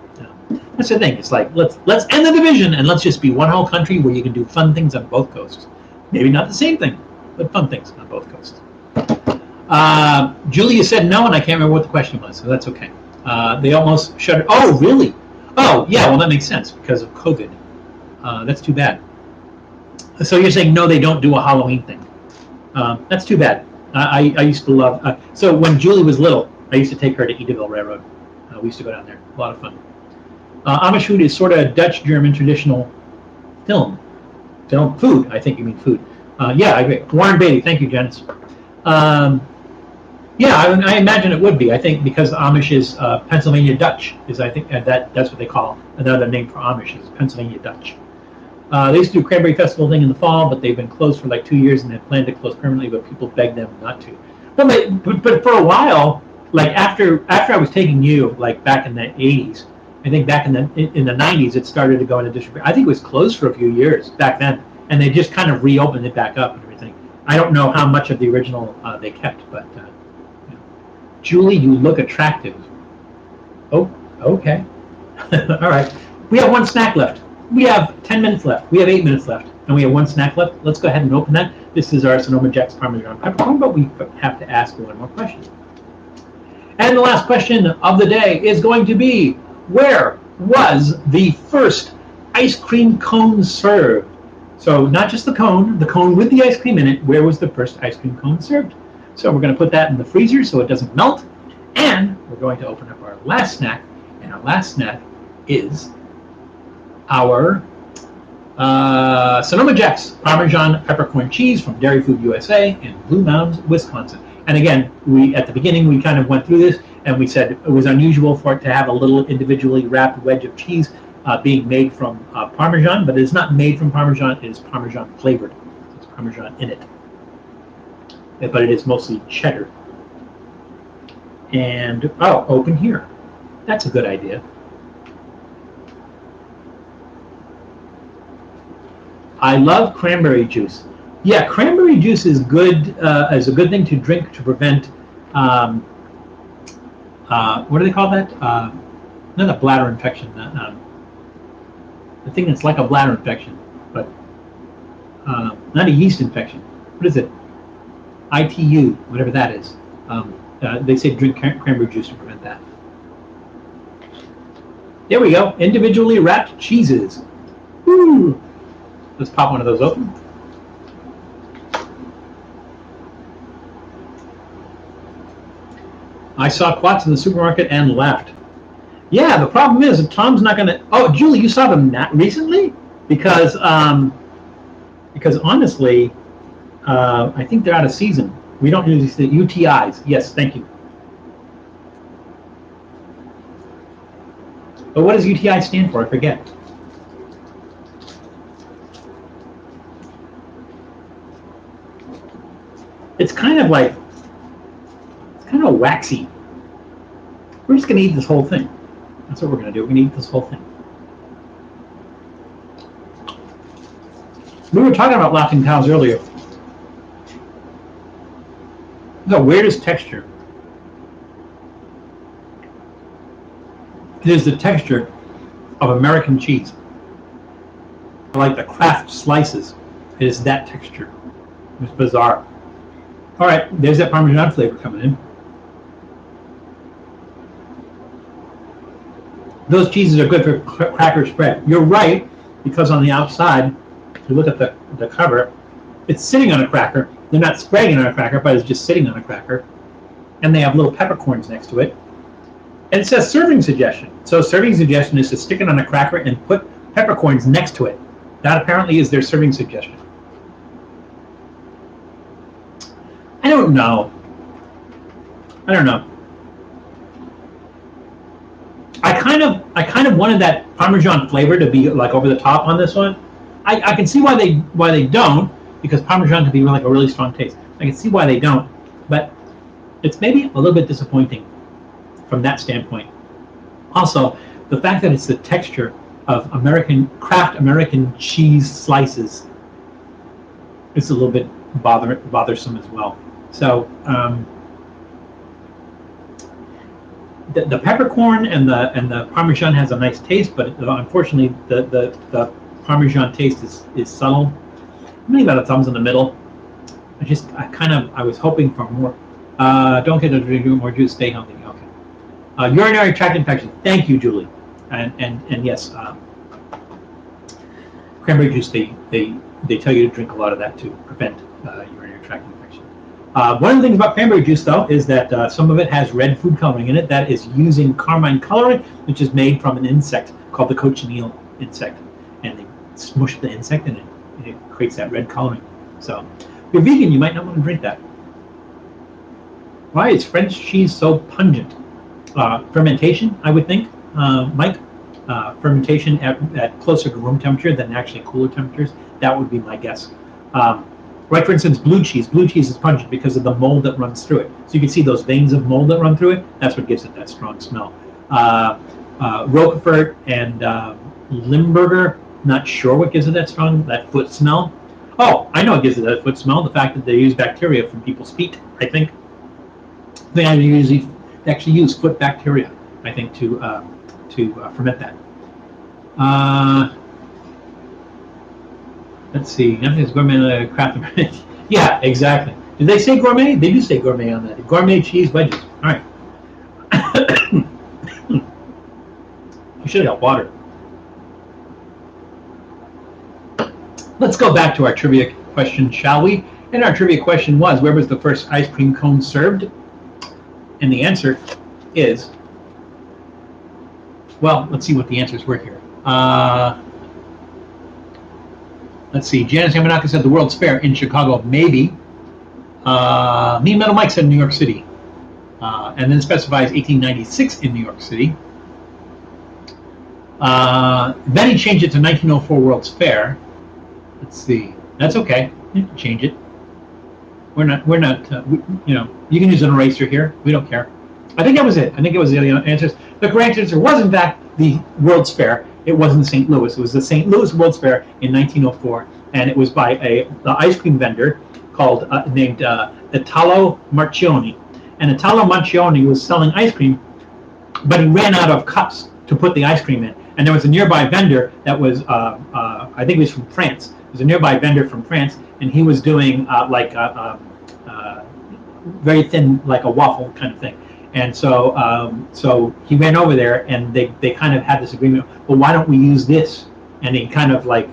that's the thing. It's like let's end the division and let's just be one whole country where you can do fun things on both coasts. Maybe not the same thing, but fun things on both coasts. Julia said no, and I can't remember what the question was, so that's okay. They almost shut. Oh, really? Oh, yeah. Well, that makes sense because of COVID. That's too bad. So you're saying no, they don't do a Halloween thing? That's too bad. I used to love. So when Julie was little, I used to take her to Edaville Railroad. We used to go down there. A lot of fun. Amish food is sort of Dutch-German traditional film food. I think you mean food. Yeah, I agree. Warren Beatty. Thank you, Jens. Yeah, I imagine it would be. I think because Amish is Pennsylvania Dutch, is I think that's what they call another name for Amish is Pennsylvania Dutch. They used to do Cranberry Festival thing in the fall, but they've been closed for like 2 years and they planned to close permanently, but people begged them not to. But for a while, like after I was taking you, like back in the 80s, I think back in the 90s, it started to go into distribution. I think it was closed for a few years back then, and they just kind of reopened it back up and everything. I don't know how much of the original they kept, but Julie, you look attractive. Oh, okay. All right. We have one snack left. We have 10 minutes left. We have 8 minutes left, and we have one snack left. Let's go ahead and open that. This is our Sonoma Jacks Parmesan peppercorn, but we have to ask one more question. And the last question of the day is going to be, where was the first ice cream cone served? So not just the cone with the ice cream in it, where was the first ice cream cone served? So we're going to put that in the freezer so it doesn't melt, and we're going to open up our last snack, and our last snack is our Sonoma Jacks Parmesan peppercorn cheese from Dairy Food USA in Blue Mounds, Wisconsin. And again, at the beginning we kind of went through this, and we said it was unusual for it to have a little individually wrapped wedge of cheese being made from Parmesan, but it is not made from Parmesan, it is Parmesan flavored. It's Parmesan in it. But it is mostly cheddar. And, open here. That's a good idea. I love cranberry juice. Yeah, cranberry juice is good, is a good thing to drink to prevent, what do they call that? Not a bladder infection. The thing that's like a bladder infection, but not a yeast infection. What is it? ITU, whatever that is. They say drink cranberry juice to prevent that. There we go. Individually wrapped cheeses. Woo! Let's pop one of those open. I saw Quats in the supermarket and left. Yeah, the problem is that Tom's not going to... Oh, Julie, you saw them recently? Because honestly... I think they're out of season. We don't usually see UTIs. Yes, thank you. But what does UTI stand for? I forget. It's kind of like, it's kind of waxy. We're just going to eat this whole thing. That's what we're going to do. We're going to eat this whole thing. We were talking about laughing cows earlier. The weirdest texture. It is the texture of American cheese. Like the Kraft slices. It is that texture. It's bizarre. All right, there's that Parmesan flavor coming in. Those cheeses are good for cracker spread. You're right, because on the outside, if you look at the cover, it's sitting on a cracker. They're not spreading on a cracker, but it's just sitting on a cracker. And they have little peppercorns next to it. And it says serving suggestion. So serving suggestion is to stick it on a cracker and put peppercorns next to it. That apparently is their serving suggestion. I don't know. I kind of wanted that Parmesan flavor to be like over the top on this one. I can see why they don't, because Parmesan can be like a really strong taste. I can see why they don't, but it's maybe a little bit disappointing from that standpoint. Also, the fact that it's the texture of Kraft American cheese slices is a little bit bothersome as well. So the peppercorn and the Parmesan has a nice taste, but unfortunately the Parmesan taste is subtle. Maybe about a thumbs in the middle. I was hoping for more. Don't get to drink more juice. Stay healthy. Okay. Urinary tract infection. Thank you, Julie. And yes, cranberry juice. They tell you to drink a lot of that to prevent urinary tract infection. One of the things about cranberry juice, though, is that some of it has red food coloring in it. That is using carmine coloring, which is made from an insect called the cochineal insect. And they smush the insect and it creates that red coloring. So if you're vegan, you might not want to drink that. Why is French cheese so pungent? Fermentation, I would think, Mike. Fermentation at closer to room temperature than actually cooler temperatures. That would be my guess. Right, for instance, blue cheese. Blue cheese is pungent because of the mold that runs through it. So you can see those veins of mold that run through it. That's what gives it that strong smell. Roquefort and Limburger, not sure what gives it that foot smell. Oh, I know what gives it that foot smell. The fact that they use bacteria from people's feet, I think. They actually use foot bacteria, I think, to ferment that. Let's see. Nothing's gourmet craft. Yeah, exactly. Did they say gourmet? They do say gourmet on that. Gourmet cheese wedges. All right. You should have got water. Let's go back to our trivia question, shall we? And our trivia question was, where was the first ice cream cone served? And the answer is, well, let's see what the answers were here. Let's see. Janice Yamanaka said the World's Fair in Chicago, maybe. Mean Metal Mike said New York City. And then specifies 1896 in New York City. Then he changed it to 1904 World's Fair. Let's see. That's okay. You can change it. We're not, you can use an eraser here. We don't care. I think that was it. I think it was the answers. The correct answer was, in fact, the World's Fair. It wasn't St. Louis. It was the St. Louis World's Fair in 1904, and it was by the ice cream vendor called named Italo Marchioni. And Italo Marchioni was selling ice cream, but he ran out of cups to put the ice cream in. And there was a nearby vendor that was, I think it was from France. There was a nearby vendor from France, and he was doing very thin, like a waffle kind of thing. And so he ran over there, and they kind of had this agreement. Well, why don't we use this? And he kind of like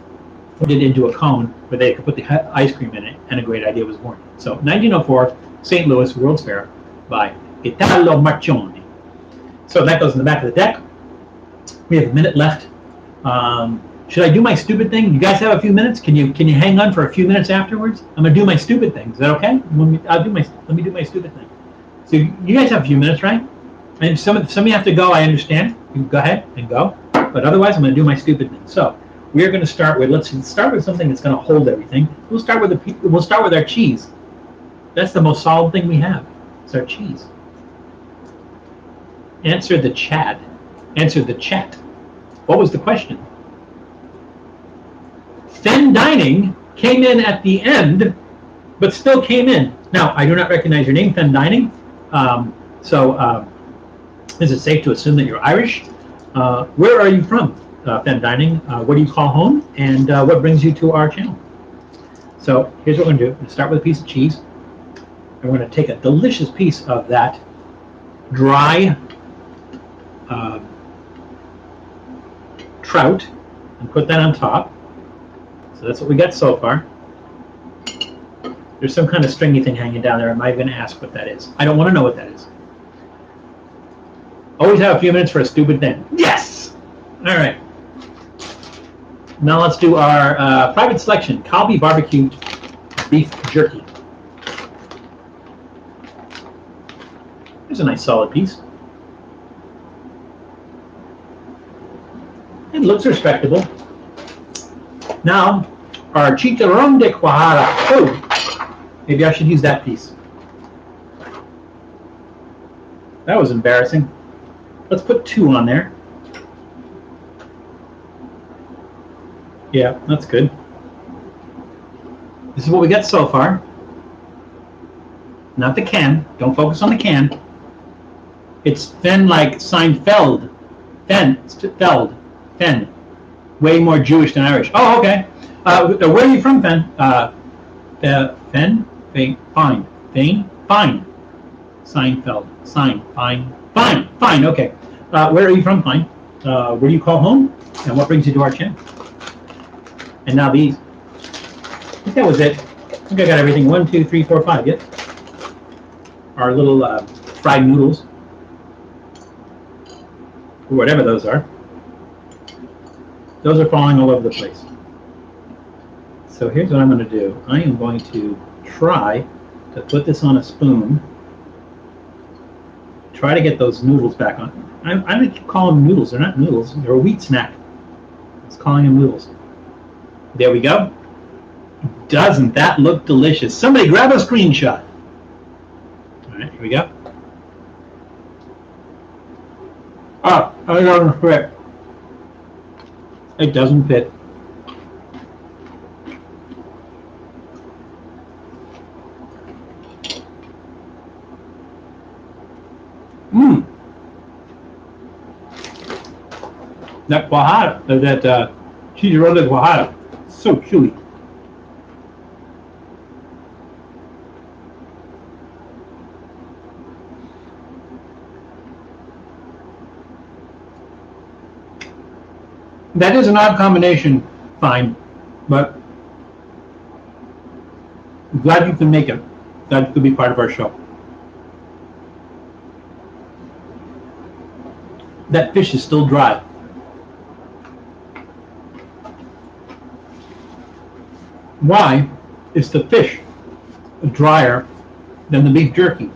put it into a cone where they could put the ice cream in it, and a great idea was born. So 1904, St. Louis World's Fair by Italo Marchioni. So that goes in the back of the deck. We have a minute left. Should I do my stupid thing? You guys have a few minutes? Can you hang on for a few minutes afterwards? I'm gonna do my stupid thing. Is that okay? Let me do my stupid thing. So you guys have a few minutes, right? And some of you have to go. I understand. You can go ahead and go. But otherwise, I'm going to do my stupid thing. So we're going to start with. Let's start with something that's going to hold everything. We'll start with our cheese. That's the most solid thing we have. It's our cheese. Answer the chat. Answer the chat. What was the question? Fen Dining came in at the end, but still came in. Now, I do not recognize your name, Fen Dining. Is it safe to assume that you're Irish? Where are you from, Fen Dining? What do you call home? And what brings you to our channel? So here's what we're going to do. We're going to start with a piece of cheese. And we're going to take a delicious piece of that dry trout and put that on top. So that's what we got so far. There's some kind of stringy thing hanging down there. Am I going to ask what that is? I don't want to know what that is. Always have a few minutes for a stupid thing. Yes! All right. Now let's do our private selection, Kalbi barbecue beef jerky. Here's a nice solid piece. It looks respectable. Now, our Chicharron De Guahat. Oh! Maybe I should use that piece. That was embarrassing. Let's put 2 on there. Yeah, that's good. This is what we got so far. Not the can. Don't focus on the can. It's Fen like Seinfeld. Feld. Fen. Way more Jewish than Irish. Oh, okay. Where are you from, Fen? Fen? Fine. Fine. Seinfeld. Fine. Okay. Where are you from? Fine. Where do you call home? And what brings you to our channel? And now these. I think that was it. think I got everything. 1, 2, 3, 4, 5. Yep. Our little fried noodles, or whatever those are. Those are falling all over the place. So here's what I'm going to do. I am going to try to put this on a spoon. Try to get those noodles back on. I'm going to call them noodles. They're not noodles. They're a wheat snack. I was calling them noodles. There we go. Doesn't that look delicious? Somebody grab a screenshot. All right, here we go. Oh, it doesn't fit. It doesn't fit. Mmm. That guajada, that Chicharron De Guahat, so chewy. That is an odd combination, fine, but I'm glad you can make it. Glad you could be part of our show. That fish is still dry. Why is the fish drier than the beef jerky?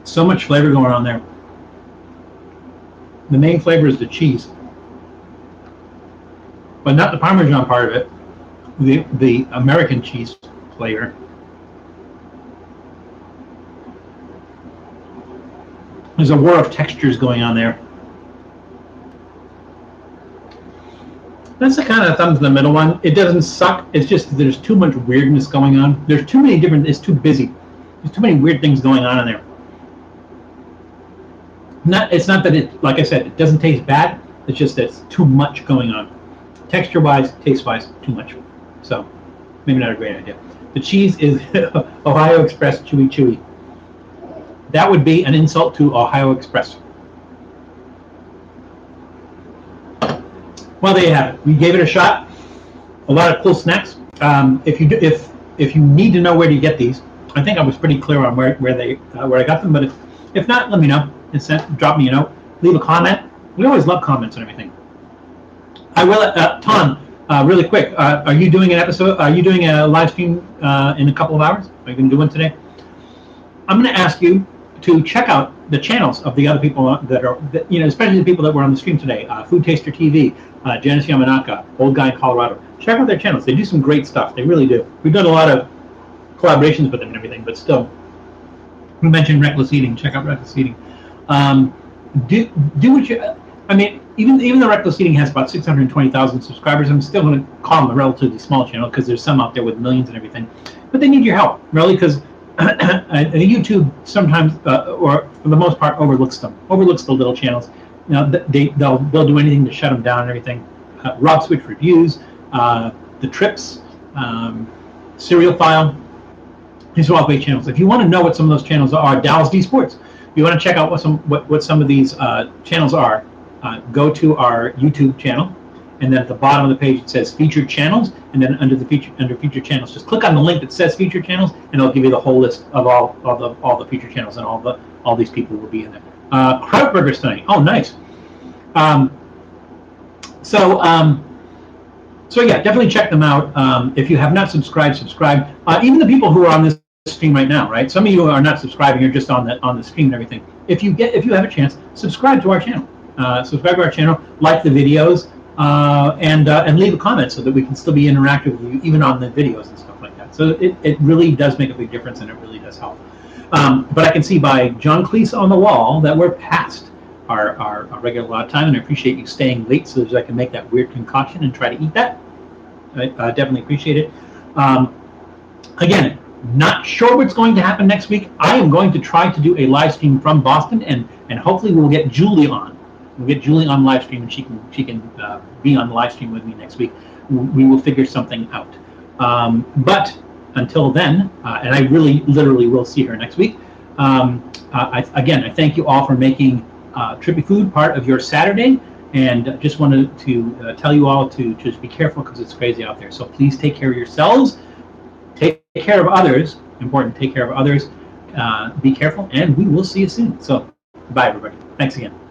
So much flavor going on there. The main flavor is the cheese, but not the Parmesan part of it. The American cheese flavor. There's a war of textures going on there. That's the kind of thumbs in the middle one. It doesn't suck. It's just there's too much weirdness going on. There's too many different. It's too busy. There's too many weird things going on in there. It's not that it, like I said, it doesn't taste bad. It's just that it's too much going on. Texture-wise, taste-wise, too much. So maybe not a great idea. The cheese is Ohio Express chewy chewy. That would be an insult to Ohio Express. Well, there you have it. We gave it a shot. A lot of cool snacks. If you need to know where to get these, I think I was pretty clear on where I got them. But if not, let me know. Drop me a note. Leave a comment. We always love comments and everything. I will. Ton, really quick. Are you doing an episode? Are you doing a live stream in a couple of hours? Are you going to do one today? I'm going to ask you to check out the channels of the other people that are, especially the people that were on the stream today. Food Taster TV, Janice Yamanaka, Old Guy in Colorado. Check out their channels. They do some great stuff. They really do. We've done a lot of collaborations with them and everything, but still, we mentioned Reckless Eating. Check out Reckless Eating. Do what you. I mean, even the Reckless Eating has about 620,000 subscribers. I'm still going to call them a relatively small channel because there's some out there with millions and everything. But they need your help, really, because YouTube sometimes, or for the most part, overlooks the little channels. They'll do anything to shut them down and everything. Rob Switch Reviews, the Trips, Serial File. These are all great channels. If you want to know what some of those channels are, Dallas D Sports. If you want to check out what some of these channels are, go to our YouTube channel, and then at the bottom of the page it says Featured Channels, and then under Featured Channels, just click on the link that says Featured Channels, and it'll give you the whole list of all the featured channels, and all these people will be in there. Kraut Burgers tonight. Oh, nice. So yeah, definitely check them out. If you have not subscribed, subscribe. Even the people who are on this stream right now, right? Some of you are not subscribing; you're just on the stream and everything. If you have a chance, subscribe to our channel. Subscribe to our channel, like the videos, and leave a comment so that we can still be interactive with you, even on the videos and stuff like that. So it really does make a big difference, and it really does help. But I can see by John Cleese on the wall that we're past our regular allotted time, and I appreciate you staying late so that I can make that weird concoction and try to eat that. I definitely appreciate it. Again, not sure what's going to happen next week. I am going to try to do a live stream from Boston, and hopefully we'll get Julie on. We'll get Julie on live stream, and she can be on the live stream with me next week. We will figure something out. But until then, and I really literally will see her next week. Again, I thank you all for making Trippy Food part of your Saturday, and just wanted to tell you all to just be careful because it's crazy out there. So please take care of yourselves, take care of others. Important, take care of others. Be careful, and we will see you soon. So, bye, everybody. Thanks again.